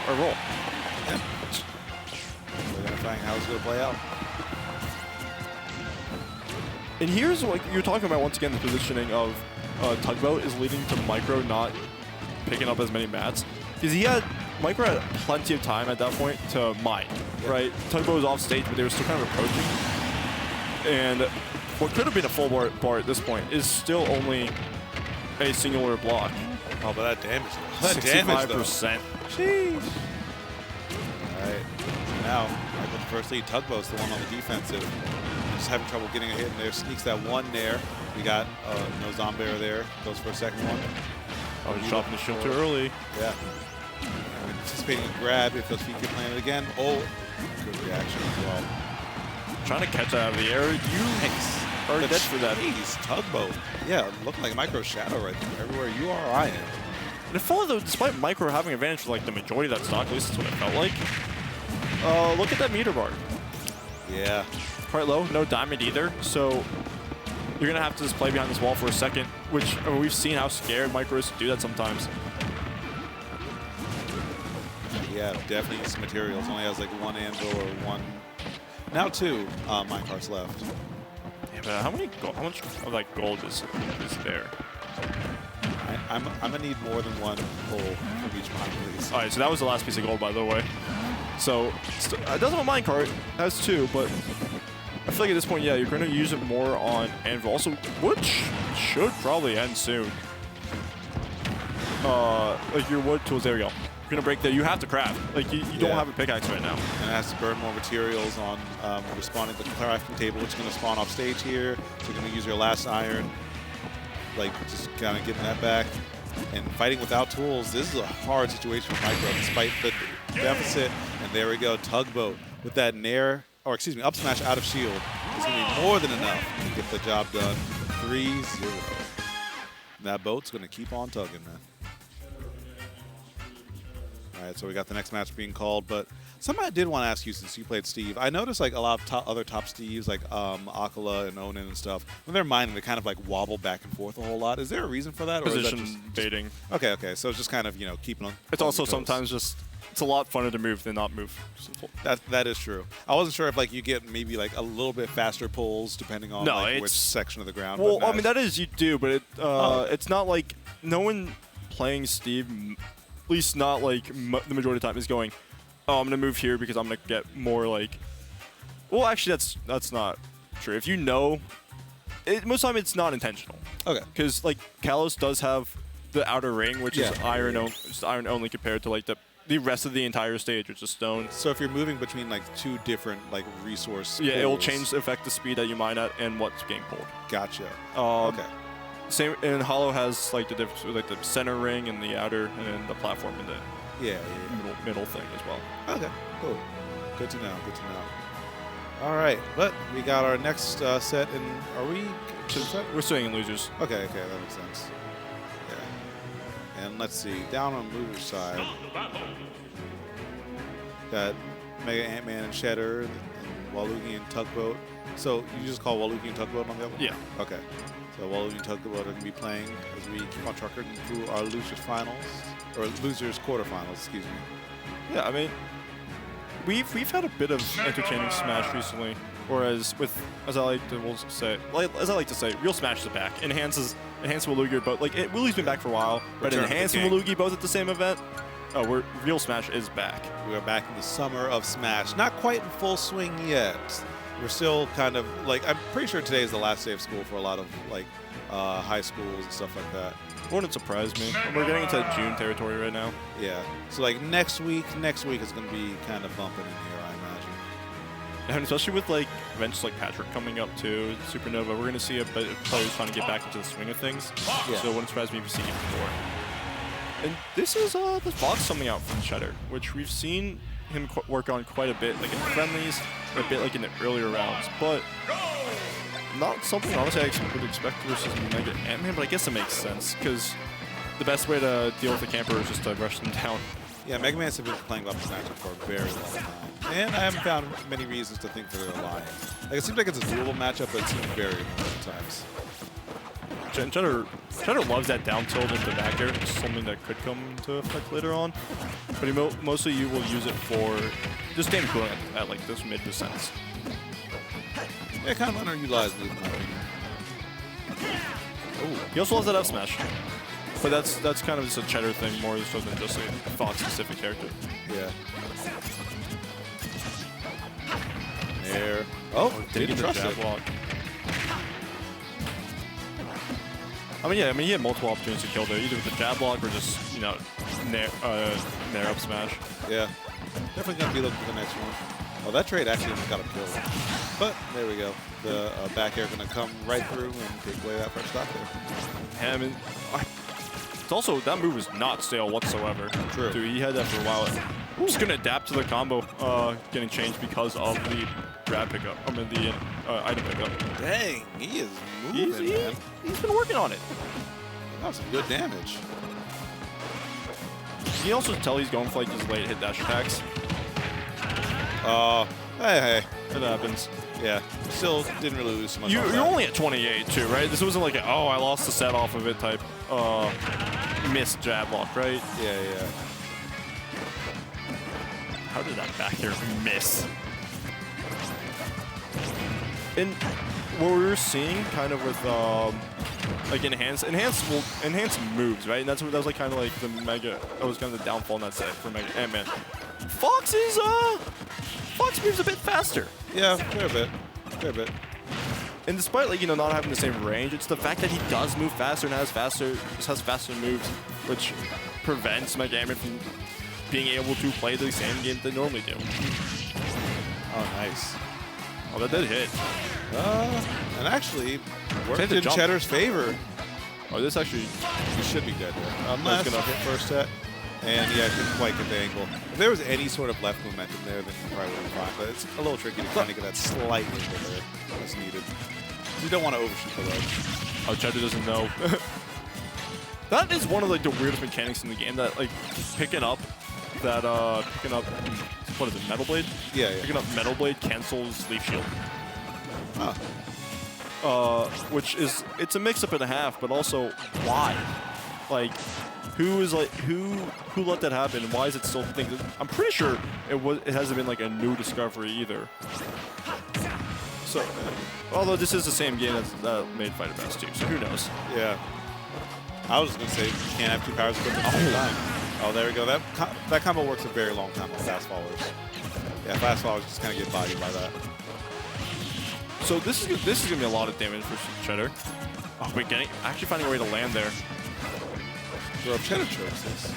roll. Yeah. We're identifying how it's going to play out. And here's what you're talking about once again, the positioning of Tugboat is leading to Micro not picking up as many mats. Because Micro had plenty of time at that point to mine, right? Tugboat was off stage, but they were still kind of approaching. And what could have been a full bar at this point is still only a singular block. Oh, but that damage. 65%. Jeez. All right. So now, with the first lead, Tugboat's the one on the defensive. Just having trouble getting a hit in there. Sneaks that one there. We got no Zombear there. Goes for a second one. Oh, he's dropping the shield too early. Yeah. And anticipating a grab if those feet get planted again. Oh, good reaction as well. Trying to catch that out of the air. You are dead for that. Jeez, Tugboat. Yeah, looked like Micro's shadow right there. Everywhere you are, I am. And it felt though, despite Micro having advantage for like the majority of that stock, at least that's what it felt like. Look at that meter bar. Yeah. Quite low, no diamond either. So you're gonna have to just play behind this wall for a second, which I mean, we've seen how scared Micro is to do that sometimes. Yeah, definitely needs some materials. Only has like one anvil or one. Now two minecarts left. Yeah, but how much of like gold is there? I'm gonna need more than one pull from each mine, please. All right, so that was the last piece of gold, by the way. So it doesn't have a minecart, has two, but I feel like at this point, yeah, you're going to use it more on anvil. Also, wood should probably end soon. Like your wood tools, there we go. You're going to break there. You have to craft. Like you don't have a pickaxe right now. And it has to burn more materials on respawning the crafting table, which is going to spawn off stage here. So you're going to use your last iron, like just kind of getting that back. And fighting without tools, this is a hard situation for Micro, despite the deficit. And there we go, Tugboat with that nair, or excuse me, up smash out of shield. It's going to be more than enough to get the job done. 3-0. That boat's going to keep on tugging, man. All right, so we got the next match being called, but something I did want to ask you since you played Steve. I noticed like a lot of other top Steves, like Akala and Onan and stuff, when they're mining, they kind of like wobble back and forth a whole lot. Is there a reason for that? Position or is that just baiting. Okay. So it's just kind of, you know, keeping on. It's also sometimes just, it's a lot funner to move than not move. That is true. I wasn't sure if like you get maybe like a little bit faster pulls depending on like, which section of the ground. Well, I mean, that is, you do, but it's not like no one playing Steve, at least not like the majority of the time, is going, oh, I'm going to move here because I'm going to get more like... Well, actually, that's not true. If you know... most of the time, it's not intentional. Okay. Because, like, Kalos does have the outer ring, which is iron only compared to, like, the rest of the entire stage, which is stone. So if you're moving between, like, two different, like, resource Yeah, pools, it will change, affect the speed that you mine at and what's getting pulled. Gotcha. Okay. Same, and Hollow has, like, the difference with, like, the center ring and the outer, and then the platform and the... middle thing as well. Okay, cool. Good to know. All right, but we got our next set, and are we? We're swinging losers. Okay, that makes sense. Yeah. And let's see, down on loser side, got MegaAntMan and Cheddar, and Waluigi and Tugboat. So you just call Waluigi and Tugboat on the other one? Yeah. Okay. So Waluigi and Tugboat are going to be playing as we keep on trucking through our losers finals. Or losers quarterfinals, excuse me. Yeah, I mean, we've had a bit of entertaining Smash recently, or as I like to say, real Smash is back. Enhanced Waluigi, but like Willie's been back for a while, but Enhanced and Waluigi both at the same event. Oh, real Smash is back. We are back in the summer of Smash. Not quite in full swing yet. we're still kind of like, I'm pretty sure today is the last day of school for a lot of like high schools and stuff like that. Wouldn't surprise me. We're getting into June territory right now. Yeah. So like next week is going to be kind of bumping in here, I imagine. And especially with like events like Patrick coming up too, Supernova, we're going to see a bit of players trying to get back into the swing of things. Yeah. So it wouldn't surprise me if we see even more. And this is the Fox coming out from Cheddar, which we've seen him work on quite a bit, like in friendlies, a bit like in the earlier rounds, but not something honestly I would expect versus MegaAntMan, but I guess it makes sense because the best way to deal with a camper is just to rush them down. Yeah, MegaMan's been playing about this matchup for a very long time, and I haven't found many reasons to think that they're lying. Like it seems like it's a doable matchup, but it seems very annoying at times. Cheddar loves that down tilt into the back air. It's something that could come into effect later on. But mostly you will use it for just damage cooling at like those mid percents. Yeah, kind of underutilized move, in my opinion. He also loves that F smash. But that's kind of just a Cheddar thing more so than just a Fox specific character. Yeah. There. Oh, didn't trust it. Block. I mean, he had multiple opportunities to kill there, either with the jab block or just, you know, nair up smash. Yeah. Definitely going to be looking for the next one. Oh, that trade actually got him killed. But there we go. The back air going to come right through and take away that first stock there. Yeah, I mean, it's also, that move is not stale whatsoever. True. Dude, he had that for a while. Just going to adapt to the combo getting changed because of the grab pickup. I mean, the item pickup. Dang, he is moving, man. He's been working on it. That was some good damage. You can also tell he's going for like his late hit dash attacks. Hey. It happens. Yeah, still didn't really lose so much. You're only at 28 too, right? This wasn't like a, oh, I lost the set off of it type missed jab lock, right? Yeah. How did that back here miss? And what we were seeing kind of with like enhanced moves, right? And that was like kind of like the that was kind of the downfall in that set for MegaAntMan. Fox moves a bit faster. Yeah, fair bit. And despite like, you know, not having the same range, it's the fact that he does move faster and has faster moves, which prevents MegaAntMan from being able to play the same game they normally do. Oh, nice. Oh, that did hit. And actually, worked in Cheddar's favor. Oh, this actually... He should be good here. Unless gonna hit first set. And yeah, couldn't quite get the angle. If there was any sort of left momentum there, then you probably would have been fine. But it's a little tricky to kind of get that slight angle there that's needed. You don't want to overshoot the ledge. Oh, Cheddar doesn't know. That is one of like the weirdest mechanics in the game. That like picking up, what is it, Metal Blade? Yeah. Picking up Metal Blade cancels Leaf Shield. Huh. Which is, it's a mix-up and a half, but also why? Like, who let that happen, and why is it still a thing? I'm pretty sure it hasn't been like a new discovery either. So, although this is the same game that made Fighter Pass 2, so who knows? Yeah. I was just going to say, you can't have two powers equipped at the same time. Oh, there we go. That combo works a very long time on fast followers. Yeah, fast followers just kind of get bodied by that. So this is going to be a lot of damage for Cheddar. Oh, we're actually finding a way to land there. Bro, if Cheddar chokes this.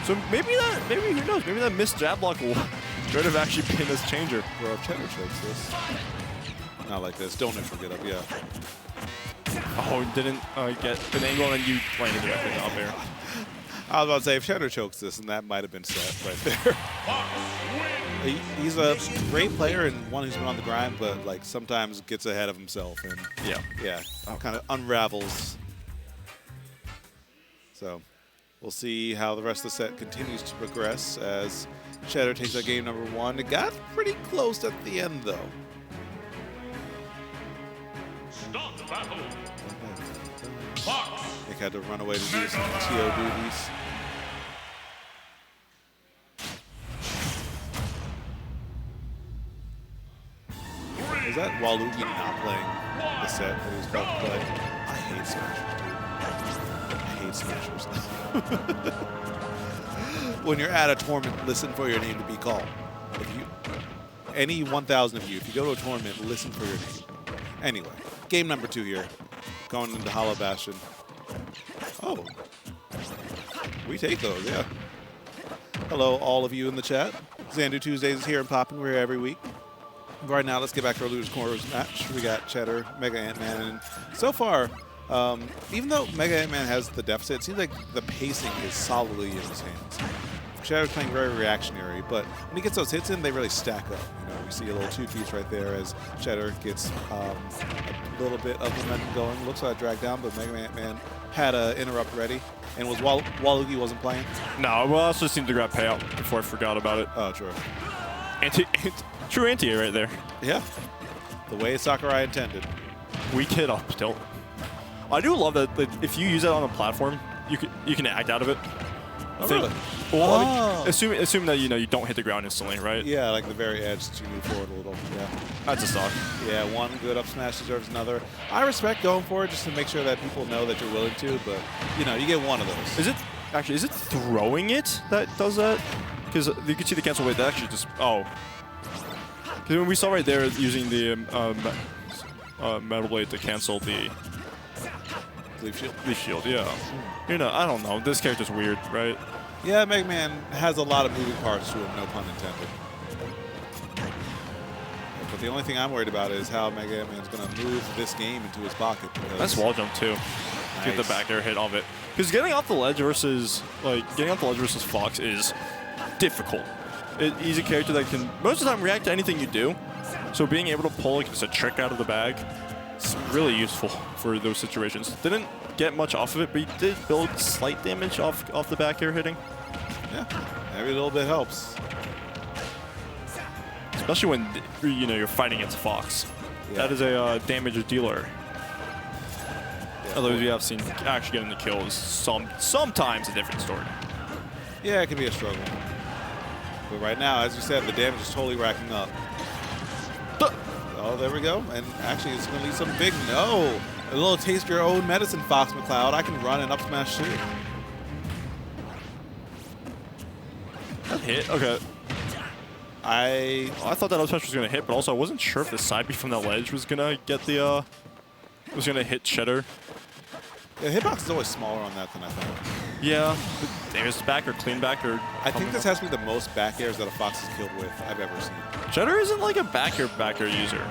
So maybe who knows? Maybe that missed jab block will have actually been this changer. Bro, if Cheddar chokes this. Not like this. Don't forget up, yeah. Oh, didn't get an angle, and you landed directly up there. I was about to say, if Cheddar chokes this, then that might have been set right there. He's a great player and one who's been on the grind, but like sometimes gets ahead of himself and yeah, kind of unravels. So we'll see how the rest of the set continues to progress as Cheddar takes that game number 1. It got pretty close at the end though. Start the battle. Nick had to run away to do some TO duties. Is that Waluigi not playing the set that he was about to play? I hate Smashers, dude. I hate Smashers. When you're at a tournament, listen for your name to be called. any 1,000 of you, if you go to a tournament, listen for your name. Anyway, game number 2 here. Going into Hollow Bastion. Oh. We take those, yeah. Hello, all of you in the chat. Xanadu Tuesdays is here and popping. We're here every week. Right now, let's get back to our Losers Corners match. We got Cheddar, MegaAntMan, and so far, even though MegaAntMan has the deficit, it seems like the pacing is solidly in his hands. Cheddar's playing very reactionary, but when he gets those hits in, they really stack up. You know, we see a little two-piece right there as Cheddar gets a little bit of momentum going. Looks like a drag down, but MegaAntMan had an interrupt ready. And was Waluigi wasn't playing? No, well, I also seemed to grab payout before I forgot about it. Oh, true. True anti right there. Yeah. The way Sakurai intended. Weak hit up tilt. I do love that if you use that on a platform, you can act out of it. Oh, really? Well, I mean, assume that you don't hit the ground instantly, right? Yeah, like the very edge that you move forward a little. Yeah. That's a stock. Yeah, one good up smash deserves another. I respect going for it just to make sure that people know that you're willing to, but you get one of those. Is it throwing it that does that? Because you can see the cancel weight. That actually just because when we saw right there using the Metal Blade to cancel the Leaf Shield. Leaf Shield, yeah. I don't know. This character's weird, right? Yeah, Mega Man has a lot of moving parts to him, no pun intended. But the only thing I'm worried about is how MegaAntMan's going to move this game into his pocket. That's wall jump too. Nice. Get the back air hit of it. Because getting off the ledge versus Fox is difficult. He's a character that can most of the time react to anything you do. So being able to pull just a trick out of the bag is really useful for those situations. Didn't get much off of it, but he did build slight damage off the back air hitting. Yeah, every little bit helps. Especially when you're fighting against Fox. Yeah. That is a damage dealer. Yeah, although we have seen actually getting the kills sometimes a different story. Yeah, it can be a struggle. But right now, as you said, the damage is totally racking up. Oh, there we go. And actually, it's going to lead something big. No! A little taste your own medicine, Fox McCloud. I can run and up smash too. That hit? Okay. I thought that up smash was going to hit, but also I wasn't sure if the side B from that ledge was going to get the, was going to hit Cheddar. Yeah, the hitbox is always smaller on that than I thought. Yeah. There's back or clean back or... I think this has to be the most back airs that a Fox is killed with I've ever seen. Cheddar isn't like a back air user.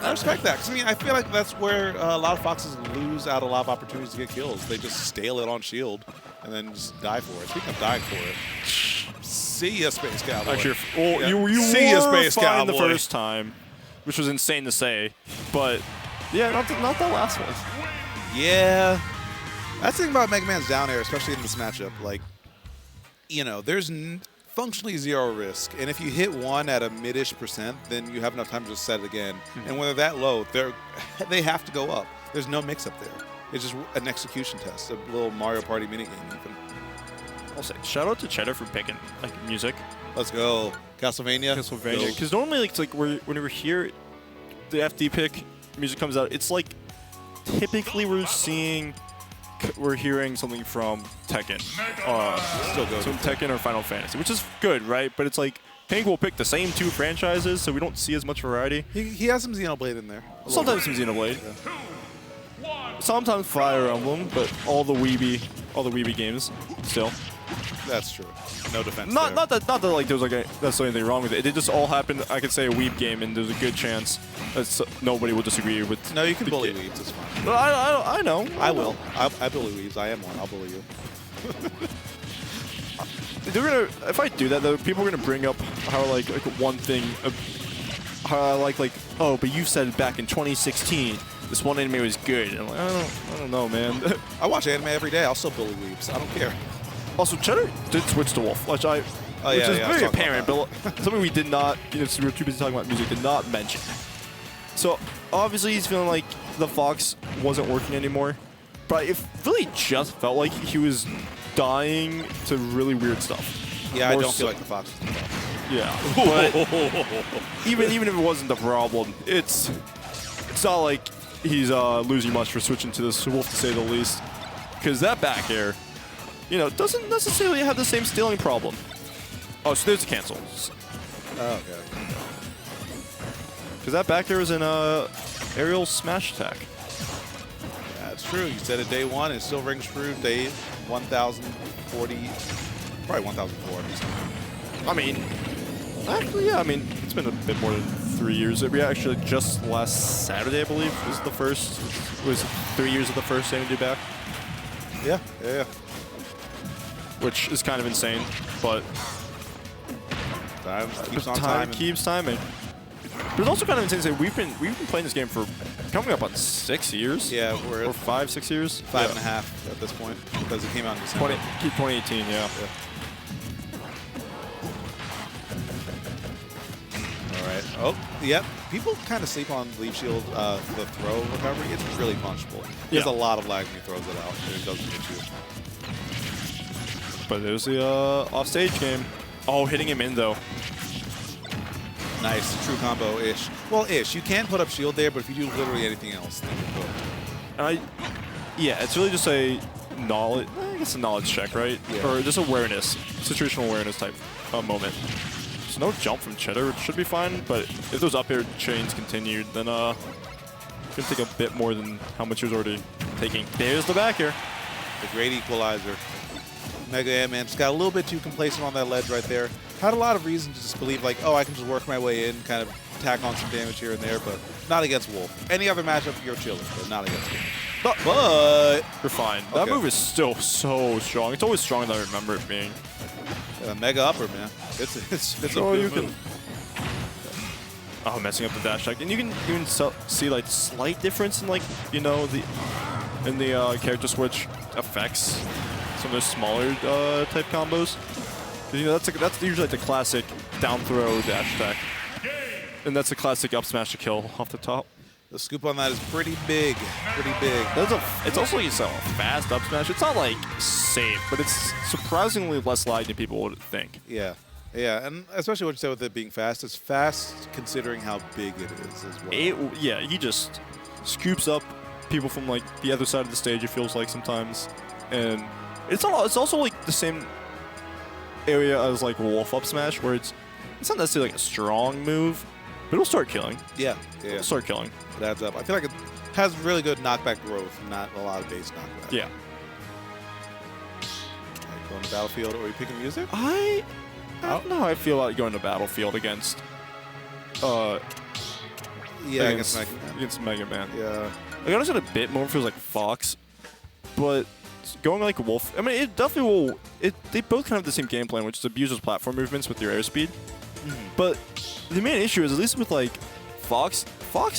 I respect that, because I feel like that's where a lot of Foxes lose out a lot of opportunities to get kills. They just stale it on shield and then just die for it. Speaking of dying for it, see ya, Space Cowboy. Actually, well, you see ya, Space fine Cowboy. The first time, which was insane to say, but yeah, not the last one. Yeah, that's the thing about Mega Man's down air, especially in this matchup. Like, there's functionally zero risk, and if you hit one at a mid-ish %, then you have enough time to just set it again. And when they're that low, they have to go up. There's no mix-up there. It's just an execution test, a little Mario Party minigame even. I'll say, shout out to Cheddar for picking music. Let's go. Castlevania. Because normally, it's like when we're here, the FD pick, music comes out, it's like typically we're hearing something from Tekken. Still good. From Tekken or Final Fantasy, which is good, right? But it's like Pink will pick the same 2 franchises, so we don't see as much variety. He has some Xenoblade in there. Sometimes some Xenoblade. Yeah. Sometimes Fire Emblem, but all the Weeby games still. That's true. No defense. Not that like there's necessarily anything wrong with it. It just all happened. I could say a Weeb game, and there's a good chance that nobody will disagree with. No, you can bully Weebs. It's fine. But I know. I will. I bully Weebs. I am one. I'll bully you. If I do that, though, people are gonna bring up how like one thing. How oh, but you said back in 2016 this one anime was good. And I'm like, I don't know, man. I watch anime every day. I'll still bully Weebs. I don't care. Also, Cheddar did switch to Wolf, which is very apparent, but something we did not, we were too busy talking about music, did not mention. So, obviously, he's feeling like the Fox wasn't working anymore, but it really just felt like he was dying to really weird stuff. Yeah, I don't feel like the Fox is the problem. Yeah, but even if it wasn't the problem, it's not like he's losing much for switching to this Wolf, to say the least, because that back air, doesn't necessarily have the same stealing problem. Oh, so there's a cancel. Oh, okay. Because that back air is an aerial smash attack. That's true. You said it day one. It still rings true. Day 1,040, probably 1,004. I mean, actually, yeah. I mean, it's been a bit more than 3 years. We actually just last Saturday, I believe, was the first. Was 3 years of the first Xanadu back. Yeah, yeah. Which is kind of insane, but Time keeps on time timing. keeps timing. But it's also kind of insane to say we've been playing this game for coming up on 6 years. Yeah, we're Or at 5, 6 years. 5.5 at this point because it came out in December. 2018, yeah. All right. Oh, yep. People kind of sleep on Leaf Shield, the throw recovery. It's really punchable. There's a lot of lag when he throws it out, and it doesn't hit you. But there's the offstage game. Oh, hitting him in though. Nice. True combo-ish. Well, ish. You can put up shield there, but if you do literally anything else, then you're good. Yeah, it's really just a knowledge. I guess a knowledge check, right? Yeah. Or just awareness, situational awareness type moment. So no jump from Cheddar, it should be fine. But if those up air chains continued, then it's gonna take a bit more than how much he was already taking. There's the back air. The great equalizer. MegaAntMan just got a little bit too complacent on that ledge right there. Had a lot of reason to just believe, like, oh, I can just work my way in, kind of tack on some damage here and there, but not against Wolf. Any other matchup, you're chilling, but not against him. But You're fine. That move is still so strong. It's always stronger than I remember it being. Mega upper, man. It's a good move. Oh, messing up the dash attack, and you can even see like slight difference in, like, you know, the character switch effects. Some of those smaller type combos. You know, that's usually like the classic down throw dash attack, and that's a classic up smash to kill off the top. The scoop on that is pretty big, pretty big. It's also like a fast up smash. It's not like safe, but it's surprisingly less lag than people would think. Yeah, yeah, and especially what you said with it being fast. It's fast considering how big it is as well. Yeah, he just scoops up people from like the other side of the stage. It feels like sometimes, and it's also like the same area as like Wolf up smash, where it's not necessarily like a strong move, but it'll start killing. Yeah. It'll start killing. It adds up. I feel like it has really good knockback growth, not a lot of base knockback. Yeah. Right, going to Battlefield, or are you picking music? I don't know how I feel about going to Battlefield against Against MegaAntMan. Yeah. Like, honestly, a bit more feels like Fox, but going like Wolf, I mean, it definitely will. They both kind of have the same game plan, which is abuse those platform movements with your airspeed. But the main issue is, at least with like Fox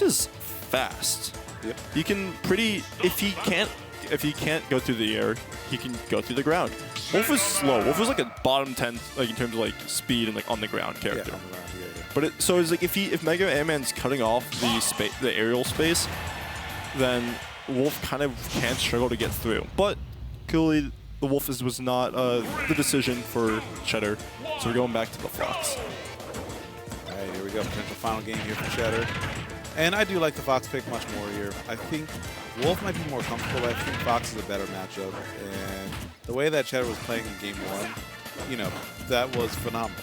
is fast. Yep. He can if he can't go through the air, he can go through the ground. Wolf is slow. Wolf is like a bottom 10, like in terms of like speed and like on the ground character. Yeah, on the ground, yeah. But it's like if MegaAntMan's cutting off the aerial space, then Wolf kind of can't struggle to get through. But clearly, the Wolf was not the decision for Cheddar, so we're going back to the Fox. All right, here we go. Potential final game here for Cheddar. And I do like the Fox pick much more here. I think Wolf might be more comfortable, but I think Fox is a better matchup. And the way that Cheddar was playing in Game 1, you know, that was phenomenal.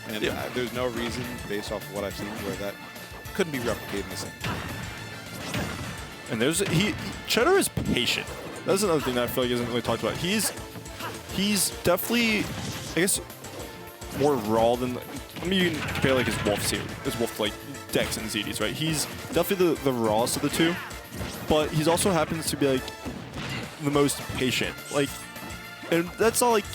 And there's no reason, based off of what I've seen, where that couldn't be replicated in the same. And Cheddar is patient. That's another thing that I feel like isn't really talked about. He's definitely, I guess, more raw than. I mean, you can compare like his Wolf series, his Wolf like Dex and ZDs, right? He's definitely the rawest of the two, but he's also happens to be like the most patient. Like, and that's all like,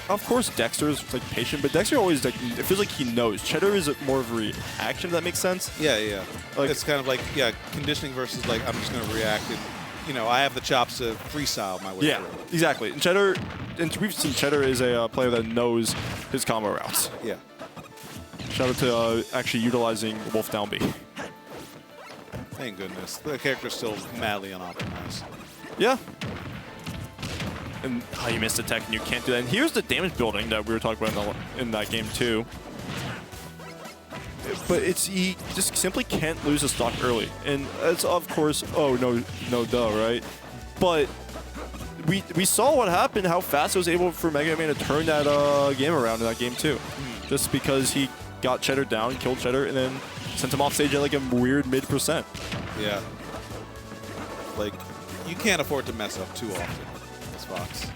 of course Dexter is like patient, but Dexter always like, it feels like he knows. Cheddar is more of a reaction, if that makes sense. Yeah, yeah. Like, it's kind of like, yeah, conditioning versus like, I'm just going to react and, you know, I have the chops to freestyle my way through. Exactly. And Cheddar, and we've seen Cheddar is a player that knows his combo routes. Yeah. Shout out to actually utilizing Wolf down B. Thank goodness. The character's still madly unoptimized. Yeah. And you missed a tech and you can't do that. And here's the damage building that we were talking about in that game too. But he just simply can't lose a stock early. And it's of course, oh no duh, right? But we saw what happened, how fast it was able for MegaAntMan to turn that game around in that game too. Just because he got Cheddar down, killed Cheddar, and then sent him off stage at like a weird mid%. Yeah. Like, you can't afford to mess up too often, this Fox.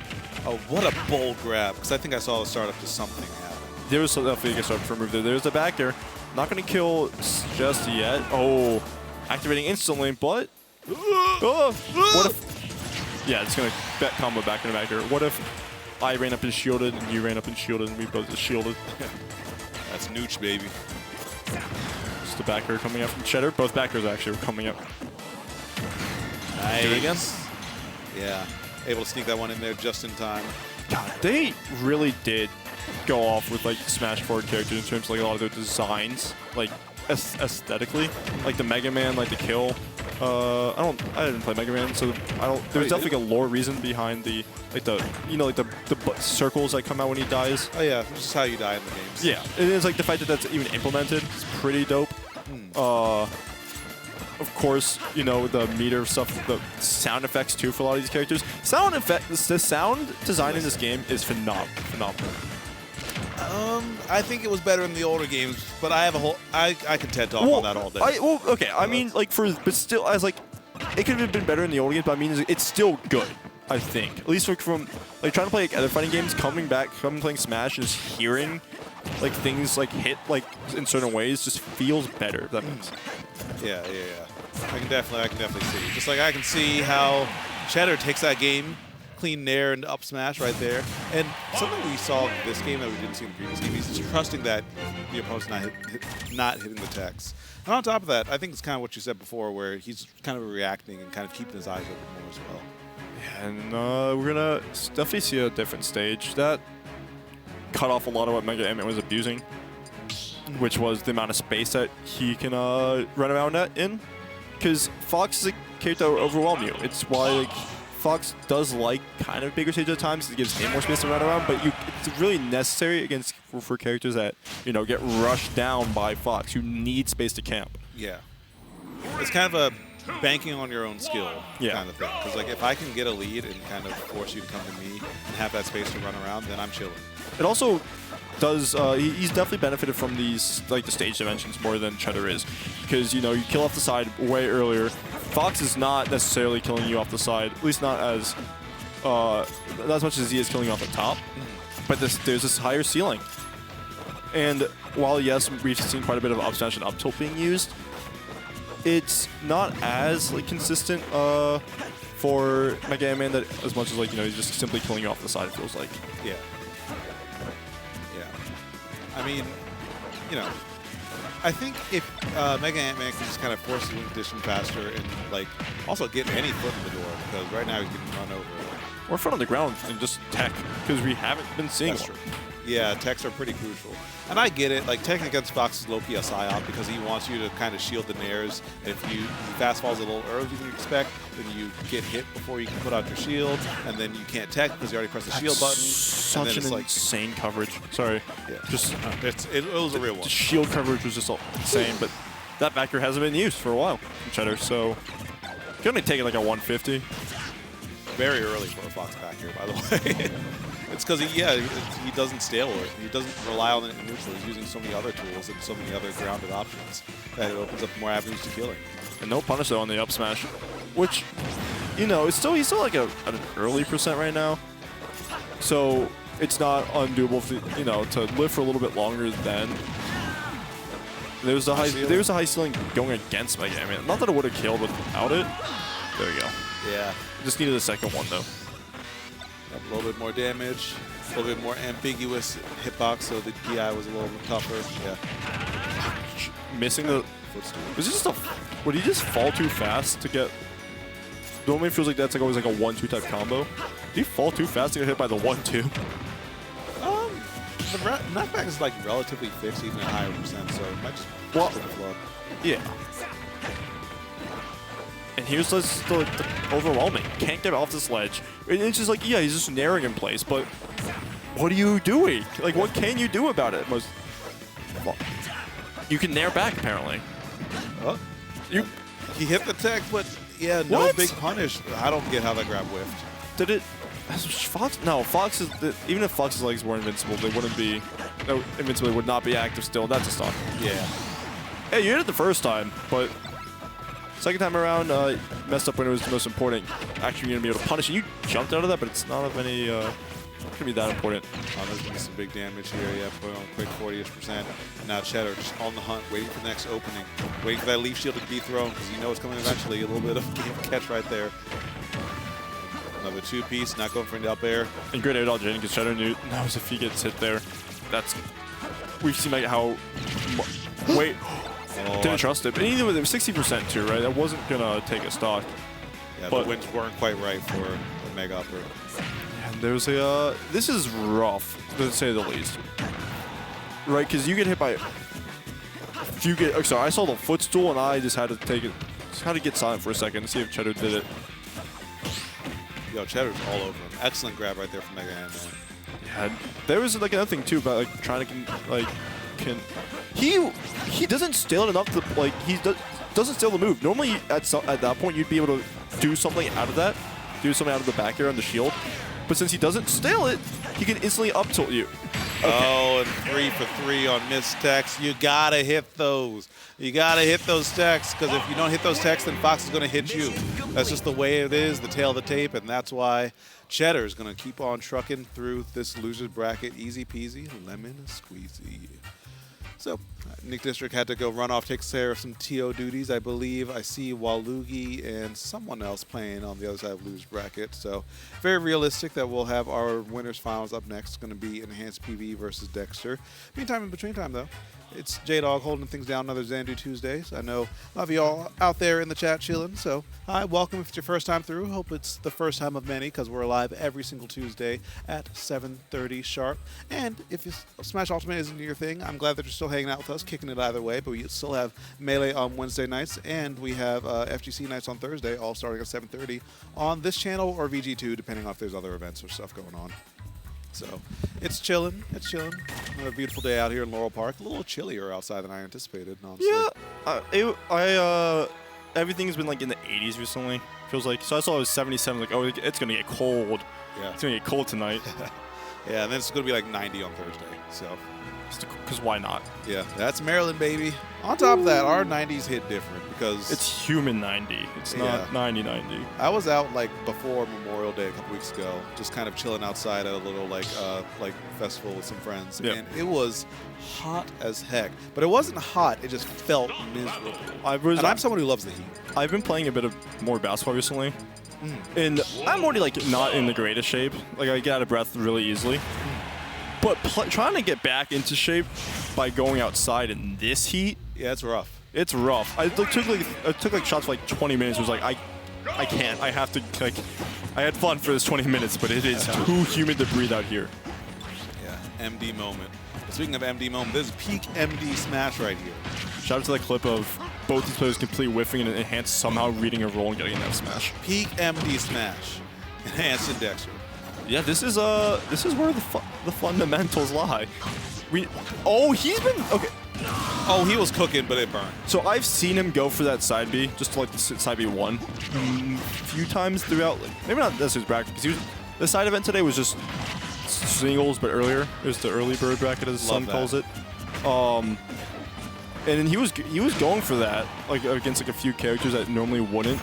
Oh, what a bold grab, because I think I saw the startup to something happen. There was definitely a start for move there. There's the back air. Not going to kill just yet. Oh, activating instantly, but... what if... Yeah, it's going to bet combo back in the back air. What if I ran up and shielded, and you ran up and shielded, and we both just shielded? That's nooch, baby. Just the back air coming out from Cheddar. Both back airs actually were coming up. Nice. Do it again? Yeah. Able to sneak that one in there just in time. God, they really did go off with like Smash 4 characters in terms of like a lot of their designs, like aesthetically, like the Mega Man, like the kill. I didn't play Mega Man, so I don't. There's definitely a lore reason behind the like the circles that come out when he dies. Oh yeah, this is how you die in the games. Yeah, it is like the fact that that's even implemented is pretty dope. Of course, you know, the meter stuff, the sound effects too for a lot of these characters. The sound design in this game is phenomenal. I think it was better in the older games, but I have a whole. I could TED talk on that all day. Okay. I mean, like but still, as like, it could have been better in the older games, but I mean, it's still good. I think, at least from like trying to play like other fighting games, coming playing Smash, and just hearing like things like hit like in certain ways just feels better. If that makes sense. Yeah. I can definitely see. Just like I can see how Cheddar takes that game, clean nair and up smash right there. And something we saw in this game that we didn't see in the previous game, he's just trusting that the opponent's not hitting the techs. And on top of that, I think it's kind of what you said before, where he's kind of reacting and kind of keeping his eyes open more as well. Yeah, and we're gonna definitely see a different stage that cut off a lot of what MegaAntMan was abusing, which was the amount of space that he can run around in. Because Fox is a character that will overwhelm you. It's why like, Fox does like kind of bigger stages at times. It gives him more space to run around, but it's really necessary against for characters that get rushed down by Fox. You need space to camp. Yeah, it's kind of a banking on your own skill kind of thing. Because like if I can get a lead and kind of force you to come to me and have that space to run around, then I'm chilling. It also does he's definitely benefited from these like the stage dimensions more than Cheddar is, because you kill off the side way earlier. Fox is not necessarily killing you off the side, at least not as much as he is killing you off the top. But there's this higher ceiling, and while yes we've seen quite a bit of up smash and up tilt being used, it's not as like consistent for MegaAntMan that as much as like he's just simply killing you off the side. It feels like. Yeah. I mean, I think if MegaAntMan can just kind of force the win condition faster and like also get any foot in the door, because right now he's getting run over. Or foot on the ground and just tech, because we haven't been seeing That's true. Yeah, techs are pretty crucial. And I get it, like tech against Fox is low-key a psyop because he wants you to kind of shield the nairs. If he fast falls a little earlier than you expect, then you get hit before you can put out your shield, and then you can't tech because you already pressed the shield button. Such an insane coverage. Sorry. Yeah. Just it was a real one. The shield coverage was just insane, but that backer hasn't been used for a while from Cheddar, so you can only take it like a 150. Very early for a Fox back here, by the way. It's because he doesn't stale it. He doesn't rely on it in neutral. He's using so many other tools and so many other grounded options that it opens up more avenues to killing. And no punish though on the up smash, which he's still like at an early % right now. So it's not undoable to live for a little bit longer than. There's a high ceiling going against MegaAntMan. Not that it would have killed without it. There we go. Yeah. Just needed a second one though. A little bit more damage, a little bit more ambiguous hitbox, so the DI was a little bit tougher. Yeah. Missing the. Was it just would he just fall too fast to get? Normally it feels like that's like always like a 1-2 type combo. Did he fall too fast to get hit by the 1-2? The knockback is like relatively fixed, even at higher %, so it might just flood. Yeah. And here's the overwhelming. Can't get off this ledge. It's just like, he's just narrowing in place, but what are you doing? Like, what can you do about it? You can nair back, apparently. Oh. He hit the tech, but no big punish. I don't get how that grab whiffed. Did it? Fox? No, Fox is even if Fox's legs were invincible, they wouldn't be. No, invincible they would not be active still. That's a stock. Yeah. Hey, you hit it the first time, but second time around, messed up when it was the most important. Actually, you're gonna be able to punish it. You jumped out of that, but it's not of any. Not gonna be that important. Oh, there's gonna be some big damage here. Yeah, put on a quick 40-ish%. And now Cheddar just on the hunt, waiting for the next opening, waiting for that leaf shield to be thrown because you know it's coming eventually. A little bit of game catch right there. Another 2-piece, not going for an up air. And great air dodge in because Cheddar knows if he gets hit there, that's we've seen like how. Wait. Didn't trust it, but either way, it was 60% too, right? That wasn't gonna take a stock. Yeah, but the winds weren't quite right for the Mega Upper. And there's a, this is rough, to say the least. Right, because you get hit by, if you get, sorry, I saw the footstool and I just had to take it, just had to get silent for a second to see if Cheddar did it. Yo, Cheddar's all over him. Excellent grab right there from MegaAntMan. Yeah, there was like another thing too about like trying to he doesn't steal it enough to like doesn't steal the move. Normally at that point you'd be able to do something out of that, do something out of the back air on the shield. But since he doesn't steal it, he can instantly up tilt you. Okay. Oh, and 3 for 3 on missed techs. You gotta hit those. You gotta hit those techs because if you don't hit those techs, then Fox is gonna hit you. That's just the way it is, the tail of the tape, and that's why Cheddar is gonna keep on trucking through this loser's bracket, easy peasy, lemon squeezy. So, Nick District had to go run off, take care of some TO duties. I believe I see Waluigi and someone else playing on the other side of Lou's bracket. So, very realistic that we'll have our winners finals up next. It's going to be enhancedpv versus Dexter. Meantime, in between time, though, it's J-Dog holding things down another Xanadu Tuesdays. I know a lot of you all out there in the chat chilling. So, hi, welcome if it's your first time through. Hope it's the first time of many because we're live every single Tuesday at 7:30 sharp. And if Smash Ultimate isn't your thing, I'm glad that you're still hanging out with us, kicking it either way. But we still have Melee on Wednesday nights, and we have FGC nights on Thursday, all starting at 7:30 on this channel or VG2, depending on if there's other events or stuff going on. So it's chilling. It's chilling. Another beautiful day out here in Laurel Park. A little chillier outside than I anticipated, honestly. Yeah, everything's been like in the 80s recently. Feels like so. I saw it was 77. Like, oh, it's gonna get cold. Yeah, it's gonna get cold tonight. Yeah, and then it's gonna be like 90 on Thursday. So, because why not? Yeah, that's Maryland, baby. On top of that, our 90s hit different because it's human 90. It's not 90-90. I was out like before Memorial Day a couple weeks ago, just kind of chilling outside at a little like festival with some friends, and it was hot as heck. But it wasn't hot; it just felt miserable. And I'm someone who loves the heat. I've been playing a bit of more basketball recently, and I'm already like not in the greatest shape. Like I get out of breath really easily. But trying to get back into shape by going outside in this heat, yeah, it's rough. It's rough. I took shots for like 20 minutes. It was like I can't. I have to like. I had fun for this 20 minutes, but it is too humid to breathe out here. Yeah, MD moment. Speaking of MD moment, this is peak MD smash right here. Shout out to that clip of both these players complete whiffing and Enhanced somehow reading a roll and getting that smash. Peak MD smash. Enhanced and Dexter. Yeah, this is where the fundamentals lie. He's been okay. Oh, he was cooking, but it burned. So I've seen him go for that side B, just to like the side B one, a few times throughout. Like, maybe not this his bracket because the side event today was just singles, but earlier it was the early bird bracket as Sun calls it. And then he was going for that like against like a few characters that normally wouldn't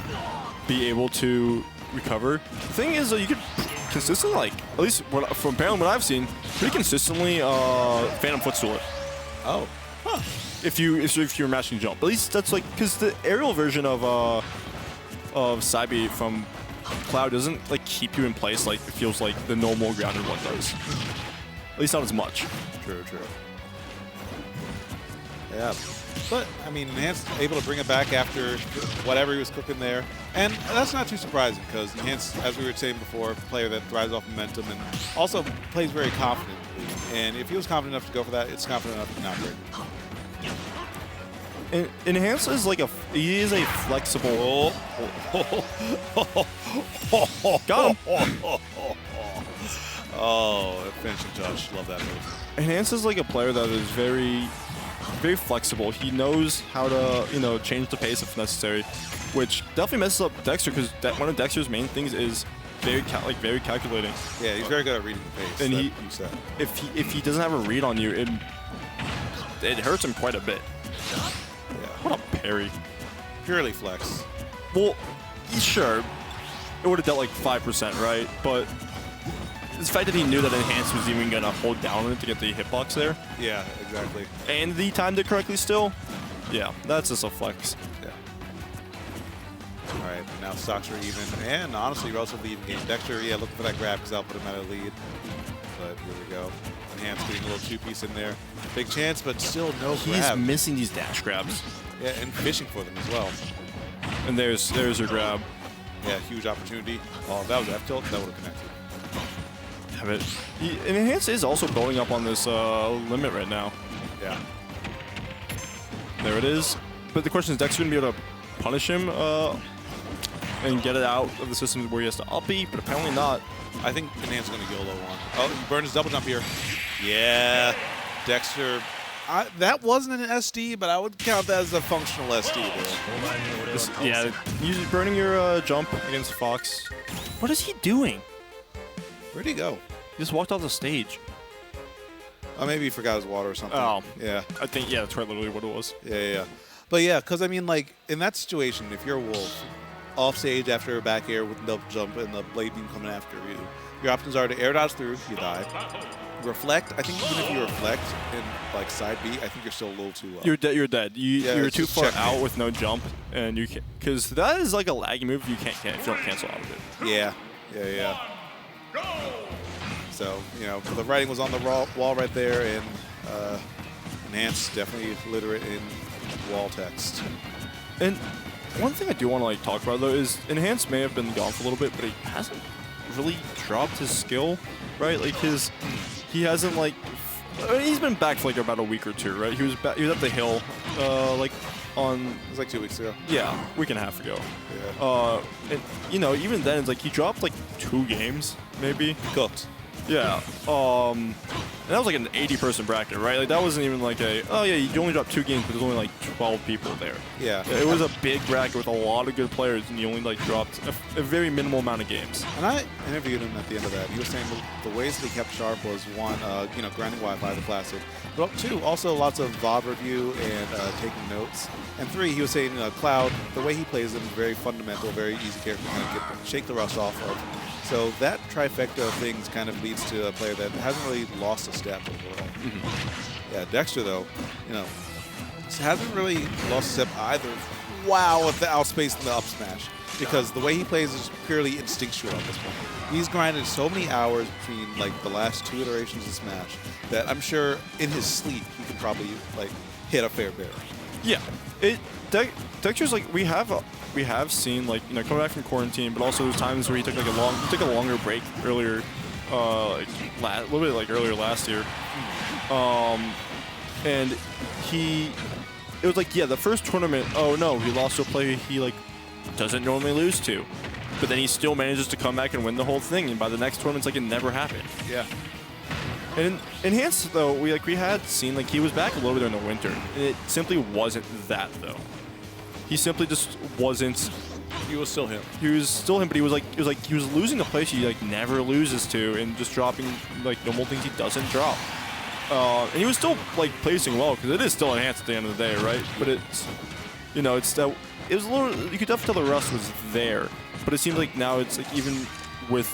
be able to recover. The thing is, you could consistently, like, at least from apparently what I've seen, pretty consistently Phantom Footstool it. Oh. Huh. If you're matching jump. At least that's like, because the aerial version of Saibi from Cloud doesn't like keep you in place like it feels like the normal grounded one does. At least not as much. True. Yeah. But, I mean, Enhanced able to bring it back after whatever he was cooking there. And that's not too surprising because Enhanced, as we were saying before, a player that thrives off momentum and also plays very confidently. And if he was confident enough to go for that, it's confident enough to not break. Enhanced is like he is a flexible. Got him. Oh, finishing touch. Love that move. Enhanced is like a player that is very flexible. He knows how to, change the pace if necessary, which definitely messes up Dexter because one of Dexter's main things is very calculating. Yeah, he's very good at reading the pace. And that you said. if he doesn't have a read on you, it hurts him quite a bit. Yeah. What a parry. Purely flex. Well, sure, it would have dealt like 5%, right? But the fact that he knew that Enhance was even going to hold down on it to get the hitbox there, Yeah, exactly. and he timed it correctly still, yeah, that's just a flex. Yeah. All right, now stocks are even, and honestly, relatively even game. Dexter, yeah, looking for that grab because that'll put him at a lead. But here we go. Enhance getting a little two-piece in there. Big chance, but still no He's grab. missing these dash grabs. Yeah, and fishing for them as well. And there's your grab. Yeah, huge opportunity. Oh, if that was F tilt, that would have connected. Have it. And Enhance is also building up on this limit right now. Yeah. There it is. But the question is, Dexter going to be able to punish him and get it out of the system where he has to up B, but apparently not. I think Enhance is going to YOLO one. Oh, he burned his double jump here. Yeah. Dexter. That wasn't an SD, but I would count that as a functional SD there. Yeah, usually burning your jump against Fox. What is he doing? Where'd he go? He just walked off the stage. Oh, maybe he forgot his water or something. Oh. Yeah. I think, yeah, that's right, literally what it was. Yeah. But yeah, because I mean, like, in that situation, if you're a Wolf, off stage after a back air with double jump and the blade beam coming after you, your options are to air dodge through, you die. Reflect, I think even if you reflect in like side B, I think you're still a little too low. You're dead. You're dead. You're it's too just far checkmate. out with no jump, and you can't, because that is like a laggy move. You can't if you don't cancel out of it. Yeah. So, you know, the writing was on the wall right there, and Enhance definitely literate in wall text. And one thing I do want to like talk about though is Enhance may have been gone for a little bit, but he hasn't really dropped his skill, right? Like he hasn't like. I mean, he's been back for like about a week or two, right? He was at the hill, like on. It was like 2 weeks ago. Yeah, week and a half ago. Yeah. And you know, even then, it's like he dropped like 2 games, maybe. Cooked. Yeah. And that was like an 80-person bracket, right? Like that wasn't even like a, oh yeah, you only dropped 2 games, but there's only like 12 people there. Yeah. It was a big bracket with a lot of good players, and you only like dropped a very minimal amount of games. And I interviewed him at the end of that. He was saying the ways that he kept sharp was one, you know, grinding Wi-Fi, the classic. But 2, also lots of VOD review and taking notes. And 3, he was saying Cloud, the way he plays them is very fundamental, very easy character to kind of shake the rust off of. So that trifecta of things kind of leads to a player that hasn't really lost a step overall. Yeah, Dexter, though, you know, hasn't really lost a step either. Wow, with the outspace and the up smash. Because the way he plays is purely instinctual at this point. He's grinded so many hours between like the last 2 iterations of Smash that I'm sure in his sleep he could probably like hit a fair bear. Yeah, Dexter's like we have seen like, you know, coming back from quarantine, but also there's times where he took like a longer break earlier, like a little bit like earlier last year, and it was like, yeah, the first tournament, oh no, he lost to a player he like doesn't normally lose to, but then he still manages to come back and win the whole thing, and by the next tournament it's like it never happened. Yeah. And Enhance though, we had seen like he was back a little bit in the winter, and it simply wasn't that though. He simply just wasn't. He was still him. He was still him, but he was like he was losing a place he like never loses to, and just dropping like normal things he doesn't drop. And he was still like placing well because it is still Enhanced at the end of the day, right? But it's, you know, it's that it was a little. You could definitely tell the rust was there, but it seems like now it's like even with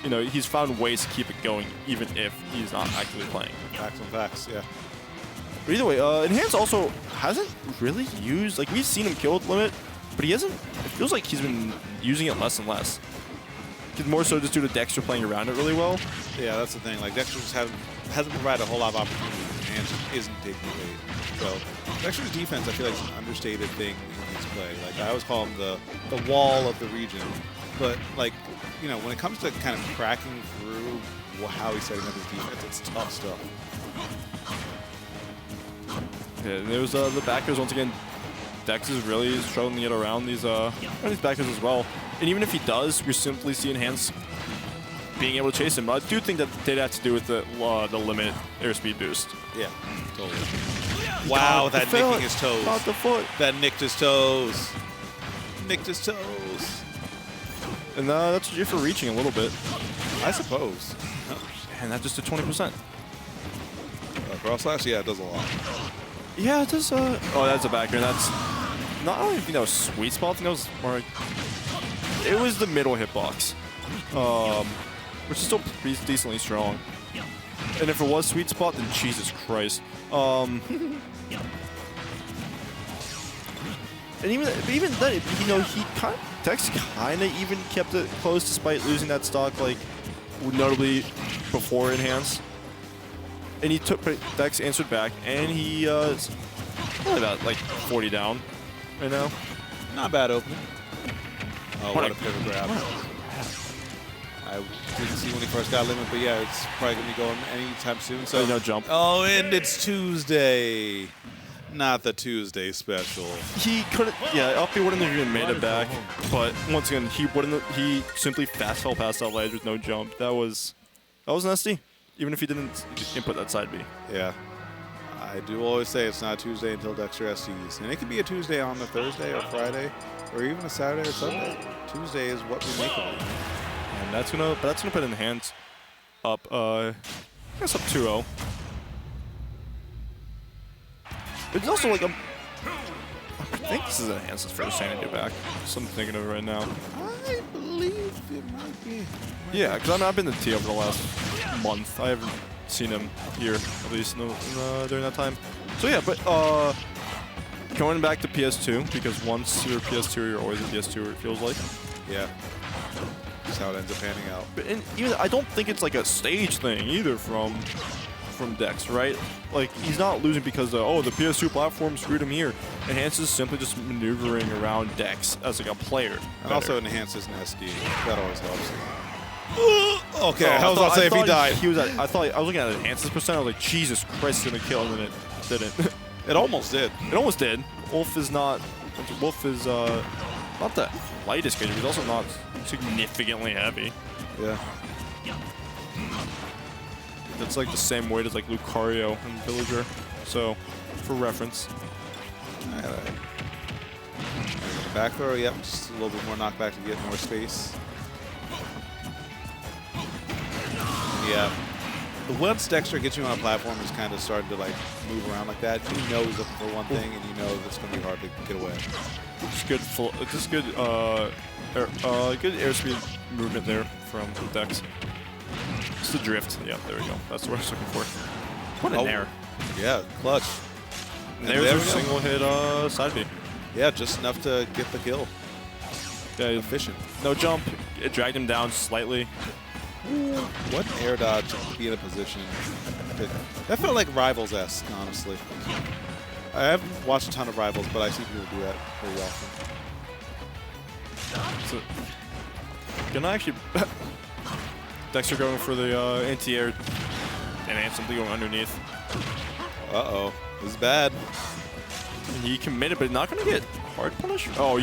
you know, he's found ways to keep it going even if he's not actively playing. Facts on facts, yeah. But either way, Enhance also hasn't really used, like we've seen him kill with limit, but he hasn't, it feels like he's been using it less and less. More so just due to Dexter playing around it really well. Yeah, that's the thing. Like Dexter just hasn't provided a whole lot of opportunities, and Enhance isn't taking the lead. So Dexter's defense, I feel like, is an understated thing in his play. Like I always call him the wall of the region. But like, you know, when it comes to kind of cracking through how he's setting up his defense, it's tough stuff. Yeah, there was the backers once again. Dex is really struggling to get around these backers as well. And even if he does, we simply see Enhance being able to chase him. I do think that they'd have to do with the limit airspeed boost. Yeah, totally. Wow, that nicking his toes. Not the foot. That nicked his toes. Nicked his toes. And that's due for reaching a little bit. I suppose. And that just did 20%. Cross slash, yeah, it does a lot. Yeah, it does. Oh, that's a back air. That's not only that was sweet spot. I think that was more like, it was the middle hitbox, which is still pretty decently strong. And if it was sweet spot, then Jesus Christ. And even then, you know, Dex kind of even kept it close despite losing that stock, like, notably before enhance. And he took, Dex answered back, and he is probably about like 40 down right now. Not bad opening. Oh, what a pivot grab. I didn't see when he first got limit, but yeah, it's probably going to be going anytime soon. So no jump. Oh, and it's Tuesday. Not the Tuesday special. He couldn't, yeah, up he wouldn't have even made it back. But once again, he simply fast fell past that ledge with no jump. That was an SD, even if he didn't input that side B. Yeah. I do always say it's not Tuesday until Dexter SDs. And it could be a Tuesday on a Thursday or Friday, or even a Saturday or Sunday. Tuesday is what we make of it. And that's gonna put enhance up, I guess up 2-0. It's also like I think this is enhance's first Xanadu back. So I'm thinking of it right now. I believe it might be. Yeah, because I mean, I've been to T over the last month. I haven't seen him here, at least during that time. So yeah, but going back to PS2, because once you're PS2, you're always a PS2, it feels like. Yeah. That's how it ends up panning out. But even I don't think it's like a stage thing either from Dex, right? Like, he's not losing because the PS2 platform screwed him here. Enhance is simply just maneuvering around Dex as like a player. And also enhances an SD. That always helps. Okay, I was about to say if he died. I was looking at Enhance's percent, I was like, Jesus Christ, he's gonna kill him, and it didn't. It almost did. It almost did. Wolf is not the lightest creature, he's also not significantly heavy. Yeah. That's like the same weight as like Lucario and Villager. So, for reference. Back throw, yep, just a little bit more knockback to get more space. Yeah. Once Dexter gets you on a platform, he's kind of starting to like move around like that. You know he's looking for one thing, and you know that's going to be hard to get away. Just good airspeed movement there from Dex. It's the drift. Yeah, there we go. That's what I was looking for. What an air. Yeah, clutch. There's a single hit side B. Yeah, just enough to get the kill. Yeah, efficient. No jump. It dragged him down slightly. Ooh, what an air dodge to be in a position. That felt like Rivals-esque, honestly. I haven't watched a ton of Rivals, but I see people do that very often. So, can I actually... Dexter going for the anti-air and simply going underneath. Uh-oh. This is bad. He committed, but not going to get hard punish? Oh,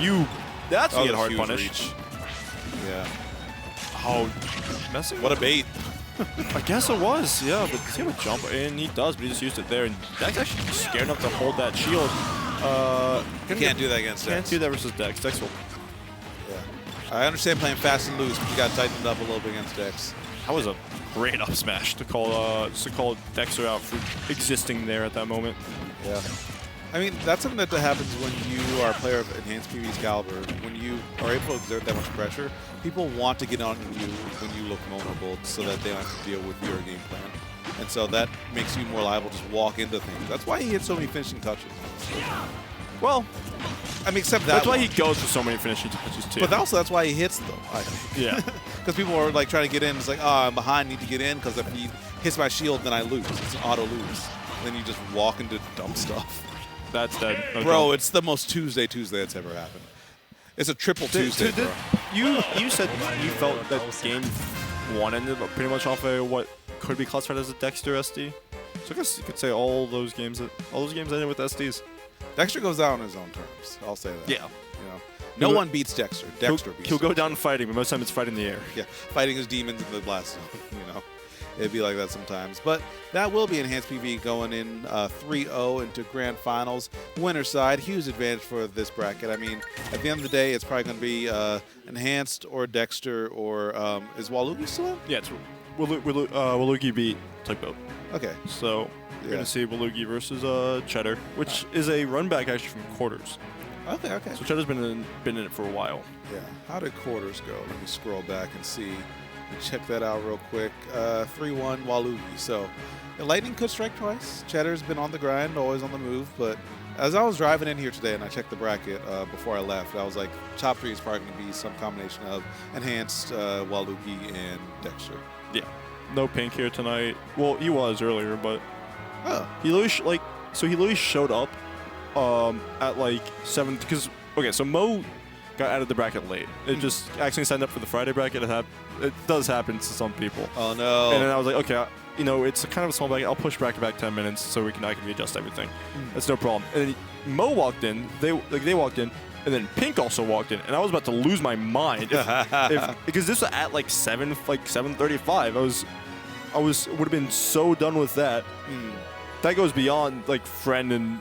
that's going to get hard punish. Reach. Yeah. Oh, messing What a bait. I guess it was, yeah, but does he have a jump? And he does, but he just used it there. And Dex actually scared enough to hold that shield. Can't do that against Dex. Can't do that versus Dex. Dex will... Yeah. I understand playing fast and loose, but you got to tighten it up a little bit against Dex. That was a great up smash to call Dexter out for existing there at that moment. Yeah. I mean, that's something that happens when you are a player of enhanced Pv's caliber. When you are able to exert that much pressure, people want to get on you when you look vulnerable so that they don't have to deal with your game plan. And so that makes you more liable to just walk into things. That's why he hits so many finishing touches. Well, I mean, except that that's why he goes for so many finishing touches, too. But also, that's why he hits them, I think. Yeah. Because people are like trying to get in. It's like, oh, I'm behind, need to get in, because if he hits my shield, then I lose. It's an auto lose. Then you just walk into dumb stuff. That's dead. No bro, it's the most Tuesday that's ever happened. It's a triple Tuesday, bro. You said you felt that game one ended up pretty much off of what could be classified as a Dexter SD. So I guess you could say all those games ended with SDs. Dexter goes down on his own terms. I'll say that. Yeah. You know, no one beats Dexter. Dexter beats He'll go down fighting, but most of the time it's fighting in the air. Yeah, fighting his demons in the blast zone, you know. it'd be like that sometimes. But that will be Enhanced PV going in 3-0 into Grand Finals. Winner side, huge advantage for this bracket. I mean, at the end of the day, it's probably going to be Enhanced or Dexter or is Waluigi still in? Yeah, it's Waluigi beat Tugboat. Okay. So we're going to see Waluigi versus Cheddar, which is a run back actually from quarters. Okay, okay. So Cheddar's been in it for a while. Yeah. How did quarters go? Let me scroll back and see. Check that out real quick. 3-1 Waluigi. So the Lightning could strike twice. Cheddar's been on the grind, always on the move. But as I was driving in here today and I checked the bracket before I left, I was like, top 3 is probably going to be some combination of Enhanced, Waluigi, and Dexter. Yeah. No Pink here tonight. Well, he was earlier, but he literally showed up at like 7 because so Mo got out of the bracket late. It just accidentally signed up for the Friday bracket. It does happen to some people. Oh no! And then I was like, okay, it's kind of a small bracket. I'll push bracket back 10 minutes so I can readjust everything. That's no problem. And then Mo walked in. They walked in, and then Pink also walked in, and I was about to lose my mind because this was at like 7:35. I would have been so done with that. That goes beyond like friend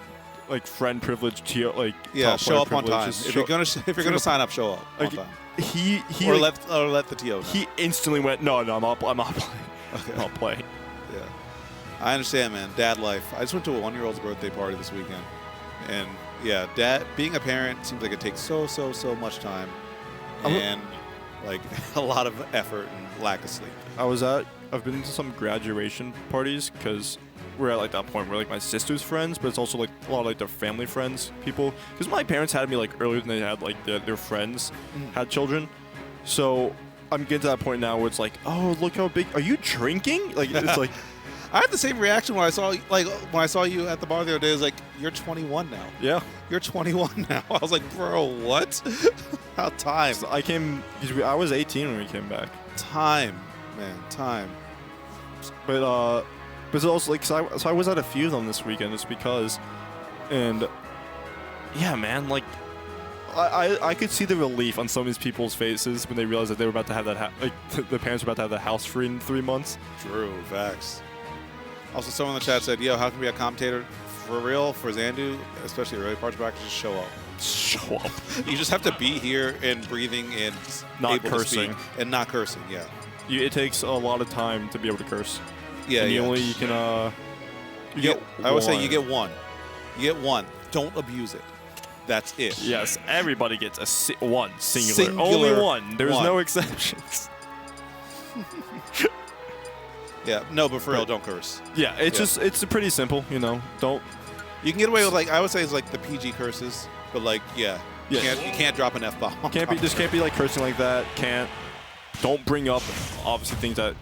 privilege to like show up on time. Just if you're gonna sign up, show up on time. He let the TO know. He instantly went, no, I'm not playing. Okay. I'll play. Yeah, I understand, man. Dad life. I just went to a 1-year-old's birthday party this weekend, and yeah, being a parent seems like it takes so much time, and like a lot of effort and lack of sleep. I've been to some graduation parties because we're at like that point where like my sister's friends, but it's also like a lot of like their family friends, people. Because my parents had me like earlier than they had like their friends had children. So I'm getting to that point now where it's like, oh, look how big. Are you drinking? Like it's like. I had the same reaction when I saw you at the bar the other day. I was like, you're 21 now. Yeah. You're 21 now. I was like, bro, what? How time? So I was 18 when we came back. Time, man, time. But it's also like so I was at a few of them this weekend just because, and yeah, man, like I could see the relief on some of these people's faces when they realized that they were about to have that the parents were about to have the house free in 3 months. True, facts. Also, someone in the chat said, "Yo, how can we be a commentator for real for Xanadu, especially early parts of practice? Just show up. Show up. You just have to be here and breathing and not able cursing to speak and not cursing. Yeah. It takes a lot of time to be able to curse. Yeah, and I would say you get one. You get one. Don't abuse it. That's it. Yes, everybody gets one singular. Only one. There's no exceptions. Yeah, no, but for real, don't curse. Yeah, it's pretty simple, Don't. You can get away with I would say it's like the PG curses, but like you can't drop an F-bomb. Can't be like cursing like that. Don't bring up obviously things that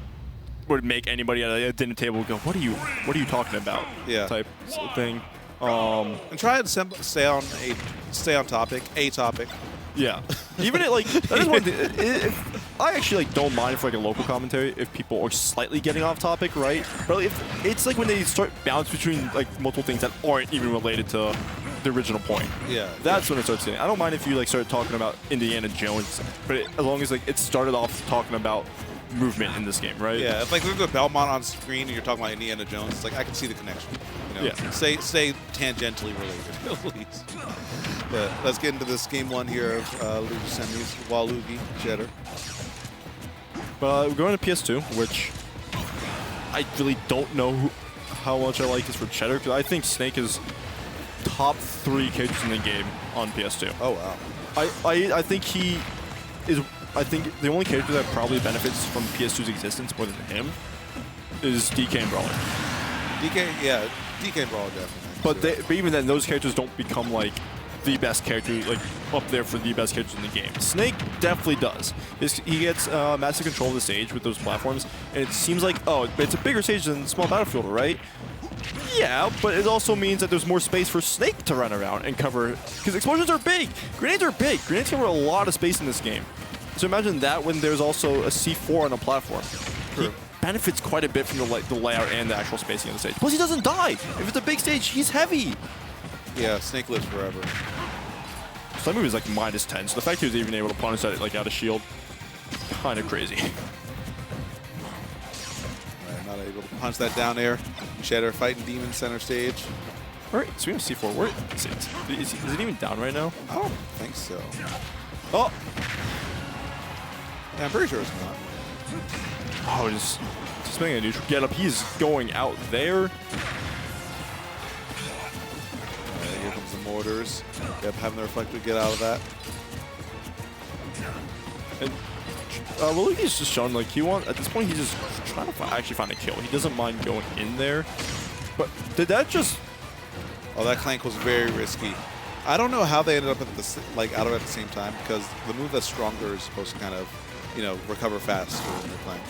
would make anybody at a dinner table go, what are you talking about? Yeah. Type thing. And try and stay on topic. A topic. Yeah. Even that is one thing. I actually don't mind for a local commentary if people are slightly getting off topic, right? But if it's when they start bouncing between multiple things that aren't even related to the original point. Yeah. That's when it starts getting. I don't mind if you start talking about Indiana Jones, but as long as it started off talking about movement in this game, right? Yeah. If there's a Belmont on screen and you're talking about Indiana Jones, it's I can see the connection. Yeah. Stay tangentially related at least. But let's get into this game 1 here of Luigi semis, Waluigi, Cheddar. But we're going to PS2, which I really don't know how much I like this for Cheddar, because I think Snake is top 3 characters in the game on PS2. Oh, wow. I think he is... I think the only character that probably benefits from PS2's existence more than him is DK and Brawler. DK and Brawler definitely. But even then, those characters don't become the best character, up there for the best characters in the game. Snake definitely does. He gets massive control of the stage with those platforms, and it seems it's a bigger stage than Small Battlefield, right? Yeah, but it also means that there's more space for Snake to run around and cover, because explosions are big. Grenades are big. Grenades cover a lot of space in this game. So imagine that when there's also a C4 on a platform. True. He benefits quite a bit from the layout and the actual spacing of the stage. Plus, he doesn't die. If it's a big stage, he's heavy. Yeah, Snake lives forever. So that move is -10. So the fact he was even able to punish that out of shield, kind of crazy. Right, punch that down air. Cheddar fighting Demon center stage. Alright, so we have C4. Where is it even down right now? I don't think so. Oh! Yeah, I'm pretty sure it's not. Oh, just making a neutral get up. He's going out there. Here comes the mortars. Yep, having the reflector get out of that. And Luigi's just shown like at this point he's just trying to actually find a kill. He doesn't mind going in there. But did that just? Oh, that clank was very risky. I don't know how they ended up at out of it at the same time, because the move that's stronger is supposed to kind of, recover faster when they're playing.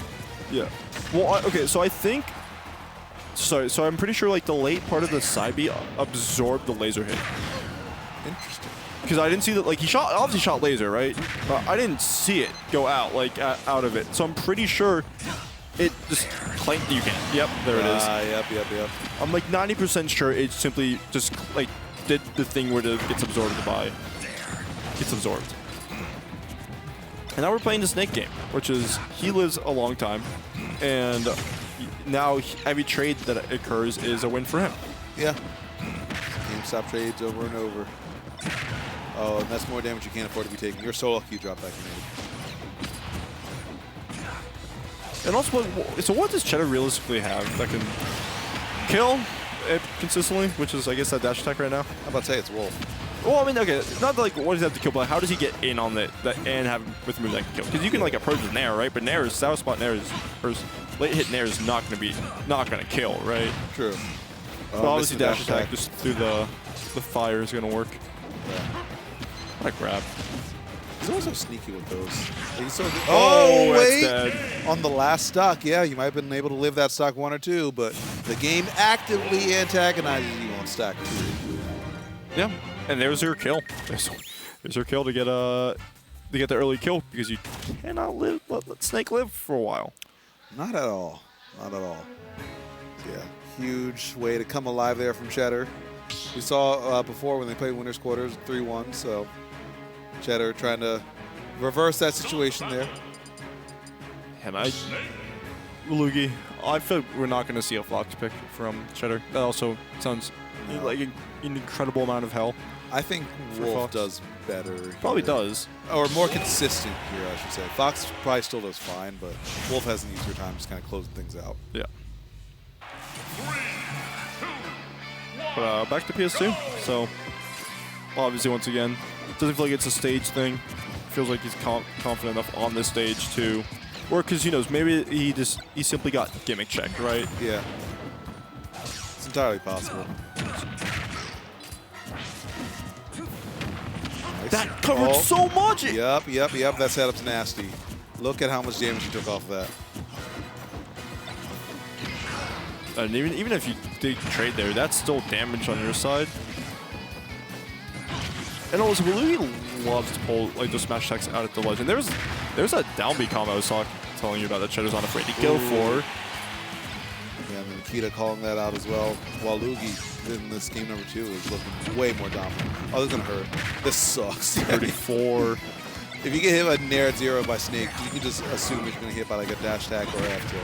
Yeah. Well, okay, so I think. Sorry, so I'm pretty sure like the late part of the side B absorbed the laser hit. Interesting. Because I didn't see that, like he obviously shot laser, right? But I didn't see it go out, like out of it. So I'm pretty sure it just clanked. You can. Yep, there it is. Yep. I'm like 90% sure it simply just like did the thing where it gets absorbed gets absorbed. And now we're playing the snake game, which is he lives a long time, and now every trade that occurs is a win for him. Yeah. Game stop trades over and over. Oh, and that's more damage you can't afford to be taking. You're so lucky you dropped that grenade. And also, so what does Cheddar realistically have that can kill it consistently, which is, I guess, that dash attack right now? How about say it's Wolf? Well, I mean, okay, not like what does he have to kill, but like, how does he get in on that and have with the move that can kill? Because you can like approach with Nair, right? But Nair's south spot Nair's late hit Nair is not gonna kill, right? True. But obviously dash attack just through the fire is gonna work. Yeah. What a grab. He's always so sneaky with those. He's so wait! That's dead. On the last stock, yeah, you might have been able to live that stock 1 or 2, but the game actively antagonizes you on stack 2. Yeah, and there's your kill. There's your kill to get the early kill, because you cannot let Snake live for a while. Not at all. Not at all. Yeah, huge way to come alive there from Cheddar. We saw before when they played winners quarters 3-1, so Cheddar trying to reverse that situation there. And Luigi, I feel like we're not going to see a Fox pick from Cheddar. That also sounds like an incredible amount of hell. I think Wolf does better. Probably here. does. Or more consistent here, I should say. Fox probably still does fine, but Wolf has an easier time just kind of closing things out. Yeah. But back to PS2. So, obviously, once again, it doesn't feel like it's a stage thing. Feels like he's confident enough on this stage to work, because, who knows, maybe he simply got gimmick checked, right? Yeah. It's entirely possible. Nice. That covered so much! Yep. That setup's nasty. Look at how much damage you took off of that. And even if you did trade there, that's still damage on your side. And also, Luigi loves to pull like those smash attacks out at the ledge. And there's that down B combo I was telling you about that Cheddar's not afraid to go for. Yeah, and then Nikita calling that out as well. While Luigi in this game number 2 is looking way more dominant. Oh, this is gonna hurt. This sucks. 34. If you get hit by Nair at 0 by Snake, you can just assume you're gonna hit by like a dash attack or F tilt.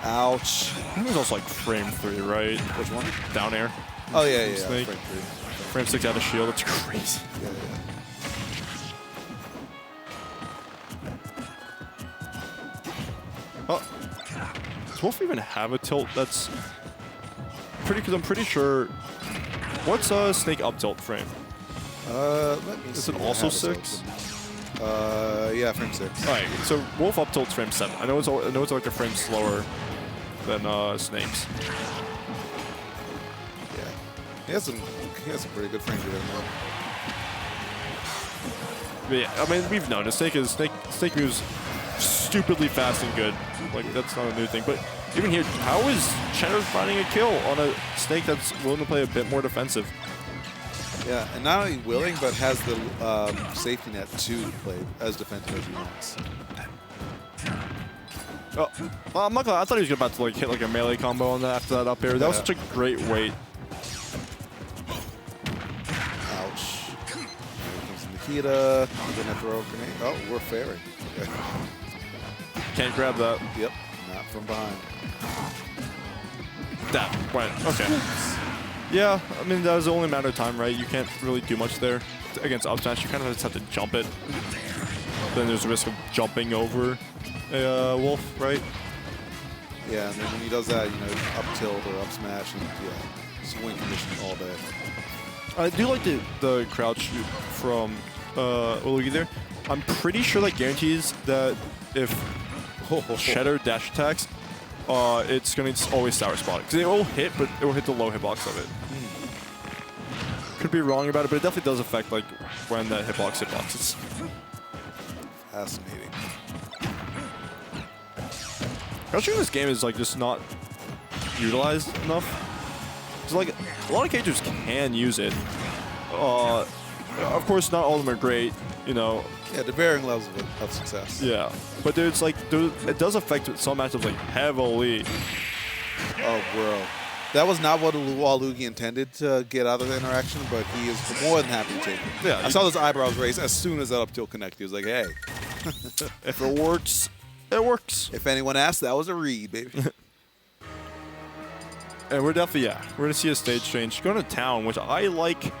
Ouch. That was also like frame 3, right? Which one? Down air. Oh, yeah. Snake. Frame 3. Frame 6 out of shield. That's crazy. Yeah. Oh. Does Wolf even have a tilt? That's pretty, because I'm pretty sure. What's Snake up tilt frame? Let me Is see. it also 6? Yeah, frame 6. All right, so Wolf up tilt's frame 7. I know it's like a frame slower than Snake's. Yeah, he has some pretty good frame rate now. But yeah, I mean, we've noticed Snake moves stupidly fast and good. Like, that's not a new thing. But even here, how is Cheddar finding a kill on a Snake that's willing to play a bit more defensive? Yeah, and not only willing, but has the safety net to play as defensive as he wants. Oh, well, I'm not gonna. I thought he was about to like hit like a melee combo on that after that up air. That was such a great weight. Ouch. Here comes Nikita. Gonna throw a grenade. Oh, we're fairy. Okay. Can't grab that. Yep, not from behind. That went, okay. Yeah, I mean, that was only a matter of time, right? You can't really do much there against up smash. You kind of just have to jump it. Then there's a risk of jumping over a wolf, right? Yeah, and then when he does that, you know, up tilt or up smash, and yeah, swing condition all day. I do like the crouch shoot from Luigi there. I'm pretty sure that guarantees that if Cheddar dash attacks, it's going to always sour spot. Because it will hit, but it will hit the low hitbox of it. Could be wrong about it, but it definitely does affect like when that hitboxes. Fascinating. Crouching in this game is like just not utilized enough. Because like a lot of characters can use it. Of course, not all of them are great, you know. Yeah, the varying levels of success. Yeah, but there's like it does affect some matchups like heavily. Oh, bro. That was not what Luigi intended to get out of the interaction, but he is more than happy to take it. Yeah, I saw those eyebrows raise as soon as that up tilt connected. He was like, hey. If it works, it works. If anyone asked, that was a read, baby. And we're definitely, yeah, we're going to see a stage change. Going to town, which I like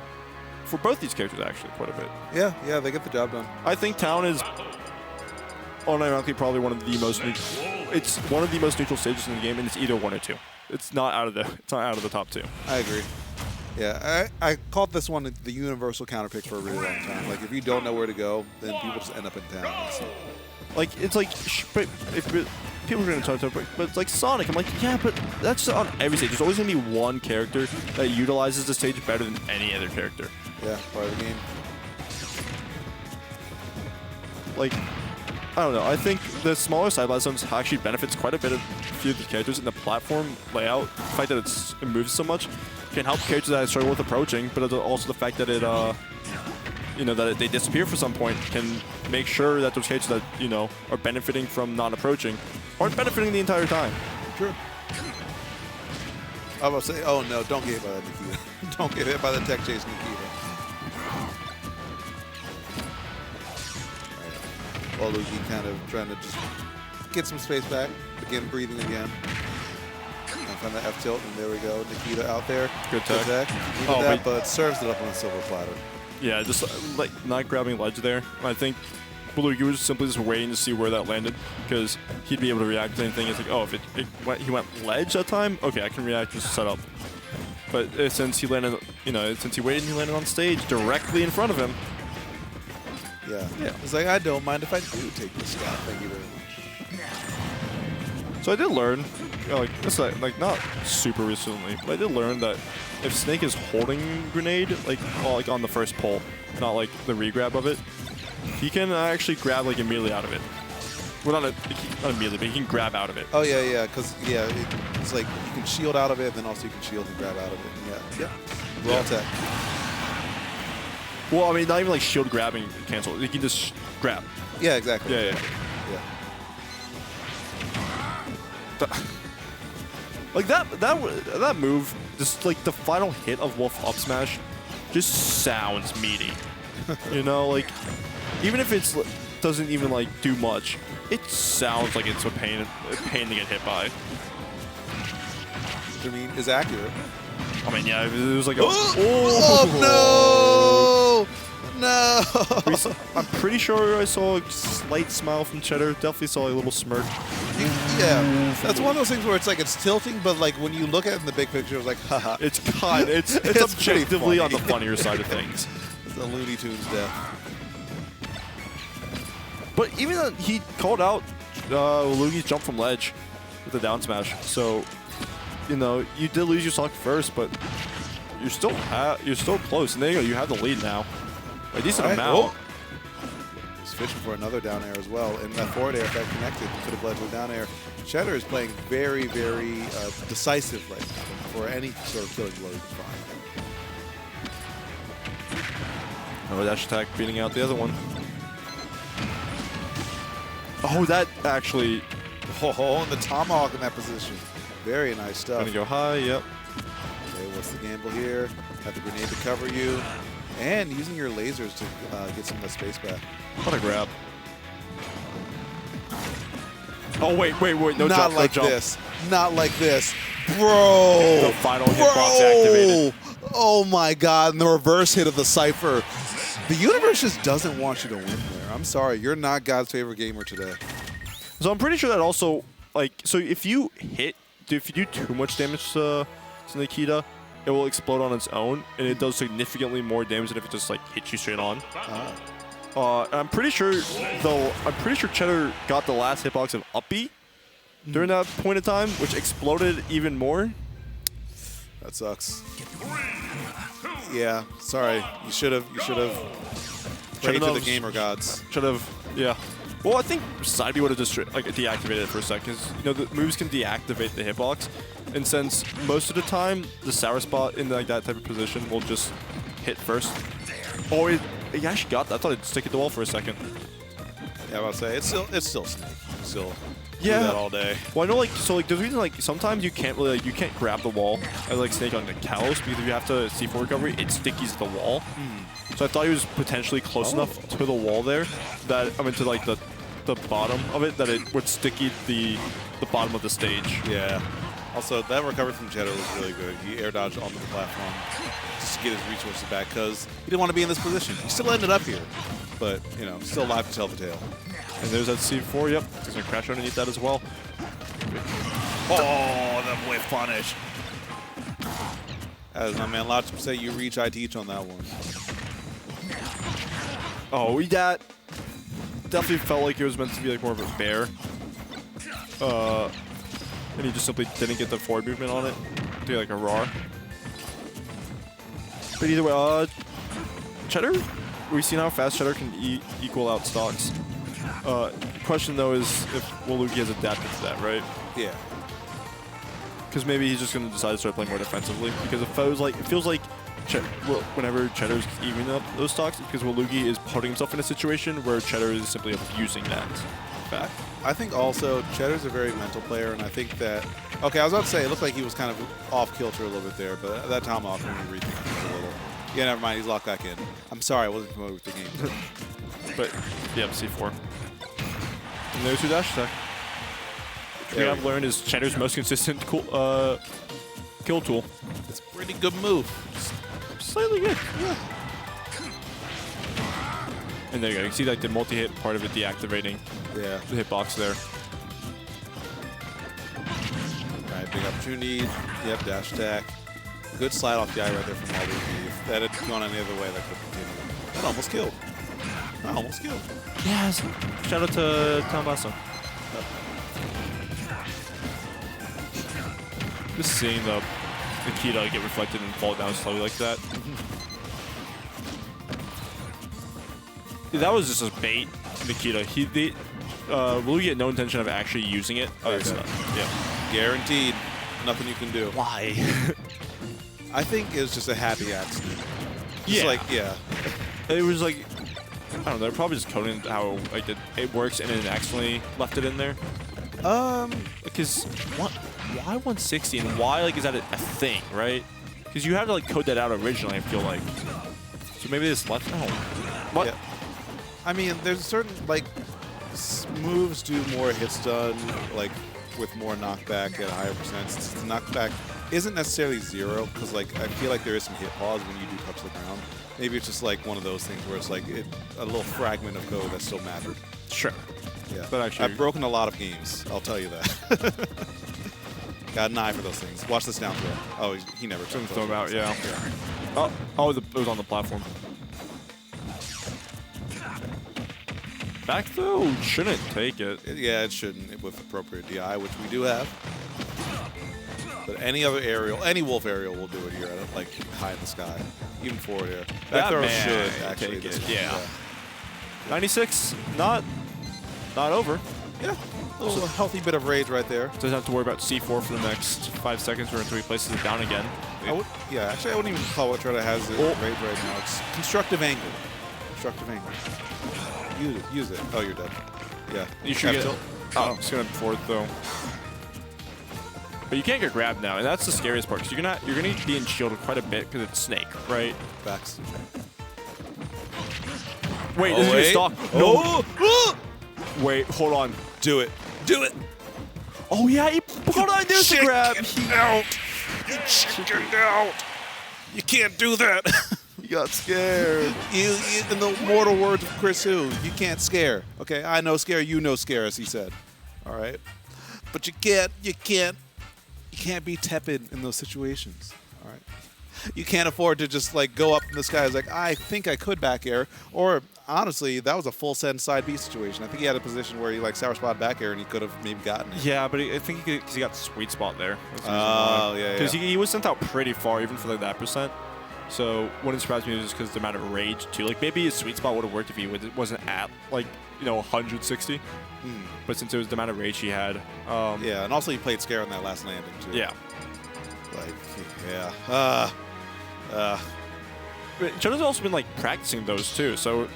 for both these characters actually quite a bit. Yeah, they get the job done. I think town is unironically probably one of the most it's one of the most neutral stages in the game, and it's either 1 or 2. It's not out of the top 2. I agree. Yeah, I called this one the universal counterpick for a really long time. Like, if you don't know where to go, then people just end up in town. So. Like, it's like, people are going to talk about it, but it's like Sonic. I'm like, yeah, but that's on every stage. There's always going to be one character that utilizes the stage better than any other character. Yeah, part of the game. Like, I don't know. I think the smaller side-by zones actually benefits quite a bit of a few of the characters, and the platform layout, the fact that it moves so much, can help characters that struggle with approaching, but also the fact that it, you know, that they disappear for some point can make sure that those characters that, you know, are benefiting from not approaching aren't benefiting the entire time. Sure. I was about to say, oh no, don't get hit by that Nikita. Don't get hit by the tech chase Nikita. While Luigi kind of trying to just get some space back, begin breathing again. And find the F tilt, and there we go. Nikita out there. Good tech. Needed that, but serves it up on a silver platter. Yeah, just like not grabbing ledge there. I think Luigi was simply just waiting to see where that landed, because he'd be able to react to anything. It's like, oh, if he went ledge that time, okay, I can react, just set up. But since he landed, you know, since he waited and he landed on stage directly in front of him. Yeah. It's like, I don't mind if I do take this shot. Thank you very much. So I did learn, like, this like not super recently, but I did learn that if Snake is holding grenade, like on the first pull, not like the re-grab of it, he can actually grab like immediately out of it. Well, not immediately, but he can grab out of it. Oh yeah, because it's like you can shield out of it, then also you can shield and grab out of it. Yeah. Raw tech. Well, I mean, not even like shield grabbing cancel. You can just grab. Yeah, exactly. Yeah. Like that move, just like the final hit of Wolf up smash, just sounds meaty. You know, like even if it doesn't even like do much, it sounds like it's a pain to get hit by. I mean, is accurate. I mean, yeah, it was like a No! I'm pretty sure I saw a slight smile from Cheddar. Definitely saw a little smirk. Yeah, that's one of those things where it's like it's tilting, but like when you look at it in the big picture, it's like, haha. It's objectively on the funnier side of things. It's a Looney Tunes death. But even though he called out Luigi's jump from ledge with the down smash, so you know you did lose your stock first, but you're still close, and there you go. You have the lead now. A decent amount. He's fishing for another down air as well, and that forward air effect connected to the ledge with down air. Cheddar is playing very, very decisive right now for any sort of killing blow you can find. Oh, dash attack beating out the other one. Oh, that actually. Oh, and the tomahawk in that position. Very nice stuff. Gonna go high, yep. Okay, what's the gamble here? Have the grenade to cover you. And using your lasers to get some of the space back. What a grab. Oh, wait. No Not jump, like no jump. this. Not like this. Bro. The final hitbox activated. Oh my God. And the reverse hit of the Cypher. The universe just doesn't want you to win there. I'm sorry. You're not God's favorite gamer today. So I'm pretty sure that also, like, so if you do too much damage to Nikita, it will explode on its own, and it does significantly more damage than if it just like hits you straight on. I'm pretty sure Cheddar got the last hitbox of up B during that point in time, which exploded even more. That sucks. Yeah, sorry. You should have prayed to the gamer gods. Should have, yeah. Well, I think side B would have just like deactivated it for a second, because you know the moves can deactivate the hitbox, and since most of the time the sour spot in like that type of position will just hit first. Oh, it actually got that. I thought it'd stick at the wall for a second. Yeah, I was about to say it's still Snake. Still Yeah. do that all day. Well, I know, like, so, like, there's a reason, like, sometimes you can't really, like, you can't grab the wall as, like, Snake on the cows, because if you have to C4 recovery, it stickies the wall. So I thought he was potentially close enough to the wall there that, I mean, to, like, the bottom of it, that it would sticky the bottom of the stage. Yeah. Also, that recovery from Cheddar was really good. He air dodged onto the platform just to get his resources back, because he didn't want to be in this position. He still ended up here, but, you know, still alive to tell the tale. And there's that C4, yep. He's going to crash underneath that as well. Oh, the whiff punish. As my man Lodge would say, you reach, I teach on that one. Oh, that definitely felt like it was meant to be, like, more of a bear. And he just simply didn't get the forward movement on it. Do, like, a roar. But either way, Cheddar, we've seen how fast Cheddar can equal out stocks. Question though is if Luigi has adapted to that, right? Yeah. Because maybe he's just going to decide to start playing more defensively. Because it feels like whenever Cheddar's evening up those stocks, because Luigi is putting himself in a situation where Cheddar is simply abusing that fact. I think also Cheddar's a very mental player, and I think that, okay, I was about to say, it looked like he was kind of off kilter a little bit there, but that tomahawk made me rethink things a little. Yeah, never mind, he's locked back in. I'm sorry, I wasn't familiar with the game. But, yeah, C4. And there's your dash attack. What I've learned is Cheddar's most consistent kill tool. It's a pretty good move. Slightly good, yeah. And there you go. You can see like the multi-hit part of it deactivating the hitbox there. All right, big opportunity. Yep, dash attack. Good slide off the eye right there from Luigi. If that had gone any other way, that could have continued. That almost killed. That almost killed. Yes. Shout out to Tombasso. Just seeing the Nikita get reflected and fall down slowly like that. That was just a bait, Nikita. Luigi had no intention of actually using it. Oh, yeah. Guaranteed. Nothing you can do. Why? I think it was just a happy accident. Just Yeah. like, yeah. It was like, I don't know, they're probably just coding how like it works and then accidentally left it in there. Because why 160 and why like is that a thing, right? Because you have to like code that out originally, I feel like. So maybe this left. Oh, what? Yeah. I mean, there's certain like moves do more hit stun, like with more knockback at a higher percent. Since the knockback isn't necessarily zero, because like I feel like there is some hit pause when you do touch the ground. Maybe it's just like one of those things where it's like a little fragment of code that still mattered. Sure. Yeah. But actually, I've broken a lot of games. I'll tell you that. Got an eye for those things. Watch this down throw. Oh, he never took throw him out. Yeah. Oh, it was on the platform. Back throw shouldn't take it. Yeah, it shouldn't with appropriate DI, which we do have. But any other aerial, any wolf aerial will do it here, like high in the sky, even forward air. Back throw should actually take it. Yeah. 96, not over. Yeah, a little healthy bit of rage right there. Doesn't have to worry about C4 for the next 5 seconds or until he places it down again. Yeah, actually, I wouldn't even call what Cheddar has rage right now. It's constructive angle. Constructive angle. Use it. Oh, you're dead. Yeah. You should get it. Oh, it's gonna forward though. But you can't get grabbed now, and that's the scariest part. Because you're gonna be in shield quite a bit because it's Snake, right? Facts. Wait, this is gonna stop. No. Wait, hold on. Do it. Do it. Oh yeah, he pulled on this Chicken grab. out. You chickened out. You can't do that. He got scared. you, in the mortal words of Chris Hu, you can't scare. Okay, I know scare, you know scare, as he said. All right, but you can't be tepid in those situations. All right, you can't afford to just like go up in the sky. It's like I think I could back air, or honestly, that was a full send side B situation. I think he had a position where he like sour spot back air and he could have maybe gotten it. Yeah, but I think because he got sweet spot there. Oh, yeah, Because yeah. he was sent out pretty far, even for like that percent. So wouldn't surprise me just because the amount of rage too. Like maybe his sweet spot would have worked if he wasn't at like 160. But since it was the amount of rage he had, Yeah, and also he played scare on that last landing too. yeah. Like, yeah. But Cheddar's also been like practicing those too, so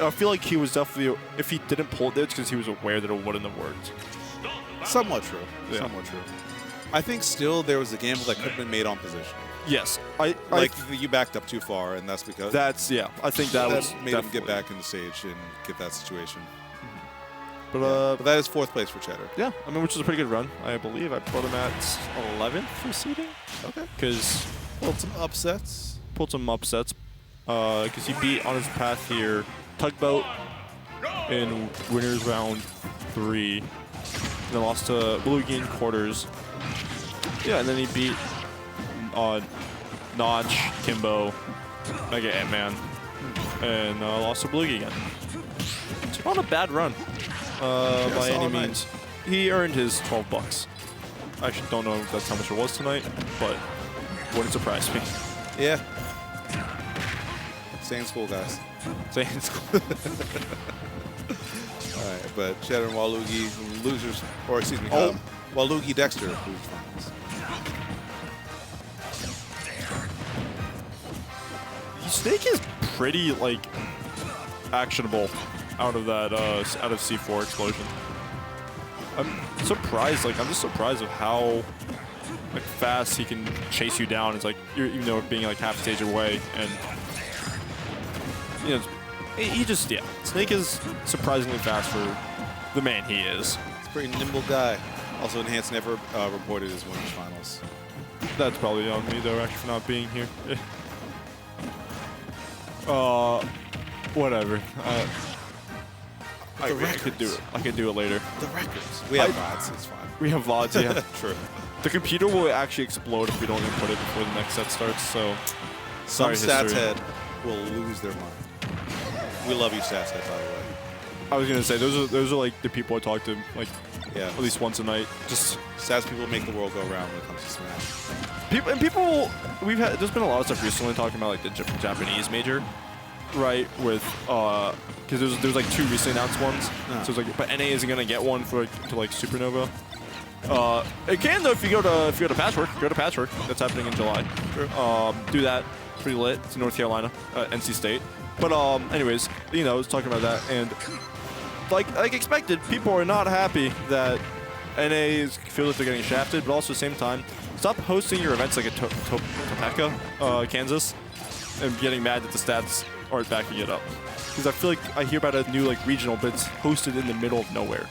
I feel like he was definitely, if he didn't pull it, it's because he was aware that it wouldn't have worked. Somewhat true. Yeah. Somewhat true. I think still there was a gamble that could have been made on position. Yes, Like you backed up too far, and that's because that's I think that was made him definitely. get back in the stage and get that situation. But But that is 4th place for Cheddar. yeah, I mean, which is a pretty good run. I believe I put him at 11th for seeding. Okay. Because Pulled some upsets. pulled some upsets. Because he beat on his path here Tugboat in winners round 3. And then lost to Luigi in quarters. Yeah, and then he beat Notch, Kimbo, MegaAntMan, and lost to Luigi again. It's not a bad run by any solid night. means. He earned his 12 bucks. I actually don't know if that's how much it was tonight, but wouldn't surprise me. Yeah. Stay in school, guys. Saying All right, but Cheddar and Waluigi losers, or excuse me, Waluigi Dexter lose finals. Snake is pretty like actionable out of that out of C4 explosion. I'm surprised. Like I'm just surprised of how like fast he can chase you down. It's like even though being like half stage away, and you know he just Snake is surprisingly fast for the man he is. He's a pretty nimble guy. Also, Enhanced never reported his winners finals. That's probably on me though, actually, for not being here. Whatever. I could do it. I could do it later. The records. We have VODs. It's fine. We have VODs, yeah. True. The computer will actually explode if we don't input it before the next set starts, so... Some sorry, stats history. head will lose their mind. We love you, stats head, by the way. I was gonna say, those are like the people I talk to, like, Yeah. at least once a night. Just... Stats people make the world go round when it comes to Smash. People, there's been a lot of stuff recently talking about, like, the Japanese major, right, with, because there's like 2 recently announced ones, so it's like, but NA isn't gonna get one for, like Supernova. It can though if you go to Patchwork. Go to Patchwork. That's happening in July. Sure. Do that. It's pretty lit. It's in North Carolina, NC State. But anyways, I was talking about that, and like expected, people are not happy that NA feel like they're getting shafted, but also at the same time, stop hosting your events like at Topeka, Kansas, and getting mad that the stats aren't backing it up. Because I feel like I hear about a new like regional, but it's hosted in the middle of nowhere.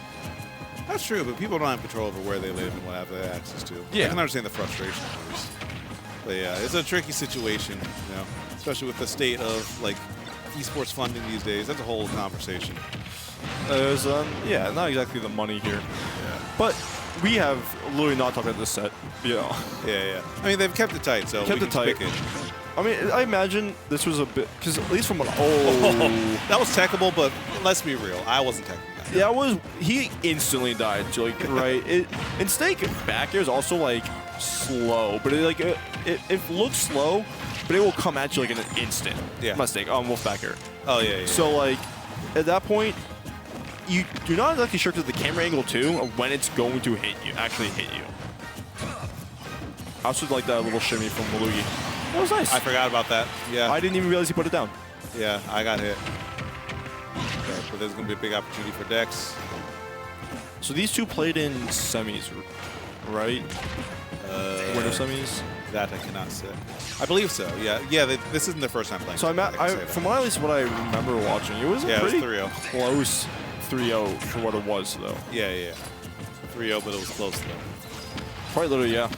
That's true, but people don't have control over where they live and what they have access to. Yeah. I can understand the frustration, of course. But yeah, it's a tricky situation, especially with the state of like esports funding these days. That's a whole conversation. There's not exactly the money here. Yeah. But we have literally not talked about this set. Yeah. Yeah. I mean, they've kept it tight, so Kept we it can tight. pick it. I mean, I imagine this was a bit, because at least from an That was techable, but let's be real. I wasn't technical. yeah, he instantly died, like, right? And Snake back air is also, like, slow, but it looks slow, but it will come at you, like, in an instant. Yeah. Mistake, Wolf back air. Oh, yeah. So, like, at that point, you're not exactly sure to the camera angle, too, of when it's going to actually hit you. I also like that little shimmy from Waluigi. That was nice. I forgot about that. Yeah. I didn't even realize he put it down. Yeah, I got hit. Okay, but there's going to be a big opportunity for Dex. So these two played in semis, right? Winter semis? That I cannot say. I believe so, yeah. Yeah, this isn't their first time playing. So from at least what I remember watching, it was a it was pretty 3-0. close 3-0 for what it was, though. Yeah. 3-0, but it was close though. Quite literally, yeah.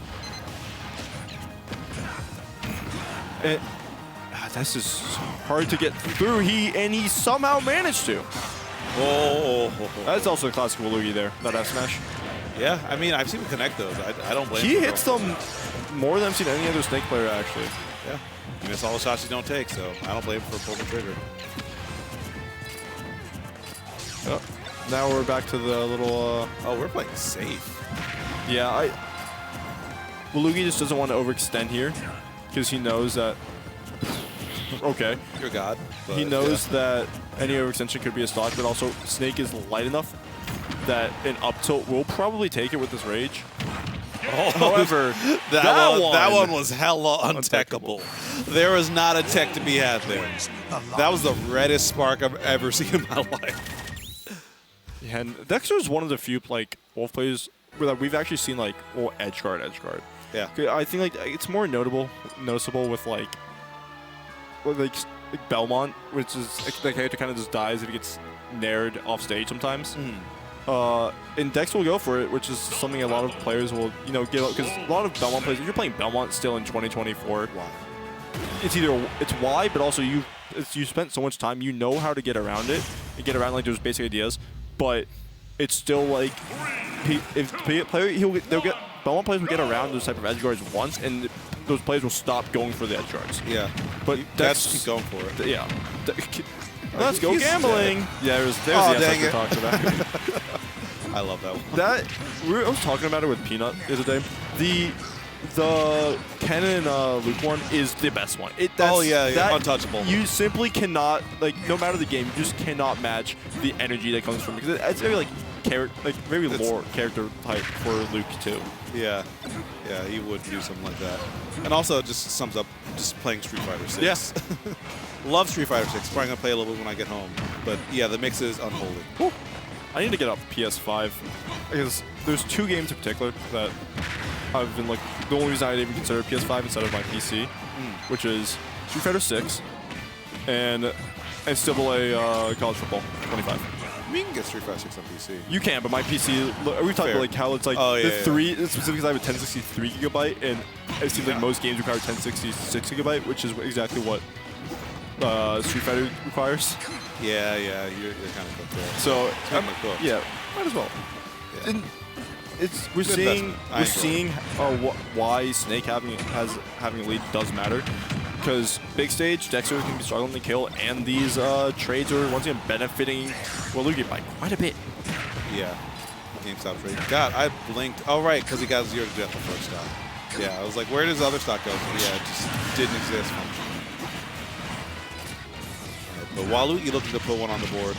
This is hard to get through. He somehow managed to. Oh. That's also a classic Luigi there, that F smash. Yeah, I mean, I've seen him connect those. I don't blame him. He hits them more than I've seen any other Snake player, actually. Yeah. I mean, it's all the shots you don't take, so I don't blame him for pulling the trigger. Oh, now we're back to the little... Oh, we're playing safe. Yeah, Luigi just doesn't want to overextend here because he knows that... Okay. You're God. He knows that any overextension could be a stock, but also Snake is light enough that an up tilt will probably take it with this rage. Oh, however, that one was hella untechable. There was not a tech to be had there. That was the reddest spark I've ever seen in my life. Yeah, and Dexter is one of the few like Wolf players that we've actually seen like edge guard. Yeah. I think like it's more noticeable with like Belmont, which is the character kind of just dies if he gets nared off stage sometimes. And Dex will go for it, which is something a lot of players will, give up, because a lot of Belmont players, if you're playing Belmont still in 2024, it's either it's why, but also you spent so much time, you know how to get around it, and get around like those basic ideas, but it's still like Belmont players will get around those type of edge guards once, and those players will stop going for the edge guards. Yeah, but Dex keep going for it. Yeah. Let's go gambling. Yeah, there's the dang we it. talked about. I love that one. I was talking about it with Peanut the other day. The Ken and Luke one is the best one. Untouchable. You simply cannot, like, no matter the game, you just cannot match the energy that comes from it, because it's very like very lore character type for Luke too. Yeah, he would do something like that. And also, it just sums up just playing Street Fighter 6. Yes. Love Street Fighter 6. Probably gonna play a little bit when I get home. But yeah, the mix is unholy. Whew. I need to get up PS5 because there's two games in particular that I've been like, the only reason I'd even consider PS5 instead of my PC, which is Street Fighter 6 and NCAA College Football 25. We can get Street Fighter 6 on PC. You can, but my PC, we've talked about like how it's like specifically I have a 1063 gigabyte, and it seems like most games require 1066 gigabyte, which is exactly what Street Fighter requires. Yeah, you're kind of cooked there. So cooked. Yeah, might as well. Yeah. And we're seeing why Snake having a lead does matter. Because big stage, Dexter can be struggling to kill, and these trades are once again benefiting Luigi by quite a bit. Yeah, GameStop trade. God, I blinked. Oh, right, because he got 0 to death the first stock. Yeah, I was like, where does the other stock go? Yeah, it just didn't exist functionally. Right, but Waluigi looking to put one on the board.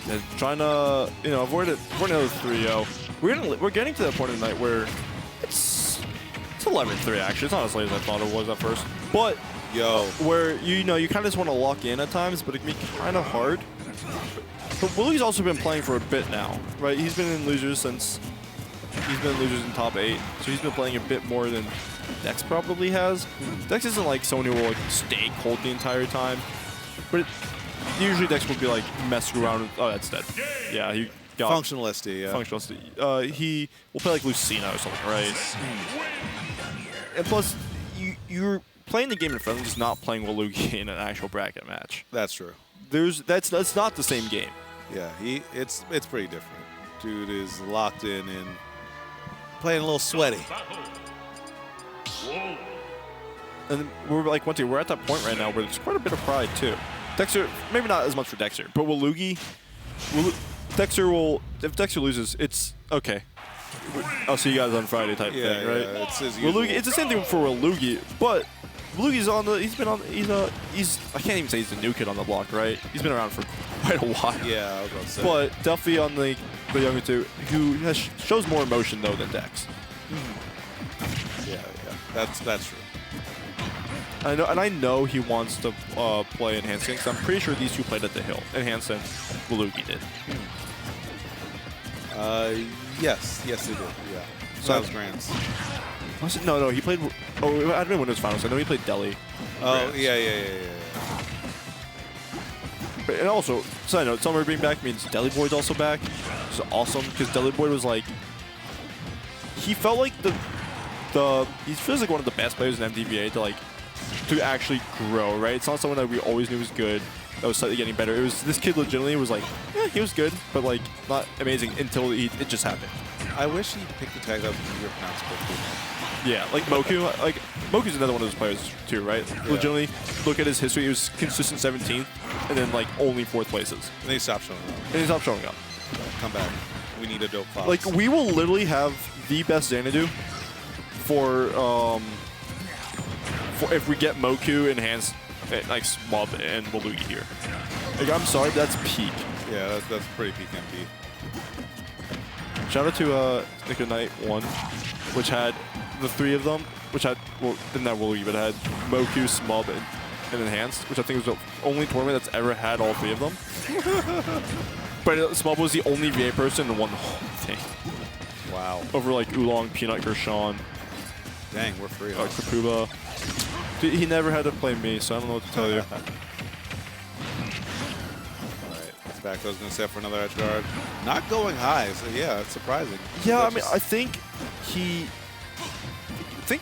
Yeah, trying to, avoid another 3-0. We're getting to that point of the night where it's 11-3 actually. It's not as late as I thought it was at first. But where you kind of just want to lock in at times, but it can be kind of hard. But Willie's also been playing for a bit now, right? He's been in losers since in top 8, so he's been playing a bit more than Dex probably has. Dex isn't like someone who will like stay cold the entire time, but usually Dex will be like messing around with, oh, that's dead. Yeah, he got Functionality, yeah. Functionality. He will play like Lucina or something, right? And plus, you're playing the game in front of him, just not playing Waluigi in an actual bracket match. That's true. That's not the same game. Yeah, it's pretty different. Dude is locked in and playing a little sweaty. And we're like, we're at that point right now where there's quite a bit of pride too. Dexter, maybe not as much for Dexter, but Waluigi, if Dexter loses, it's okay. I'll see you guys on Friday type thing, right? Yeah, it's his usual. Waluigi, it's the same thing for Waluigi, but Waluigi's I can't even say he's the new kid on the block, right? He's been around for quite a while. Yeah, I was about to say. But definitely on the younger two, who shows more emotion though than Dex. Yeah, that's true. I know he wants to play Enhanced because I'm pretty sure these two played at the Hill. Enhanced and Waluigi did. Yes, they did. Yeah. So that was Grants. Was it? No, he played. Oh, I don't know when it was finals. I know he played Delhi. Oh, yeah. But, and also, side note, Summer being back means Delhi Boy's also back. was awesome because Dudley Boy was like, he felt like he feels like one of the best players in MTVA to actually grow, right? It's not someone that we always knew was good, that was slightly getting better. It was this kid legitimately was like, yeah, he was good, but like not amazing until it just happened. I wish he picked the tag that was easier to pronounce quickly. Yeah, like Moku. Like Moku's another one of those players too, right? Yeah. Legitimately, look at his history. He was consistent 17th, and then like only 4th places. And they stopped showing up. And he stopped showing up. Come back. We need a dope fox. Like we will literally have the best Xanadu for if we get Moku enhanced, like Mob and Luigi here. Like I'm sorry, that's peak. Yeah, that's pretty peak MP. Shout out to Nick Knight 1, which had the 3 of them, which had, well, didn't have Luigi, but had Moku, Smub, and Enhanced, which I think was the only tournament that's ever had all 3 of them. But Smub was the only VA person and won the whole thing. Wow. Over like Oolong, Peanut, Gershon. Dang, we're free. Kapuba. Dude, he never had to play me, so I don't know what to tell you. Back, I was going to set for another edge guard. Not going high, so yeah, it's surprising. Yeah, I mean, I think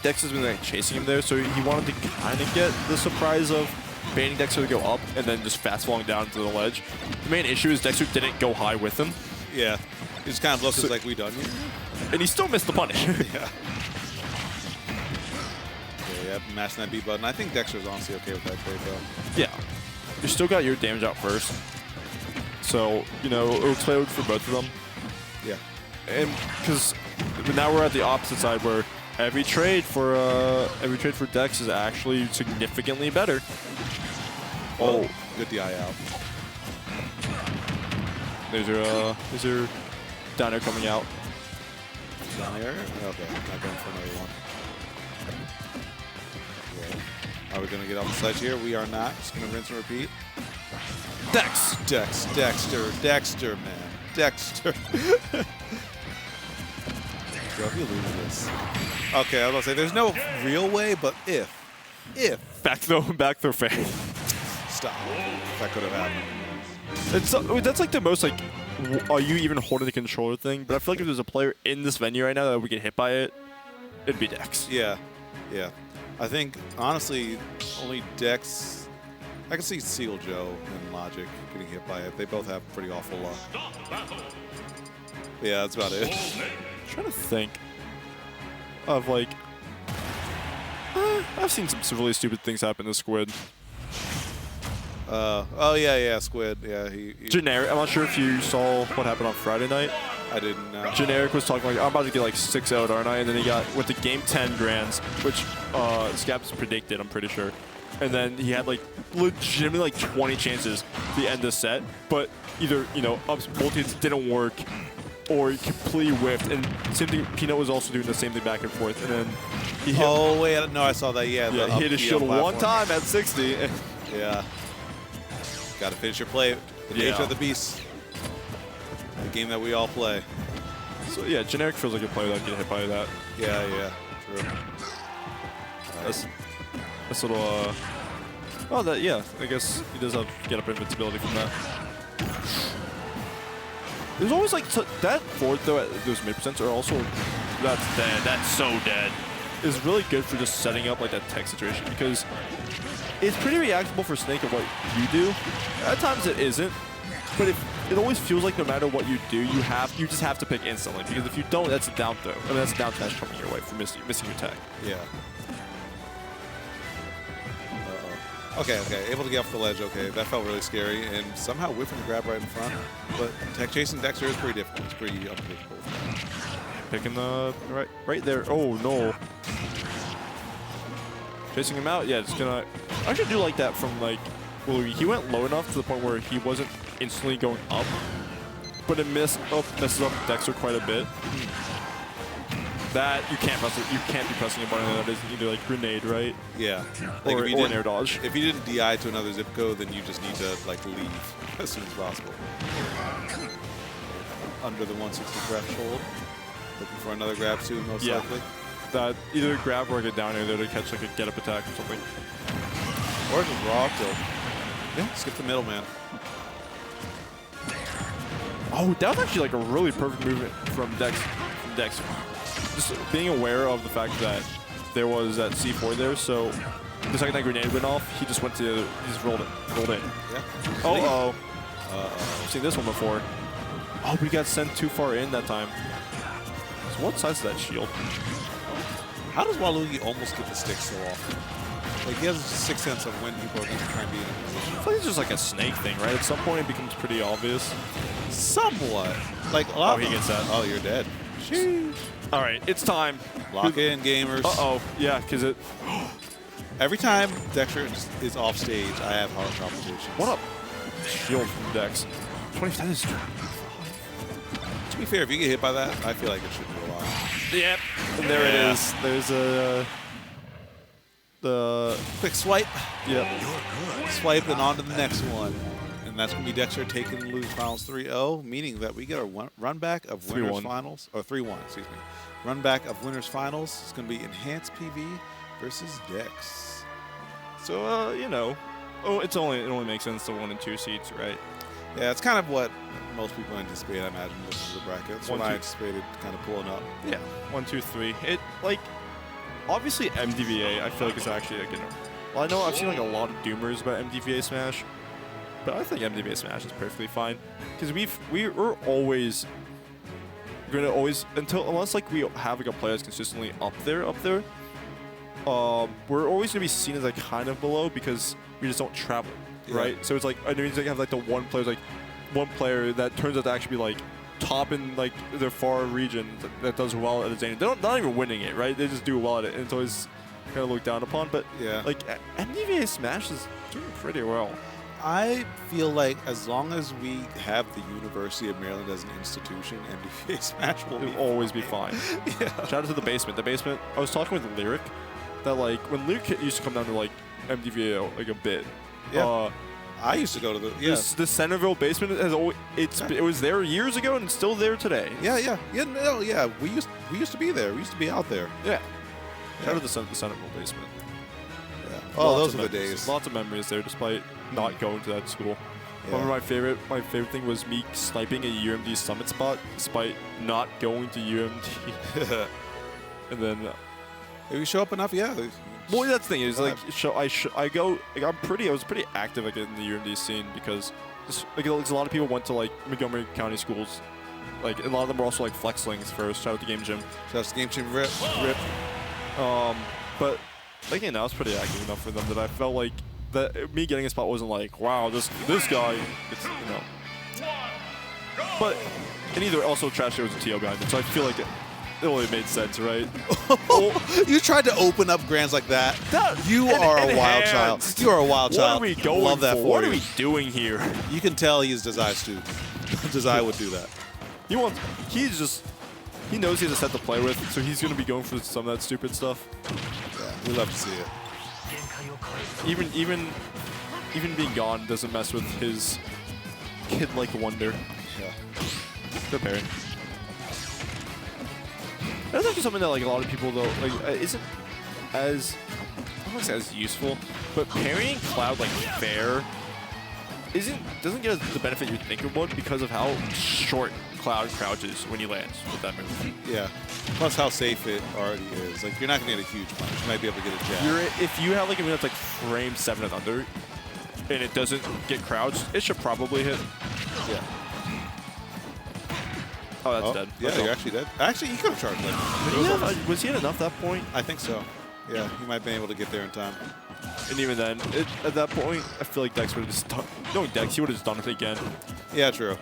Dexter's been like chasing him there, so he wanted to kind of get the surprise of baiting Dexter to go up and then just fast falling down to the ledge. The main issue is Dexter didn't go high with him. Yeah, he just kind of looks like we done you. And he still missed the punish. Yeah. Yeah, mashing that B button. I think Dexter's honestly okay with that trade though. Yeah. You still got your damage out first. So, you know, it'll play out for both of them. Yeah. And because now we're at the opposite side where every trade for Dex is actually significantly better. Oh, good DI out. There's your downer coming out. Down here? Okay, not going for another one. Okay. Are we going to get off the sledge here? We are not. Just going to rinse and repeat. Dexter, man. Dexter. Bro, if you lose this. Okay, I was going to say, there's no real way, but if. Back throw fair. Stop. That could have happened. That's like the most like, are you even holding the controller thing? But I feel like if there's a player in this venue right now that would get hit by it, it'd be Dex. Yeah. I think, honestly, only Dex. I can see Seal Joe and Logic getting hit by it. They both have pretty awful luck. Yeah, that's about it. I'm trying to think of like, I've seen some really stupid things happen to Squid. Oh yeah, Squid. Yeah, he Generic. I'm not sure if you saw what happened on Friday night. I didn't know. Generic was talking like, I'm about to get like 6 out, aren't I? And then he went to game 10 grands, which Scaps predicted, I'm pretty sure. And then he had like legitimately like 20 chances to end the set, but either, you know, ups multis didn't work or he completely whiffed. And same thing, Peanut was also doing the same thing back and forth. And then he hit. Oh wait, no, I saw that. Yeah, he hit his shield one time at 60. Yeah. Got to finish your play. The nature of the beast. The game that we all play. So yeah, Generic feels like a player that would get hit by that. Yeah, true. That's a little, well, that, yeah, I guess he does have get up invincibility from that. There's always like, that forward throw at those mid-percents are also, that's dead, that's so dead, is really good for just setting up like that tech situation because it's pretty reactable for Snake of what you do. At times it isn't, but it always feels like no matter what you do, you just have to pick instantly because if you don't, that's a down throw. I mean, that's a down smash coming your way for missing your tech. Yeah. Okay, able to get off the ledge, okay. That felt really scary, and somehow whiffing the grab right in front. But tech chasing Dexter is pretty difficult. It's pretty unpredictable. Picking the right there. Oh no. Chasing him out, yeah, it's gonna. I actually do like that from like, well, he went low enough to the point where he wasn't instantly going up, but it messes up Dexter quite a bit. That you can't be pressing a button that isn't either like grenade, right? Yeah. Like or an air dodge. If you didn't DI to another zip code, then you just need to like leave as soon as possible. Under the 160 threshold. Looking for another grab soon, most likely. That either grab or get down here there to catch like a get up attack or something. Or just raw tilt. Yeah. Skip the middle, man. Oh, that was actually like a really perfect movement from Dex. Just being aware of the fact that there was that C4 there, so the second that grenade went off, he just went to, he just rolled in. Yeah. Uh-oh. I've seen this one before. Oh, we got sent too far in that time. So what size is that shield? How does Waluigi almost get the stick so often? Like, he has a sixth sense of when people are going to try and be in a position. I feel like it's just like a snake thing, right? At some point, it becomes pretty obvious. Somewhat. Like, a lot Oh, he gets that. Oh, you're dead. Sheesh. All right, it's time. Lock in, gamers. Uh-oh. Yeah, because it... Every time Dexter is off stage, I have heart palpitations. What up? Shield from Dex. 20, that is... To be fair, if you get hit by that, I feel like it should do a lot. Yep. And there it is. There's a... the... Quick swipe. Yep. Swipe and on to the next one. And that's going to be Dexter taking the lose finals 3-0, meaning that we get a run back of winners 3-1. finals. Or 3-1, excuse me. Run back of winners finals. It's going to be enhanced PV versus Dex. So, you know, it only makes sense to 1 and 2 seeds, right? Yeah, it's kind of what most people anticipate, I imagine, this is the bracket. That's what I anticipated kind of pulling up. Yeah, 1, 2, 3. It, like, obviously MDVA, I feel like it's actually, like, you know, well, I know I've seen, like, a lot of doomers about MDVA Smash, but I think MDVA Smash is perfectly fine. Because we're always going to unless, like, we have, like, a player that's consistently up there, we're always going to be seen as, like, kind of below because we just don't travel. Right, so it's like I mean, you have like the one player that turns out to actually be like top in like their far region that does well at Xanadu. They're not even winning it, right? They just do well at it, and it's always kind of looked down upon. But yeah, like MDVA Smash is doing pretty well. I feel like as long as we have the University of Maryland as an institution, MDVA Smash will always be fine. Yeah. Shout out to the basement. The basement. I was talking with Lyric that like when Lyric used to come down to like MDVA like a bit. Yeah. I used to go to the the Centerville basement has always it was there years ago and it's still there today. Yeah. We used to be there. We used to be out there. Yeah. Shout out to the Centerville basement. Yeah. Oh, those are the days. Lots of memories there, despite not going to that school. Yeah. Remember my favorite thing was me sniping a UMD summit spot despite not going to UMD. And then if you show up enough, yeah. Well, that's the thing is like I was pretty active like in the UMD scene because like a lot of people went to like Montgomery County schools, like a lot of them were also like flexlings first. Shout out to Game Gym. Shout out to Game Gym. Rip. But like I was pretty active enough for them that I felt like that me getting a spot wasn't like wow this guy it's you know. But and either also Trash there was a TO behind it, so I feel like it only made sense, right? You tried to open up Grands like that. You are a wild child. You are a wild child. What are we going Love that for What you. are we doing here? You can tell he's Desai student. Desai would do that. He knows he has a set to play with, so he's going to be going for some of that stupid stuff. Yeah, we love to see it. Even being gone doesn't mess with his kid-like wonder. Yeah. Good pairing. That's actually something that like a lot of people though like isn't as I don't want to say as useful, but parrying Cloud like fair doesn't get the benefit you think it would because of how short Cloud crouches when he lands with that move. Yeah. Plus how safe it already is. Like you're not gonna get a huge punch. You might be able to get a jab. If you have like a move that's like frame 7 and under, and it doesn't get crouched, it should probably hit. Yeah. Oh, that's dead. Yeah, you're actually dead. Actually, you could have charged that. Was he at enough at that point? I think so. Yeah, he might have been able to get there in time. And even then, at that point, I feel like Dex would have just done. Knowing Dex, he would have just done it again. Yeah, true.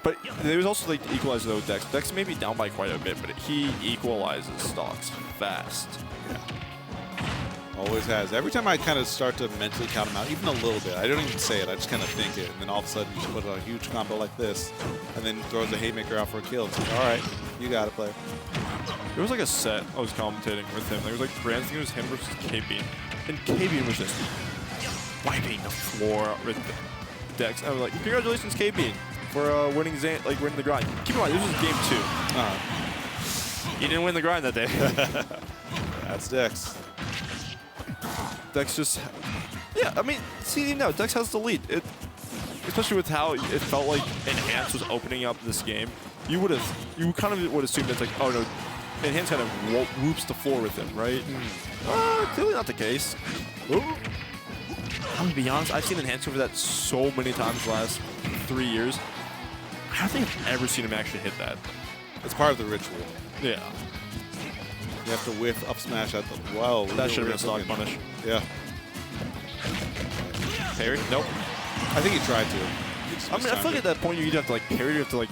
But there was also like the equalizer though with Dex. Dex may be down by quite a bit, but he equalizes stocks fast. Yeah. Always has. Every time I kind of start to mentally count him out, even a little bit, I don't even say it, I just kind of think it, and then all of a sudden you just put a huge combo like this, and then throws a haymaker out for a kill. It's like, all right, you got it, player. There was like a set I was commentating with him. There was like Brand's thing, it was him versus K-Bean. And K-Bean was just wiping the floor with Dex. I was like, congratulations, K-Bean, for winning the grind. Keep in mind, this was game 2. He didn't win the grind that day. That's Dex. Dex just, yeah, I mean, see now, Dex has the lead. especially with how it felt like Enhance was opening up this game, you kind of would assume it's like, oh no, Enhance kind of whoops the floor with him, right? Clearly not the case. Ooh. I'm gonna be honest, I've seen Enhance over that so many times the last 3 years. I don't think I've ever seen him actually hit that. It's part of the ritual. Yeah. You have to whiff up smash at the... Wow. That should have been a stock punish. Yeah. Parry? Nope. I think he tried to. I mean, I feel like at that point you either have to like parry or you have to like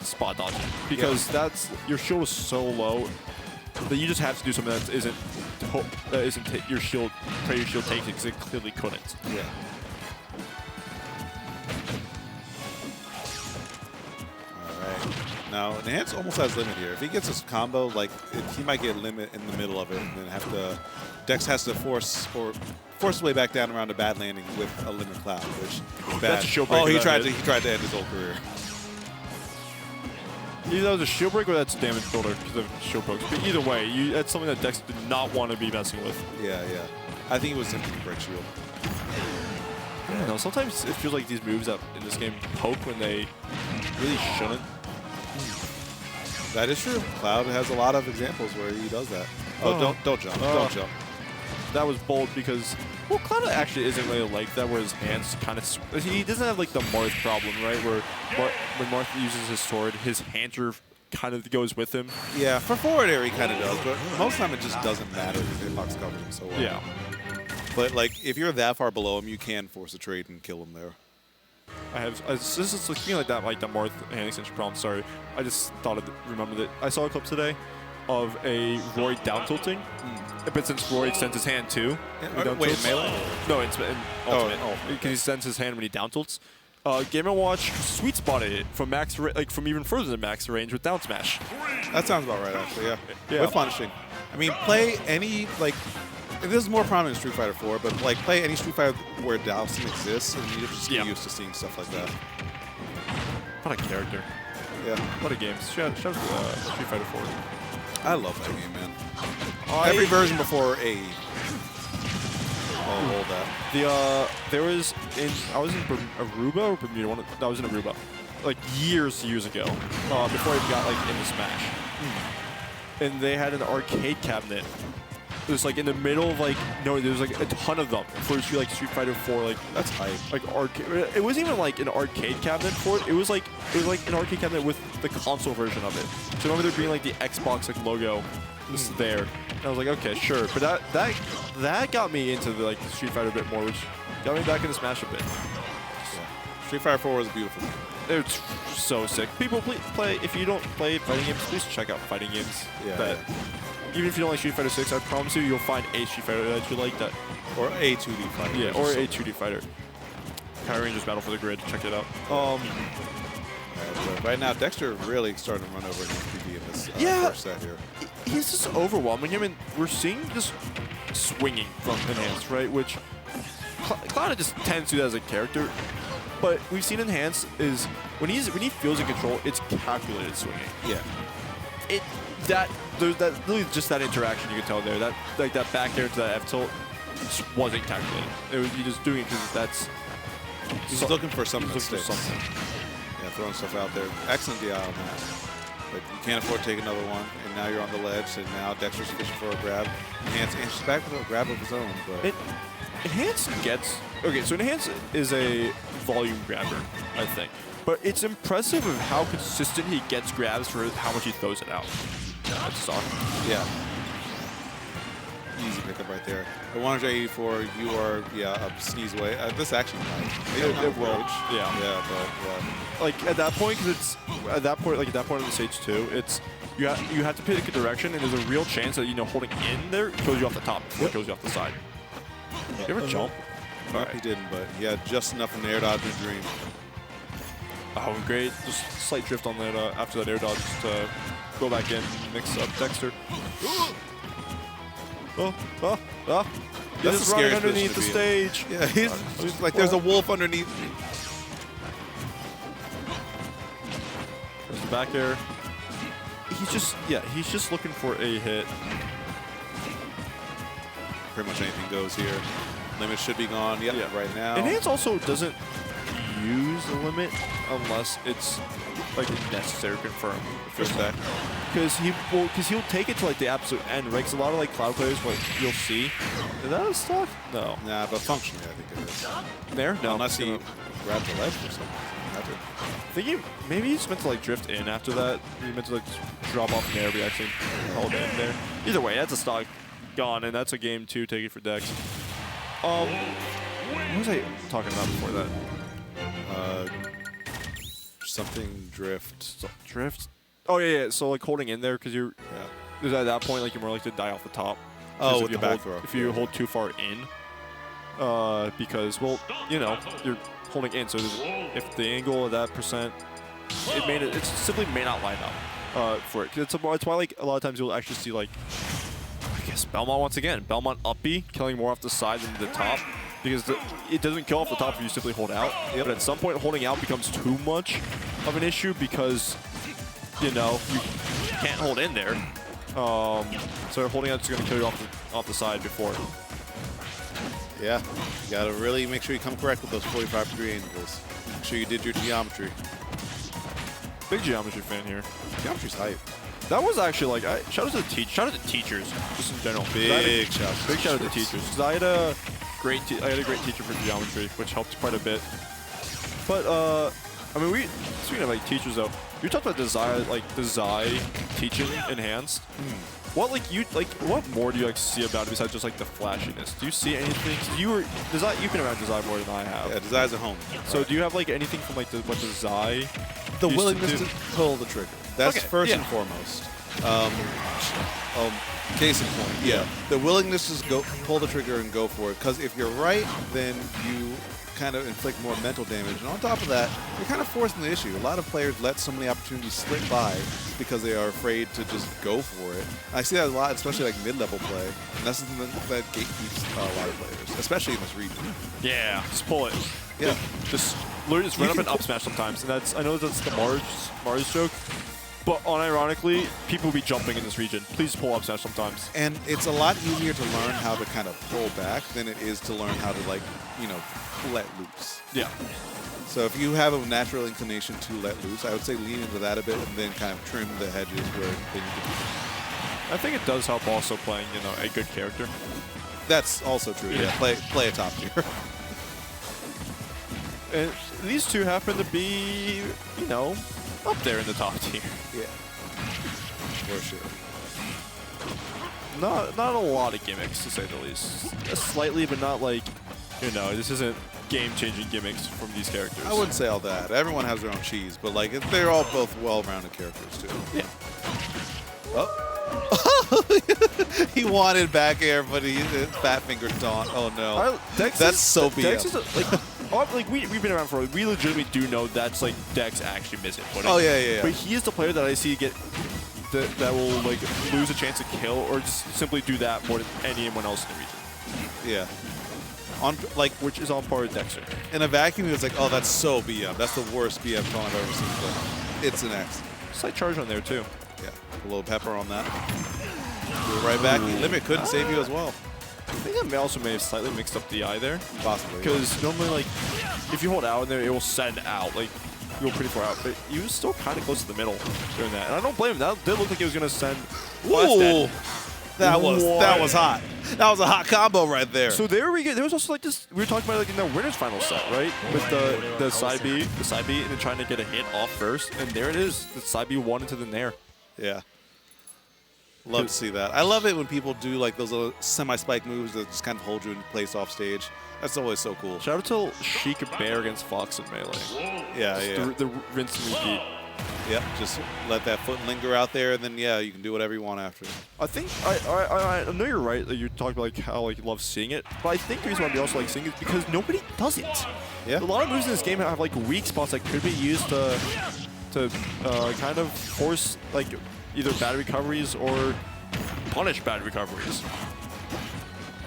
spot dodge it. Because that's... Your shield is so low that you just have to do something that isn't your shield, pray your shield takes it, because it clearly couldn't. Yeah. Now, Enhance almost has limit here. If he gets his combo, like, he might get limit in the middle of it, and then have to... Dex has to force his way back down around a bad landing with a limit cloud, which is bad. That's a shield break. Oh, he tried to end his whole career. Either that was a shield break or that's a damage builder because of shield pokes. But either way, that's something that Dex did not want to be messing with. Yeah, yeah. I think he was attempting to break shield. I don't know. Sometimes it feels like these moves that in this game poke when they really shouldn't. That is true. Cloud has a lot of examples where he does that. Oh, don't jump. Don't jump. That was bold because, well, Cloud actually isn't really like that, where his hands kind of... He doesn't have like the Marth problem, right? Where when Marth uses his sword, his hands kind of goes with him. Yeah, for forward air he kind of does, but most of the time it just doesn't matter because hitbox covers him so well. Yeah. But like, if you're that far below him, you can force a trade and kill him there. This is speaking like that Marth hand extension problem. Sorry, I just remembered it. I saw a clip today of a Roy down tilting, but since Roy extends his hand too, Wait, melee? No, it's in ultimate. Because he extends his hand when he down tilts. Game & Watch sweet spotted it from max, like from even further than max range with down smash. That sounds about right, actually. Yeah. With punishing. I mean, play any like. This is more prominent in Street Fighter 4, but like play any Street Fighter where dousing exists, and you just get used to seeing stuff like that. What a character! Yeah. What a game! Shout out to Street Fighter 4. I love that game, man. Every version before AE. Oh, hold that. There was I was in Aruba or Bermuda. I was in Aruba, like years ago, before I got like into Smash, and they had an arcade cabinet. It was like in the middle of like there was like a ton of them for like Street Fighter 4. Like that's hype. Like arcade. It wasn't even like an arcade cabinet for it. It was like an arcade cabinet with the console version of it. So I remember there being like the Xbox like logo just there. And I was like, okay, sure. But that got me into the like Street Fighter a bit more, which got me back into Smash a bit. Yeah. Street Fighter 4 was a beautiful game. It's so sick. People play. If you don't play fighting games, please check out fighting games. Yeah. Even if you don't like Street Fighter 6, I promise you'll find a Street Fighter that you like that. Or a 2D fighter. Yeah, or a 2D fighter. Power Rangers Battle for the Grid. Check it out. Right now, Dexter really starting to run over TurtleKing in this first set here. He's just overwhelming him, and we're seeing just swinging from Enhance, right? Which Cloud just tends to do that as a character. But we've seen Enhance is when he feels in control, it's calculated swinging. Yeah. There's really just that interaction you can tell there. That like that back air to that F tilt just wasn't calculated. It was you just doing it because he's looking for something. He's looking for something. Yeah, throwing stuff out there. Excellent DI on that. But you can't afford to take another one, and now you're on the ledge, and now Dexter's fishing for a grab. Enhance back with a grab of his own. But Enhance gets okay. So Enhance is a volume grabber, I think. But it's impressive of how consistent he gets grabs for how much he throws it out. That's soft. Yeah. Easy pickup right there. At 184, you are a sneeze away. This actually might. It will. Yeah. Yeah, but like at that point, because it's at that point in the stage 2, it's you have to pick a direction, and there's a real chance that holding in there kills you off the top before it kills you off the side. You ever jump? Right. He didn't, but he had just enough in the air dodge and dream. Oh, great! Just slight drift on that after that air dodge to go back in, mix up Dexter. That's He's running underneath the stage. Yeah, he's like there's a wolf underneath me. There's the back air. He's just looking for a hit. Pretty much anything goes here. Limit should be gone. Yep, right now. Enhance also doesn't use the limit unless it's like necessary to confirm first deck. Because he'll take it to like the absolute end, right? Because a lot of like Cloud players, what you'll see, is that a stock? No. Nah, but functionally, I think it is. There? No. Unless he grabbed the ledge or something. I think maybe he's meant to like drift in after that. He meant to like just drop off in there, but he actually held in there. Either way, that's a stock gone, and that's a game 2 taken for Dex. What was I talking about before that? Something drift. Drift? Oh yeah. So like holding in there because you're. Because at that point, like you're more likely to die off the top. Oh, with the back throw. If you hold too far in, because well, you know, you're holding in. So if the angle of that percent, it simply may not line up for it. It's why like a lot of times you'll actually see like, I guess Belmont once again, Belmont up B killing more off the side than the top. Because it doesn't kill off the top if you simply hold out. Yep. But at some point, holding out becomes too much of an issue because, you know, you can't hold in there. So holding out is going to kill you off the side before. Yeah, you got to really make sure you come correct with those 45-degree angles. Make sure you did your geometry. Big geometry fan here. Geometry's hype. That was actually like, shout out to the teachers, just in general. Big shout out to teachers. Because I had a great teacher for geometry, which helped quite a bit. But I mean, speaking of like teachers though, you talked about Desai teaching enhanced. What more do you like see about it besides just like the flashiness? Do you see anything? You've been around Desai more than I have. Yeah, Desai's at home. So do you have like anything from like what Desai? The willingness to pull the trigger. That's first and foremost. Case in point, yeah. The willingness to pull the trigger and go for it. Because if you're right, then you kind of inflict more mental damage. And on top of that, you're kind of forcing the issue. A lot of players let so many opportunities slip by because they are afraid to just go for it. I see that a lot, especially like mid-level play. And that's something that gatekeeps a lot of players, especially in this region. Yeah, just pull it. Yeah. Just literally just run up and up smash sometimes. And I know that's the Mars joke. But unironically, people will be jumping in this region. Please pull up smash sometimes. And it's a lot easier to learn how to kind of pull back than it is to learn how to, like, you know, let loose. Yeah. So if you have a natural inclination to let loose, I would say lean into that a bit and then kind of trim the hedges where they need to be. I think it does help also playing, you know, a good character. That's also true. Yeah. Play a top tier. And these two happen to be, you know, up there in the top tier. Yeah. For sure. Not a lot of gimmicks, to say the least. Slightly, but not like, you know, this isn't game-changing gimmicks from these characters. I wouldn't say all that. Everyone has their own cheese, but like they're all both well-rounded characters too. Yeah. Oh. He wanted back air, but he fat finger taunt. Oh no. That's so BM. We've been around for. We legitimately do know that's like Dex actually missing footing. Oh yeah. But he is the player that I see get that will like lose a chance to kill or just simply do that more than anyone else in the region. Yeah. Which is on par with Dexter. In a vacuum, it's like, oh, that's so BM. That's the worst BM taunt I've ever seen. But it's an X. Slight charge on there too. Yeah. A little pepper on that. Do it right back. Limit couldn't save you as well. I think that may have slightly mixed up the eye there. Possibly. Because normally, like, if you hold out in there, it will send out. Like, you go pretty far out. But he was still kind of close to the middle during that. And I don't blame him. That did look like he was going to send. Ooh. That was hot. That was a hot combo right there. So there we go. There was also like this. We were talking about like in the winners final set, right? With the side B, and then trying to get a hit off first. And there it is. The side B won into the nair. Yeah. Love to see that. I love it when people do like those little semi-spike moves that just kind of hold you in place off stage. That's always so cool. Shout out to Sheik Bear against Fox in Melee. Yeah. The rinse and repeat. Yep, just let that foot linger out there, and then yeah, you can do whatever you want after. I think I know you're right. That you're talking about like how like you love seeing it, but I think the reason why we also like seeing it is because nobody does it. Yeah. A lot of moves in this game have like weak spots that could be used to kind of force like either bad recoveries or punish bad recoveries.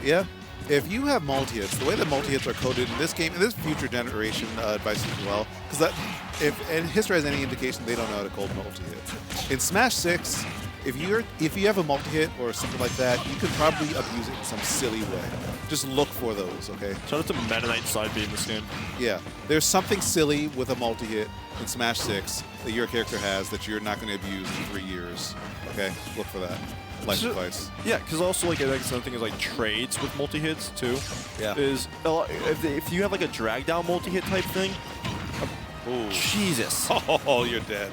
Yeah. If you have multi-hits, the way that multi-hits are coded in this game, in this future generation advice as well, because if history has any indication, they don't know how to code multi-hits. In Smash 6, if you have a multi-hit or something like that, you could probably abuse it in some silly way. Just look for those, okay? Shout out to Meta Knight side B in this game. Yeah. There's something silly with a multi-hit in Smash 6 that your character has that you're not going to abuse in 3 years. Okay? Look for that. Life advice. Yeah, because also like I think another thing is like trades with multi-hits too. Yeah. Is if you have like a drag down multi-hit type thing, Ooh. Jesus. Oh, you're dead.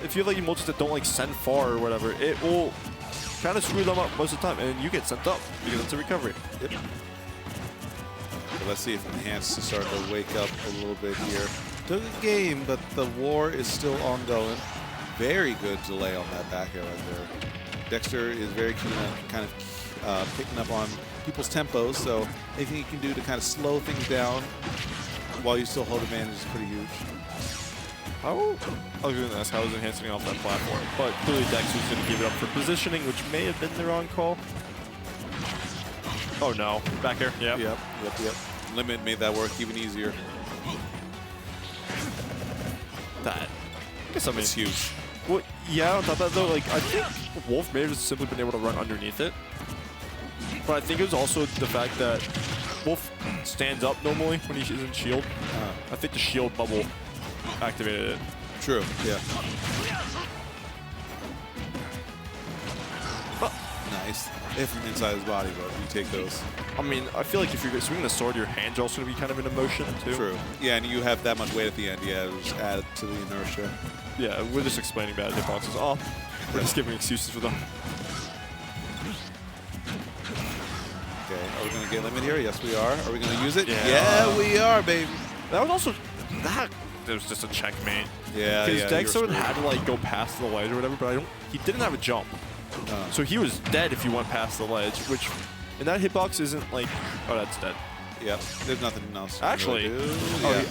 If you have like multis that don't like send far or whatever, it will kind of screw them up most of the time, and you get sent up because it's a recovery. Yep. So let's see if Enhanced is starting to wake up a little bit here. Took a game, but the war is still ongoing. Very good delay on that back air right there. Dexter is very keen on kind of picking up on people's tempos, so anything you can do to kind of slow things down while you still hold advantage is pretty huge. I was going to ask how is enhancing off that platform, but clearly Dexter's going to give it up for positioning, which may have been the wrong call. Oh no, back air, yeah. Yep. Limit made that work even easier. That, I guess It's huge. Well, yeah, on top of that though, like I think Wolf may have just simply been able to run underneath it. But I think it was also the fact that Wolf stands up normally when he isn't shield. I think the shield bubble activated it. True, yeah. Nice. If from inside his body, but you take those. I mean, I feel like if you're swinging the sword, your hand's also going to be kind of in motion too. True. Yeah, and you have that much weight at the end. Yeah, it was added to the inertia. Yeah, we're just explaining bad hitboxes. Oh, we're just giving excuses for them. Okay, are we going to get limit here? Yes, we are. Are we going to use it? Yeah. We are, baby. That was also It was just a checkmate. Yeah, because yeah. Dexter had to like go past the ledge or whatever, but he didn't have a jump. So he was dead if he went past the ledge, which in that hitbox isn't like, oh, that's dead. Yep, there's nothing else. Actually, I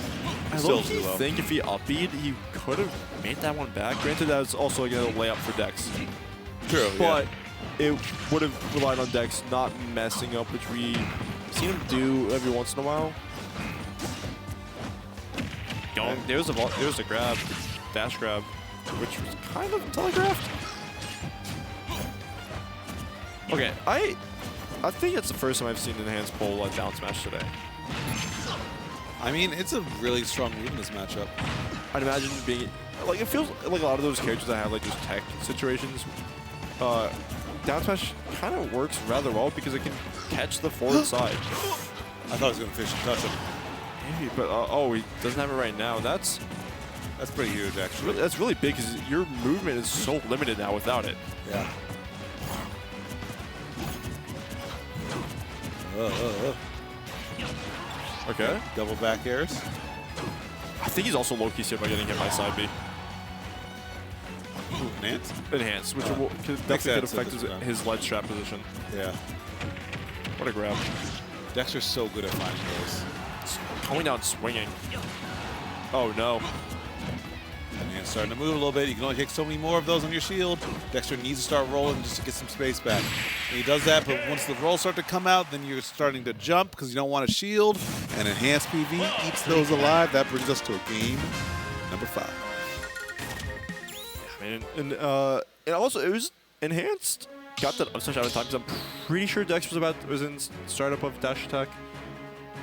think if he up-beat, he could have made that one back. Granted, that was also like a layup for Dex. True, but it would have relied on Dex not messing up, which we've seen him do every once in a while. There's a grab, dash grab, which was kind of telegraphed. Okay, I think it's the first time I've seen an enhanced pull like down smash today. I mean, it's a really strong move in this matchup. I'd imagine being like, it feels like a lot of those characters that have like just tech situations. Down smash kind of works rather well because it can catch the forward side. I thought he was going to fish and touch him. Maybe, but oh, he doesn't have it right now. That's pretty huge, actually. That's really big because your movement is so limited now without it. Yeah. Okay. Double back airs. I think he's also low-key saved by getting hit by side B. Ooh, enhanced? Enhanced, which definitely could affect his ledge trap position. Yeah. What a grab. Dexter's so good at finding those. Coming down swinging. Oh, no. And starting to move a little bit. You can only take so many more of those on your shield. Dexter needs to start rolling just to get some space back. And he does that, but once the rolls start to come out, then you're starting to jump because you don't want a shield. And enhanced PV eats those alive. That brings us to a game number 5. Yeah, man. And also, it was enhanced. Got that up such out of time because I'm pretty sure Dex was in startup of dash attack.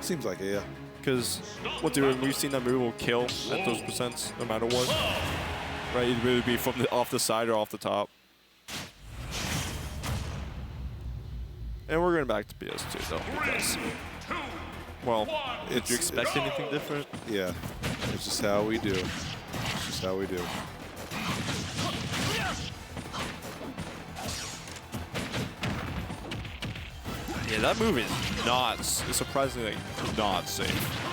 Seems like it, yeah. Because we've seen that move will kill at those percents no matter what. Right, it'd really be from off the side or off the top. And we're going back to PS2 though, because, well, did you expect anything different? Yeah, it's just how we do. It's just how we do. Yeah, that move is not, surprisingly not safe.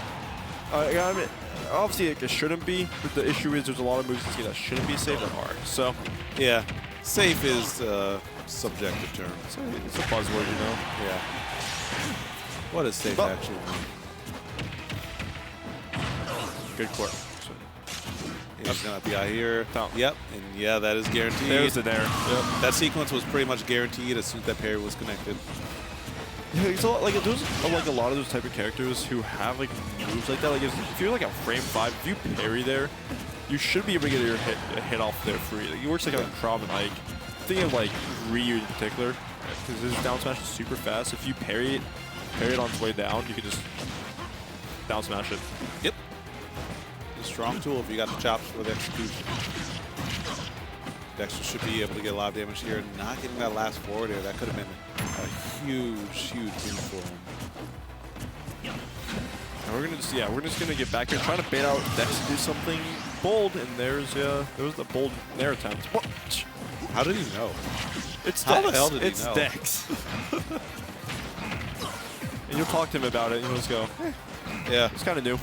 I mean, obviously it shouldn't be, but the issue is there's a lot of moves in this game that shouldn't be safe that hard. So, yeah, safe is a subjective term. It's a buzzword, you know? Yeah. What does safe actually mean? Good court. He's gonna be out here. Yep, and yeah, that is guaranteed. There's an error. Yep. That sequence was pretty much guaranteed as soon as that parry was connected. Yeah, it's a lot, like there's like a lot of those type of characters who have like moves like that. Like if you're like at frame 5, if you parry there, you should be able to get your hit off there free. Like, it works like on Krav and Ike. thinking of like Ryu in particular, because his down smash is super fast. If you parry it on its way down, you can just down smash it. Yep. A strong tool if you got the chops for the execution. Dexter should be able to get a lot of damage here. Not getting that last forward air, that could have been a huge win for him. And we're just gonna get back here, trying to bait out Dex to do something bold, and there was the bold nair attempt. What? How did he know? It's How Dex. the hell did he it's know? Dex. And you'll talk to him about it, and he'll just go, Yeah. it's kind of new.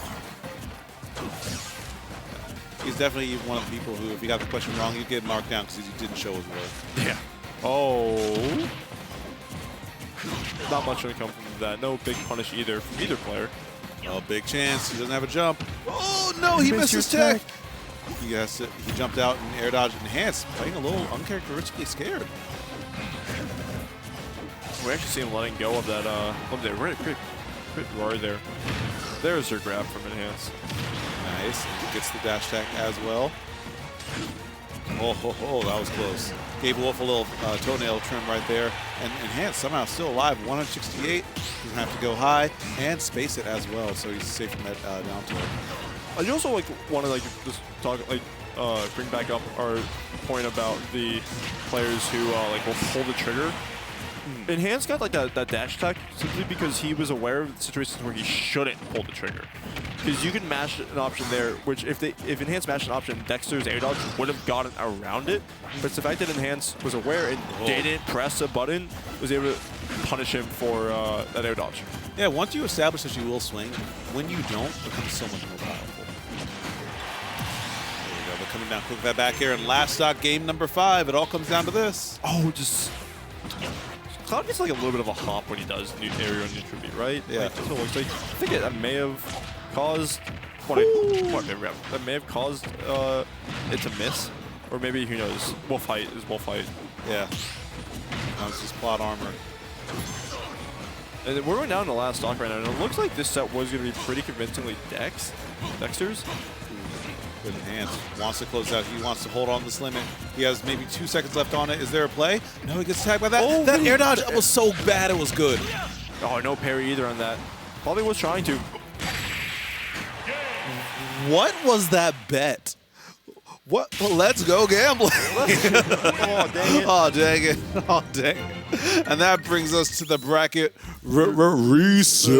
He's definitely one of the people who, if he got the question wrong, he'd get marked down because he didn't show his work. Yeah. Oh. Not much going to come from that. No big punish either from either player. Oh, big chance. He doesn't have a jump. Oh, no, he missed his tech. He jumped out and air dodge enhanced, playing a little uncharacteristically scared. We actually see him letting go of that, crit roar there. There's her grab from Enhance. Nice. And he gets the dash attack as well. Oh, that was close. Gave Wolf a little toenail trim right there. And Enhance somehow still alive. 168. Doesn't have to go high and space it as well, so he's safe from that down tilt. I also want to just talk bring back up our point about the players who will pull the trigger. Enhance got that dash attack simply because he was aware of the situations where he shouldn't pull the trigger. Because you can mash an option there, which if Enhance mashed an option, Dexter's air dodge would have gotten around it. But it's the fact that Enhance was aware and didn't press a button, was able to punish him for that air dodge. Yeah, once you establish that you will swing, when you don't, it becomes so much more powerful. There we go, but coming down quick with that back air, and last stock, game number 5, it all comes down to this. Oh, Cloud gets like a little bit of a hop when he does new area on neutral beat, right? Yeah. That's what it looks like. I think that may have caused that may have caused it to miss, or maybe who knows? Wolf height is wolf height. Yeah. That was just plot armor. And then we're going down to the last stock right now, and it looks like this set was going to be pretty convincingly Dexter's. Good Enhance. Wants to close out. He wants to hold on to this limit. He has maybe 2 seconds left on it. Is there a play? No, he gets tagged by that. Oh, that air dodge was so bad it was good. Oh, no parry either on that. Probably was trying to. What was that bet? What? Well, let's go gambling. Oh, dang it. Oh, dang it. Oh, dang it. And that brings us to the bracket reset.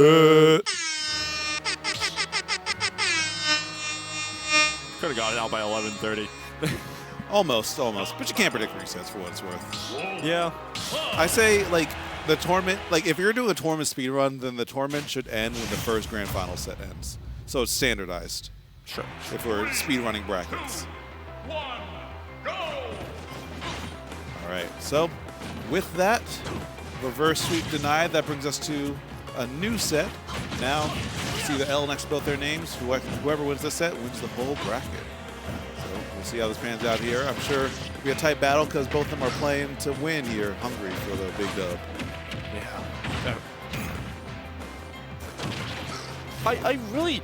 Could have got it out by 11:30. Almost. But you can't predict resets for what it's worth. Yeah. I say, the tournament, if you're doing a tournament speed run, then the tournament should end when the first grand final set ends. So it's standardized. Sure. If we're speed running brackets. 1, go! All right. So with that, reverse sweep denied. That brings us to a new set. Now, see the L next to both their names. Whoever wins this set wins the whole bracket. So we'll see how this pans out here. I'm sure it'll be a tight battle because both of them are playing to win here, hungry for the big dub. Yeah. I really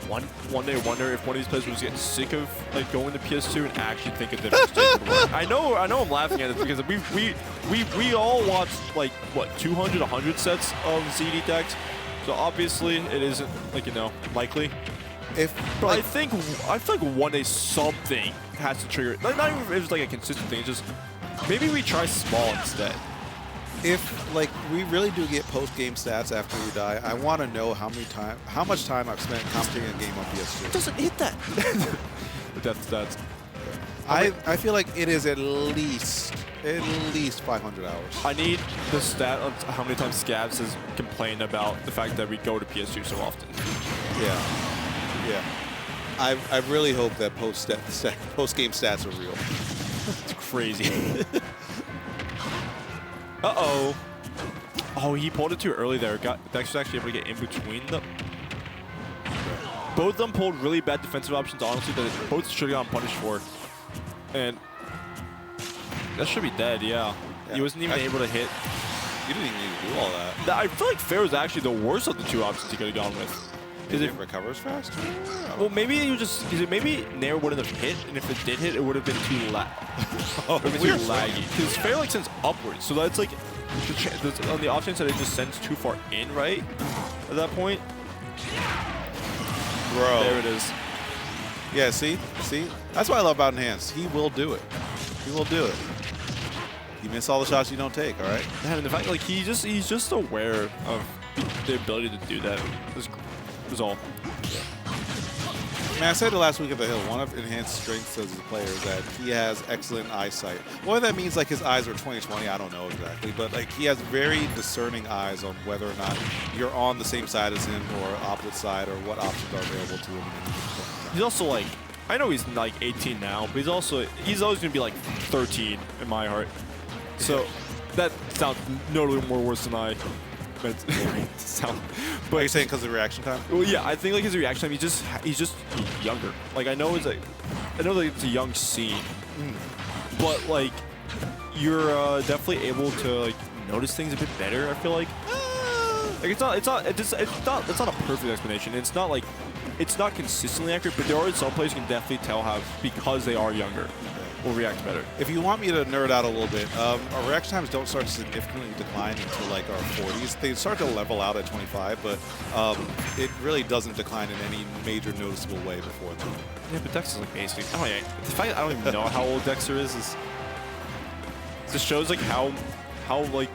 one day wonder if one of these players was getting sick of going to PS2 and actually think a different stage would work. I know I'm laughing at this because we all watched 200, 100 sets of ZD decks. So obviously it isn't likely. But I feel like one day something has to trigger it. Not even if it's a consistent thing, it's just maybe we try small instead. If we really do get post-game stats after we die, I want to know how much time I've spent commentating a game on PS2. It doesn't hit that. That's I feel like it is at least 500 hours. I need the stat of how many times Scabs has complained about the fact that we go to PS2 so often. Yeah. I really hope that post-game stats are real. It's crazy. Uh-oh. Oh, he pulled it too early there. Dexter's actually able to get in between them. Both of them pulled really bad defensive options, honestly, that both should have gotten punished for. And that should be dead, yeah. He wasn't even able to hit. You didn't even need to do all that. I feel like Fair was actually the worst of the 2 options he could have gone with. Is it recovers fast? Well, maybe you just maybe Nair wouldn't have hit, and if it did hit, it would have been too laggy. Because Fair like sends upwards, so that's like on the off chance that it just sends too far in, right? At that point, Bro. there it is. Yeah, see? That's what I love about Enhanced. He will do it. He will do it. You miss all the shots you don't take, all right? Yeah, and the fact like he's just aware of the ability to do that is all. Man, I said it last week at the Hill, one of Enhanced strengths as a player is that he has excellent eyesight. Whether that means like his eyes are 20/20, I don't know exactly, but like he has very discerning eyes on whether or not you're on the same side as him or opposite side or what options are available to him. He's also like, I know he's like 18 now, but he's always gonna be like 13 in my heart. So that sounds notably more worse than I meant to sound. But Are you saying because of reaction time? well, yeah, I think like his reaction time, he's just younger. Like I know that it's a young scene, but like you're definitely able to like notice things a bit better. I feel like it's not a perfect explanation. It's not like it's not consistently accurate, but there are some players you can definitely tell have because they are younger will react better. If you want me to nerd out a little bit, our reaction times don't start to significantly decline until like our 40s. They start to level out at 25, but it really doesn't decline in any major noticeable way before then. Yeah, but Dexter's like basically. Oh yeah, the fact I don't even know how old Dexter is just shows like how like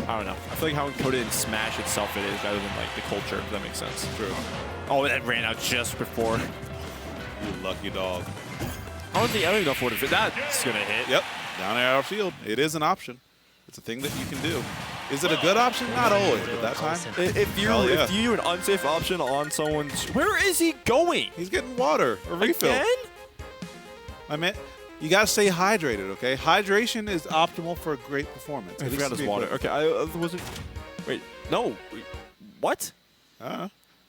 I don't know. I feel like how encoded in Smash itself it is rather than like the culture. If that makes sense. True. Oh, that ran out just before. You lucky dog. I don't even know if it that's gonna hit. Yep, down air out field. It is an option. It's a thing that you can do. Is it a good option? Not always, but that time. If you do an unsafe option on someone's, where is he going? He's getting water or refill. Again? I meant you gotta stay hydrated. Okay, hydration is optimal for a great performance. I At least forgot to his be water. equivalent. Okay, I wasn't. Wait, no. What?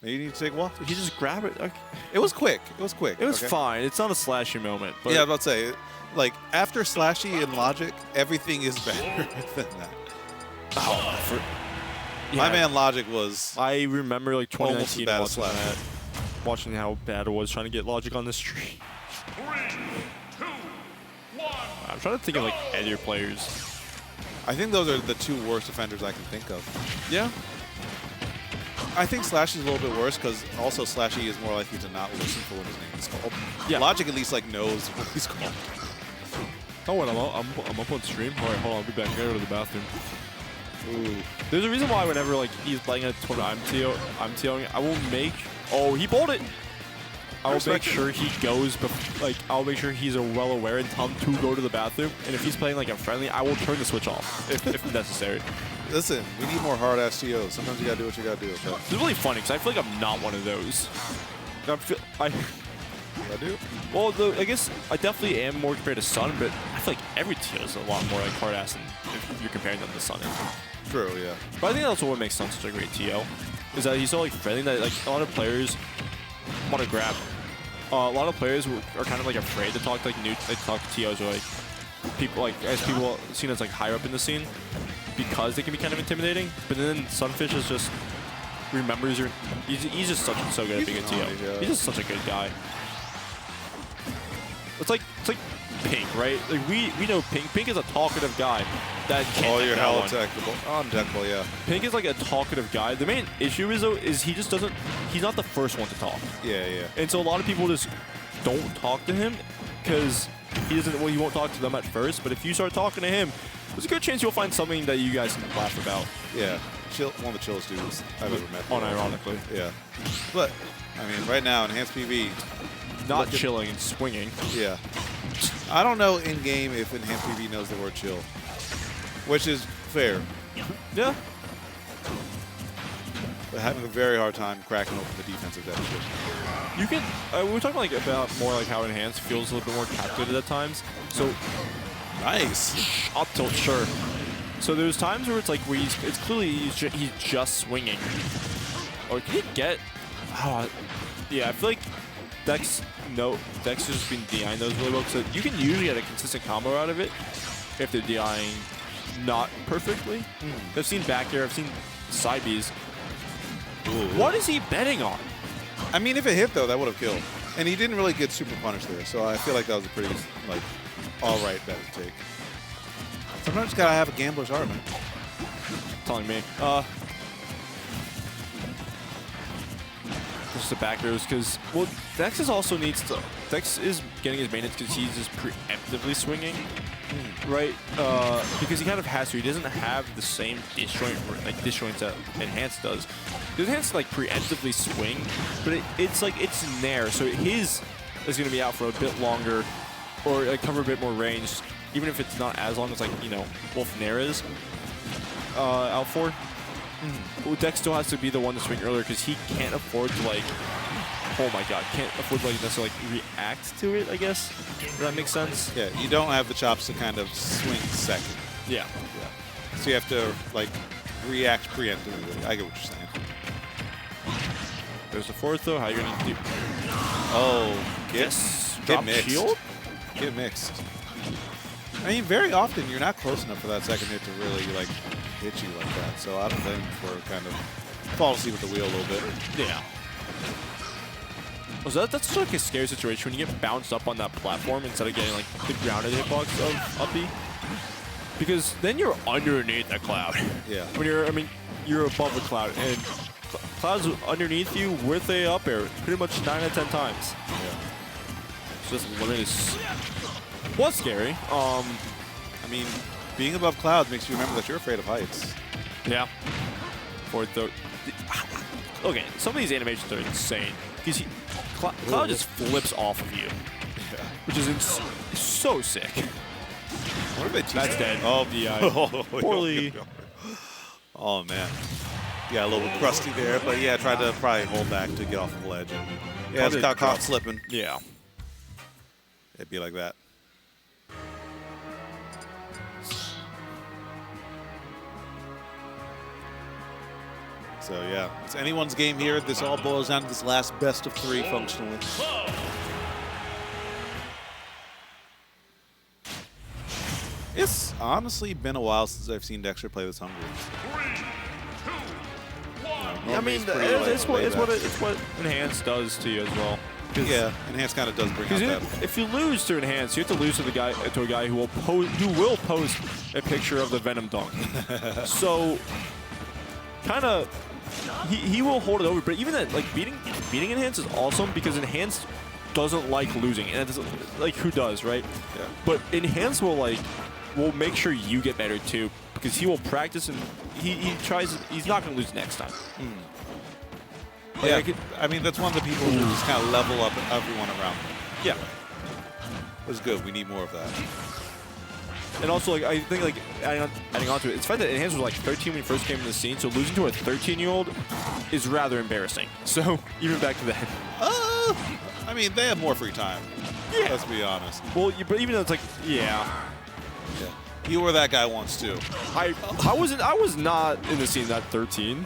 Maybe you need to take water. He just grabbed it. Okay. It was quick. It was quick. It was okay? fine. It's not a slashy moment. But Yeah, I was about to say, like after Slashy and Logic, everything is better than that. My man Logic was I remember like almost as 2019 bad as watching Slash. that, watching how bad it was trying to get Logic on the street. 3, 2, 1. I'm trying to think of like heavier players. I think those are the two worst offenders I can think of. Yeah. I think Slashy's a little bit worse because also Slashy is more likely to not listen for when his name is called. Yeah. Logic at least like knows what he's called. Oh, what? I'm up on stream. All right, hold on. I'll be back. I gotta go to the bathroom. Ooh. There's a reason why whenever like he's playing a tournament, I'm TOing. I will make. Oh, he bowled it. I will make sure he goes. I'll make sure he's well aware and tell him to go to the bathroom. And if he's playing like a friendly, I will turn the switch off if necessary. Listen, we need more hard-ass TOs. Sometimes you gotta do what you gotta do. Okay? It's really funny because I feel like I'm not one of those. I do. Well, I guess I definitely am more compared to Sun, but I feel like every TO is a lot more like hard ass if you're comparing them to Sun. True, yeah. But I think that's what makes Sun such a great TO, is that he's so like friendly that like a lot of players want to grab. A lot of players are kind of like afraid to talk to talk to TOs or like people seen as like higher up in the scene because they can be kind of intimidating. But then Sunfish is just remembers your. He's just so good at being a TO. Yeah. He's just such a good guy. It's like Pink, right? Like we know Pink. Pink is a talkative guy that can't. Oh, you're that hella one. technical. Undeckable, yeah. Pink is like a talkative guy. The main issue is though he just doesn't. He's not the first one to talk. Yeah, yeah. And so a lot of people just don't talk to him because he doesn't. Well, he won't talk to them at first. But if you start talking to him, there's a good chance you'll find something that you guys can laugh about. Yeah. One of the chillest dudes I've ever met. Unironically. Yeah. But, I mean, right now, Enhanced PV. Not chilling and swinging. Yeah. I don't know in-game if Enhanced PV knows the word chill. Which is fair. Yeah. But having a very hard time cracking open the defensive depth. You can. We were talking like about more like how Enhanced feels a little bit more calculated at times. So nice. Up tilt, sure. So there's times where it's like where it's clearly he's just swinging. Or can he get? Oh, yeah. I feel like Dexter's been DIing those really well, so you can usually get a consistent combo out of it if they're DIing not perfectly. I've seen back air, I've seen side Bs. What is he betting on? I mean, if it hit, though, that would have killed. And he didn't really get super punished there, so I feel like that was a pretty, like, all-right bet to take. Sometimes you gotta have a gambler's heart, man. Telling me. Just the back rows, because, well, Dex is also needs to... Dex is getting his maintenance because he's just preemptively swinging, right? Because he kind of has to. He doesn't have the same disjoint that Enhanced does. Because Enhanced, like, preemptively swing, but it's like, it's in there. So his is going to be out for a bit longer, or like, cover a bit more range, even if it's not as long as, like, you know, Wolf Nair is out for. Well, Dex still has to be the one to swing earlier because he can't afford to, like, oh my god, can't afford to, like, necessarily, like, react to it, I guess. Does that make sense? Yeah, you don't have the chops to kind of swing second. Yeah. So you have to, like, react preemptively. I get what you're saying. There's the fourth, though. How are you going to do? Oh, get Drop mixed. shield? Get mixed. I mean, very often you're not close enough for that second hit to really, like, hit you like that. So I don't blame him for kind of fall asleep with the wheel a little bit. Yeah. So that's like a scary situation when you get bounced up on that platform instead of getting, like, the grounded hitbox of uppy. Because then you're underneath a cloud. Yeah. When you're, I mean, you're above the cloud, and cloud's underneath you with a up air pretty much 9 out of 10 times. Yeah. So this limit is was scary. I mean, being above clouds makes you remember that you're afraid of heights. Yeah. Fourth though. Okay, some of these animations are insane because Cloud just flips off of you, which is so sick. What are they teaching? That's dead. Oh, DI. Poorly. Oh, man. Yeah, a little bit crusty there, but yeah, tried to probably hold back to get off the ledge. And yeah, it's got caught slipping. Yeah. It'd be like that. So yeah, it's anyone's game here. This all boils down to this last best of 3 functionally. It's honestly been a while since I've seen Dexter play this hungry. 3, 2, 1. I mean, it's what Enhance does to you as well. Yeah, Enhance kind of does bring out that. If you lose to Enhance, you have to lose to a guy who will post a picture of the Venom dunk. So, kind of, he will hold it over. But even that, like, beating Enhance is awesome because Enhance doesn't like losing, and it doesn't, like, who does, right? Yeah. But Enhance will make sure you get better too because he will practice and he's not going to lose next time. Like, yeah, I mean, that's one of the people who just kind of level up everyone around them. Yeah. It's good. We need more of that. And also, like, I think, like, adding on to it, it's the fact that Enhance was, like, 13 when he first came in the scene, so losing to a 13-year-old is rather embarrassing. So, even back to that. I mean, they have more free time. Yeah. Let's be honest. Well, but even though it's like, yeah. You were that guy once, too. I was not in the scene at 13.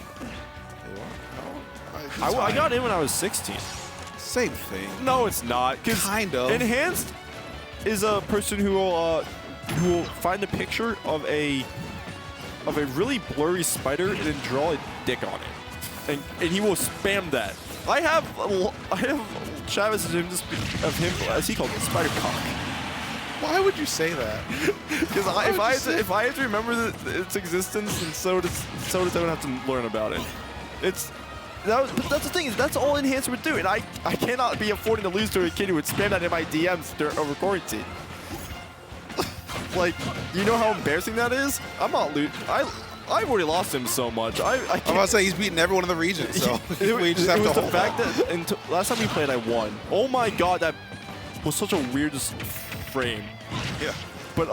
I got in when I was 16. Same thing. No, it's not. Kind of. Enhanced is a person who will find a picture of a really blurry spider and then draw a dick on it, and he will spam that. I have Travis of him as he called it, spider cock. Why would you say that? Because if I have to remember its existence, and so does everyone have to learn about it. That's the thing, is that's all Enhance would do, and I cannot be affording to lose to a kid who would spam that in my DMs over quarantine. Like, you know how embarrassing that is? I'm not losing. I've already lost him so much. I'm about to say he's beaten everyone in the region, so we just have to hold the fact that last time we played, I won. Oh my god, that was such a weird frame. Yeah. But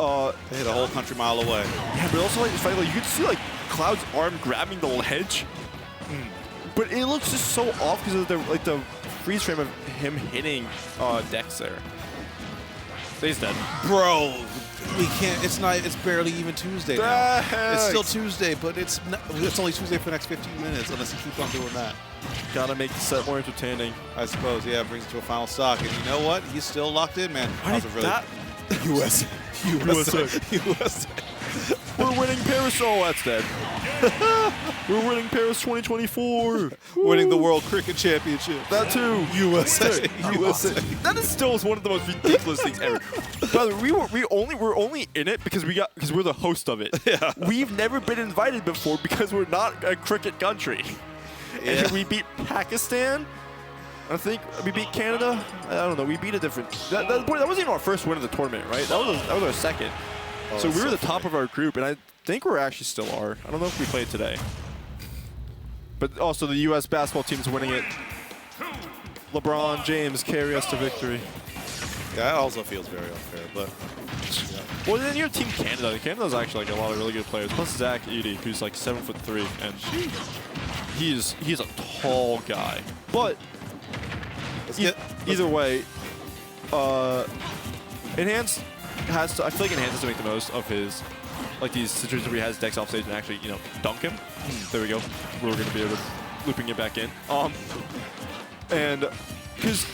they hit a whole country mile away. Yeah, but also, like, it's funny, like, you could see, like, Cloud's arm grabbing the ledge. But it looks just so off because of the freeze frame of him hitting Dexter. He's dead. Bro, we can't. It's barely even Tuesday now. It's still Tuesday, but it's only Tuesday for the next 15 minutes unless you keep on doing that. Gotta make the set more entertaining. I suppose, yeah, it brings it to a final stock. And you know what? He's still locked in, man. USA. USA. Well, We're winning Paris. Oh, that's dead. We're winning Paris 2024. Winning the World Cricket Championship. That too. USA. USA. That is still one of the most ridiculous things ever. By the way, we're only in it because we're the host of it. Yeah. We've never been invited before because we're not a cricket country. Yeah. And we beat Pakistan. I think we beat Canada. I don't know. We beat a different. That wasn't even our first win of the tournament, right? That was our second. Oh, so we were the funny. top of our group, and I think we're actually still are. I don't know if we played today. But also the U.S. basketball team's winning it. LeBron James carry us to victory. Yeah, that also feels very unfair, but yeah. Well, then you're Team Canada. Canada's actually like a lot of really good players. Plus Zach Edey, who's like 7'3", and he's a tall guy. But either way, Enhanced has to. I feel like Enhanced has to make the most of his like these situations where he has Dex off stage and actually dunk him. There we go. We're gonna be able to looping it back in. And because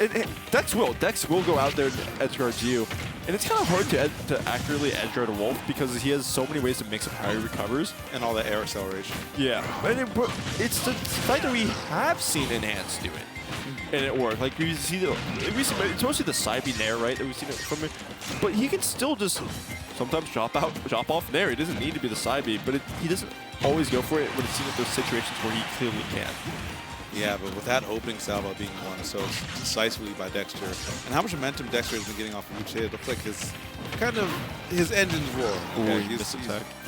Dex will go out there and edge guard you, and it's kind of hard to accurately edge guard a Wolf because he has so many ways to mix up how he recovers And all the air acceleration. Yeah, but it's the fact that we have seen Enhanced do it. And it worked. Like it's mostly the side B nair, right? That we've seen it from it. But he can still just sometimes drop off nair. He doesn't need to be the side B, but he doesn't always go for it when it's seen those situations where he clearly can. Yeah, but with that opening salvo being won so decisively by Dexter, and how much momentum Dexter has been getting off of each hit, it looks like his engine's roaring. Okay? He's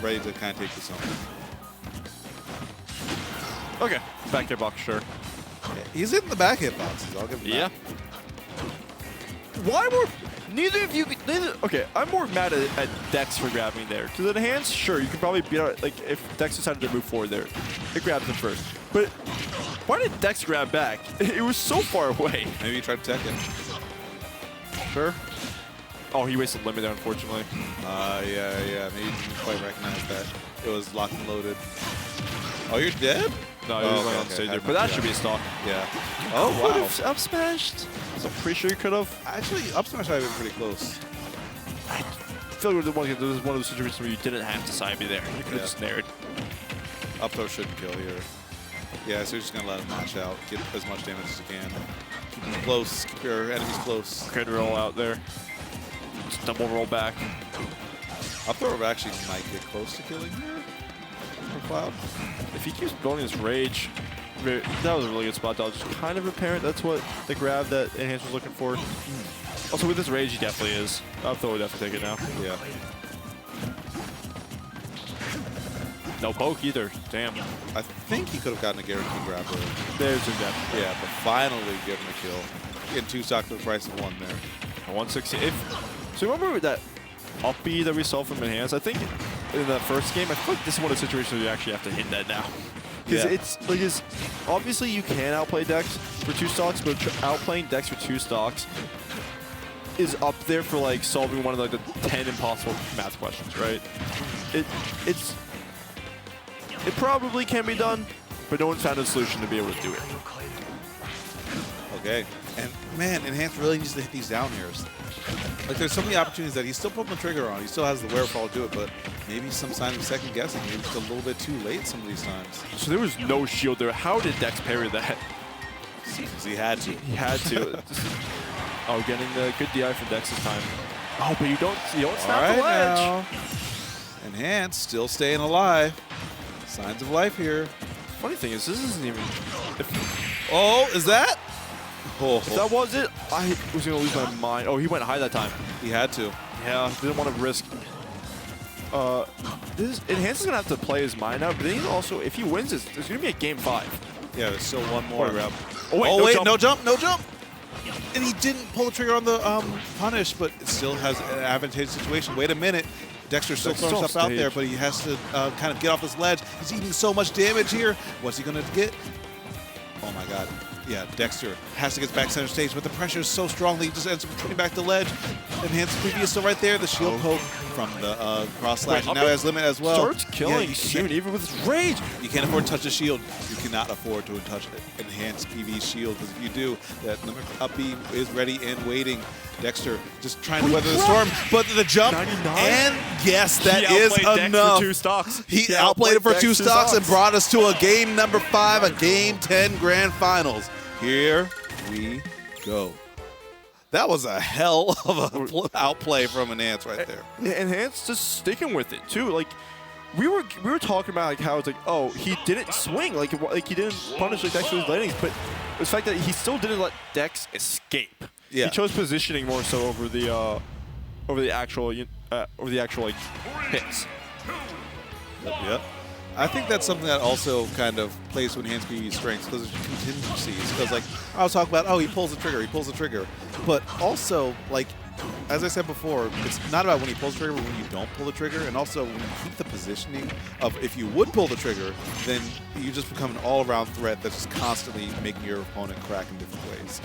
ready to kind of take this home. Okay, back air box, sure. Yeah, he's hitting the back hit boxes. I'll give him that. Why were neither of you? Okay, I'm more mad at Dex for grabbing there. Because at hands, sure, you can probably beat out. Like if Dex decided to move forward there, it grabs him first. But why did Dex grab back? It was so far away. Maybe he tried to tech it. Sure. Oh, he wasted limit there, unfortunately. Yeah. Maybe you didn't quite recognize that. It was locked and loaded. Oh, you're dead? No, he was on stage there. But that should be a stock. Yeah. Oh, wow. Up smashed. So I'm pretty sure you could have. Actually, up smash might have been pretty close. I feel like this was one of those situations where you didn't have to side me there. You could have just nared. Up throw shouldn't kill here. Yeah, so you're just going to let him match out, get as much damage as you can. Keep him close, keep your enemies close. Could roll out there. Just double roll back. Up throw actually might get close to killing here for Cloud. If he keeps building his rage, that was a really good spot dodge. Kind of apparent that's what the grab that Enhance was looking for. Also with this rage, he definitely is. Up throw would definitely take it now. Yeah. No poke either. Damn. I think he could have gotten a guaranteed grab there. There's your death. Yeah, but finally give him a kill. Getting 2 stock for the price of 1 there. 160. So remember that up B that we saw from Enhance? I think in that first game, I feel like this is one of the situations where you actually have to hit that now. Because it's like, obviously you can outplay Dex for 2 stocks, but outplaying Dex for 2 stocks is up there for like solving one of like the 10 impossible math questions, right? It probably can be done, but no one's found a solution to be able to do it. Okay. And man, Enhance really needs to hit these down airs. Like there's so many opportunities that he's still pulling the trigger on. He still has the wherewithal to do it, but maybe some sign of second guessing. Maybe it's a little bit too late some of these times. So there was no shield there. How did Dex parry that? Because he had to. He had to. Oh, getting the good DI from Dex this time. Oh, but you don't snap the ledge. Now. Enhance still staying alive. Signs of life here. Funny thing is, this isn't even. Oh, is that? Oh. If that was it, I was going to lose my mind. Oh, he went high that time. He had to. Yeah, didn't want to risk. Enhance is going to have to play his mind out, but then he's also, if he wins this, there's going to be a game 5. Yeah, there's still one more. Oh, wait, no jump. And he didn't pull the trigger on the punish, but it still has an advantageous situation. Wait a minute. Dexter's still throwing stuff out there, but he has to kind of get off this ledge. He's eating so much damage here. What's he going to get? Oh, my God. Yeah, Dexter has to get back center stage, but the pressure is so strong that he just ends up turning back the ledge. Enhanced PV is still right there. The shield poke from the cross slash. Wait, Now he has limit as well. Starts killing you soon, can't- even with his rage. You can't afford to touch the shield. You cannot afford to touch enhanced PV shield, because if you do, that limit up B is ready and waiting. Dexter just trying to weather the storm, but the jump, 99? and yes, that He is outplayed Dex enough. for 2 stocks. He outplayed it for Dex 2 for stocks and brought us to a game number 5, a game 10 grand finals. Here we go. That was a hell of a outplay from Enhance right there. Yeah, Enhance just sticking with it too. Like we were talking about like how it's like, oh, he didn't swing, like he didn't punish like Dexter's landings, but the fact that he still didn't let Dex escape. Yeah. He chose positioning more so over the actual like hits. Yep. I think that's something that also kind of plays to enhance PvE's strengths, because there's contingencies. Because like I was talking about, oh, he pulls the trigger, but also like, as I said before, it's not about when he pulls the trigger, but when you don't pull the trigger, and also when you keep the positioning of if you would pull the trigger, then you just become an all-around threat that's just constantly making your opponent crack in different ways.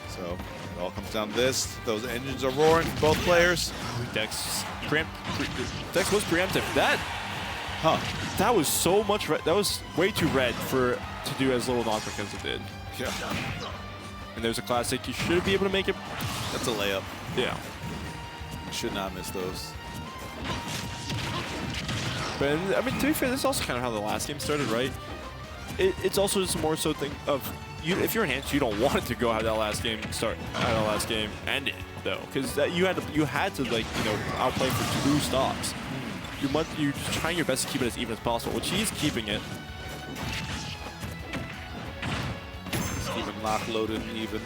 So it all comes down to this. Those engines are roaring for both players. Dex was preemptive. That was so much red. That was way too red to do as little knockback as it did. Yeah. And there's a classic. You should be able to make it. That's a layup. Yeah. You should not miss those. But I mean, to be fair, this is also kind of how the last game started, right? It's also just more so thing of if you're enhanced, you don't want it to go how that last game ended though, because you had to like outplay for 2 stocks. You're trying your best to keep it as even as possible, which he's keeping it. Just keep it lock loaded and even.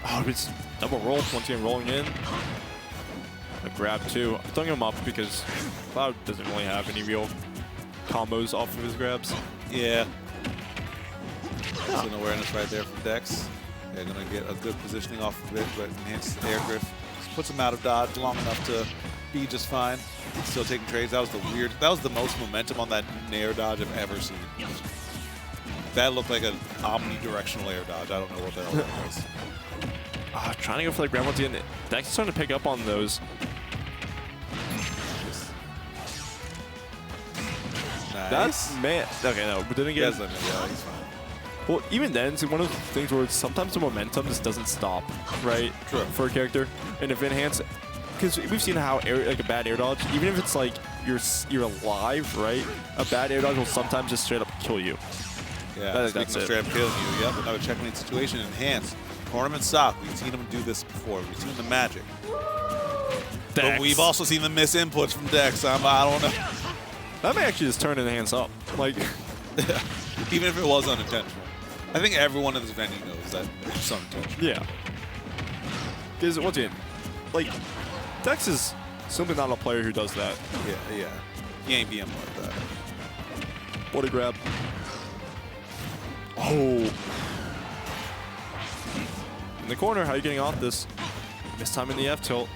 Oh, it's double roll once again, rolling in. A grab too. I'm throwing him up because Cloud doesn't really have any real combos off of his grabs. Yeah. That's an awareness right there from Dex. They're going to get a good positioning off of it, but enhanced air drift. Just puts him out of dodge long enough to be just fine. Still taking trades. That was the most momentum on that air dodge I've ever seen. That looked like an omnidirectional air dodge. I don't know what the hell that was. Trying to go for the grab once again. Dex is starting to pick up on those. Nice. That's man. Okay, no, but then again. Yeah, he's fine. Well, even then, it's one of the things where sometimes the momentum just doesn't stop, right? True. For a character, and if enhance, because we've seen how a bad air dodge, even if it's like you're alive, right? A bad air dodge will sometimes just straight up kill you. Yeah, speaking of straight up killing you, yep, another checkmate situation. Enhanced. Tournament stock. We've seen him do this before. We've seen the magic. Dex. But we've also seen the miss inputs from Dex. I don't know. That may actually just turn enhance up. Like, even if it was unintentional. I think everyone in this venue knows that it's unintentional. Yeah. Because once again, like, Dex is simply not a player who does that. Yeah. He ain't BM like that. What a grab. Oh. In the corner, how are you getting off this? This time in the F tilt.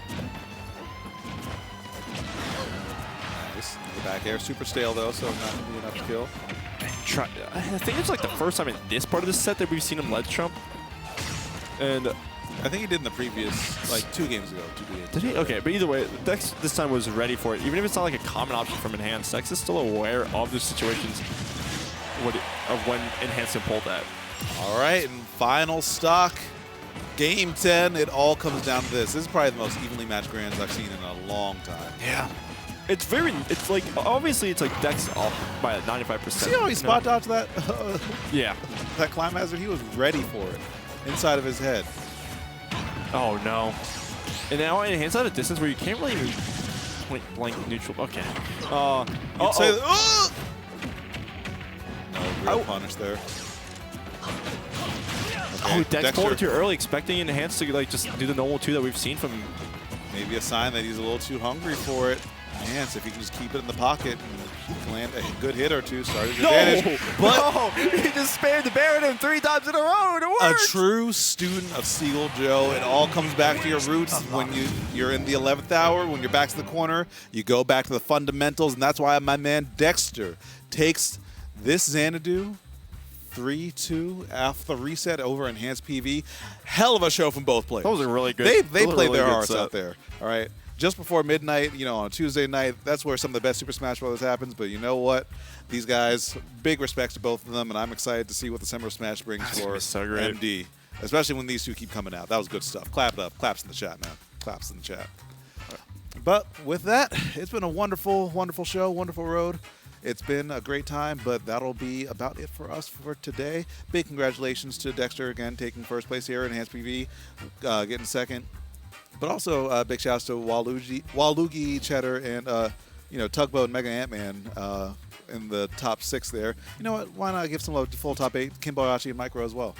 Nice. The back air super stale though, so not gonna be enough to kill. I think it's like the first time in this part of the set that we've seen him ledge trump. And I think he did in the previous, like 2 games ago. 2 games did he? Okay, but either way, Dex this time was ready for it. Even if it's not like a common option from Enhanced, Dex is still aware of the situations of when Enhanced can pull that. All right, and final stock. Game 10, it all comes down to this. This is probably the most evenly matched grands I've seen in a long time. Yeah. It's like, obviously it's like Dex off by 95%. See how he spot dodged that? Yeah. That climb hazard, he was ready for it. Inside of his head. Oh no. And now Enhanced at a distance where you can't really even point blank neutral. Okay. You'd say, oh! No, real punish there. Okay, Oh, Dex pulled it too early, expecting Enhanced to like just do the normal 2 that we've seen from him. Maybe a sign that he's a little too hungry for it. Enhanced, if he can just keep it in the pocket and land a good hit or 2, start his advantage. But he just spammed the bear at him 3 times in a row. It worked. A true student of Seagull Joe. It all comes back to your roots when you're in the 11th hour, when you're back to the corner. You go back to the fundamentals, and that's why my man Dexter takes this Xanadu 3-2 off the reset over Enhanced PV. Hell of a show from both players. That was a really good. They played really their good hearts set. out there. All right. Just before midnight, on a Tuesday night, that's where some of the best Super Smash Bros. Happens. But you know what? These guys, big respects to both of them, and I'm excited to see what the Summer Smash brings for so great. MD. Especially when these two keep coming out. That was good stuff. Clap it up. Claps in the chat, man. Claps in the chat. But with that, it's been a wonderful, wonderful show, wonderful road. It's been a great time, but that'll be about it for us for today. Big congratulations to Dexter again, taking first place here in Enhanced PV, getting second. But also big shouts to Waluigi, Cheddar, and Tugboat and MegaAntMan in the top 6 there. You know what? Why not give some love to full top 8, Kimboyashi and Micro as well?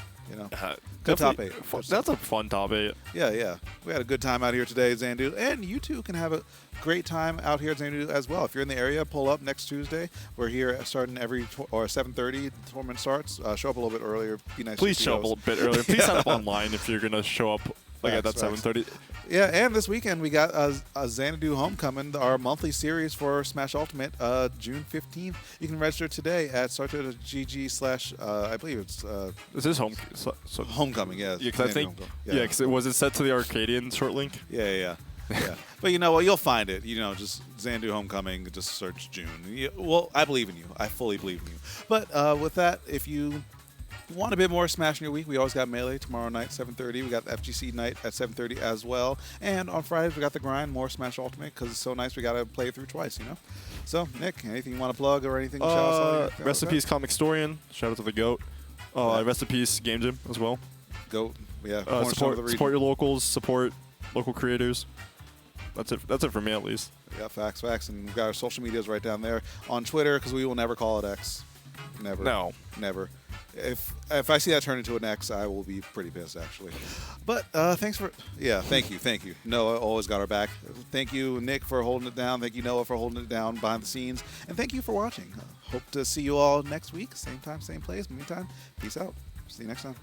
Good top 8. That's a fun top 8. Yeah. We had a good time out here today, Xanadu. And you too can have a great time out here at Xanadu as well. If you're in the area, pull up next Tuesday. We're here starting every 7:30. The tournament starts. Show up a little bit earlier. Be nice. Please show up a little bit earlier. Please sign up online if you're going to show up at that Facts. 7:30. Yeah, and this weekend we got a Xanadu Homecoming, our monthly series for Smash Ultimate, June 15th. You can register today at starter.gg/ I believe it's Is this Homecoming, yeah. Yeah, because I think because was it set to the Arcadian short link? Yeah. But you know what? You'll find it. Just Xanadu Homecoming. Just search June. Well, I believe in you. I fully believe in you. But with that, if you want a bit more Smash in your week, we always got Melee tomorrow night, 7:30. We got the FGC night at 7:30 as well. And on Fridays, we got the grind, more Smash Ultimate, because it's so nice we got to play it through twice, So, Nick, anything you want to plug or anything? Recipes Comic Historian. Shout out to the GOAT. Recipes Game Jam as well. GOAT, yeah. Support your locals, support local creators. That's it for me, at least. Yeah, facts. And we've got our social medias right down there. On Twitter, because we will never call it X. Never. No. Never. If I see that turn into an X, I will be pretty pissed, actually. But thank you. Noah always got our back. Thank you, Nick, for holding it down. Thank you, Noah, for holding it down behind the scenes. And thank you for watching. Hope to see you all next week. Same time, same place. Meantime, peace out. See you next time.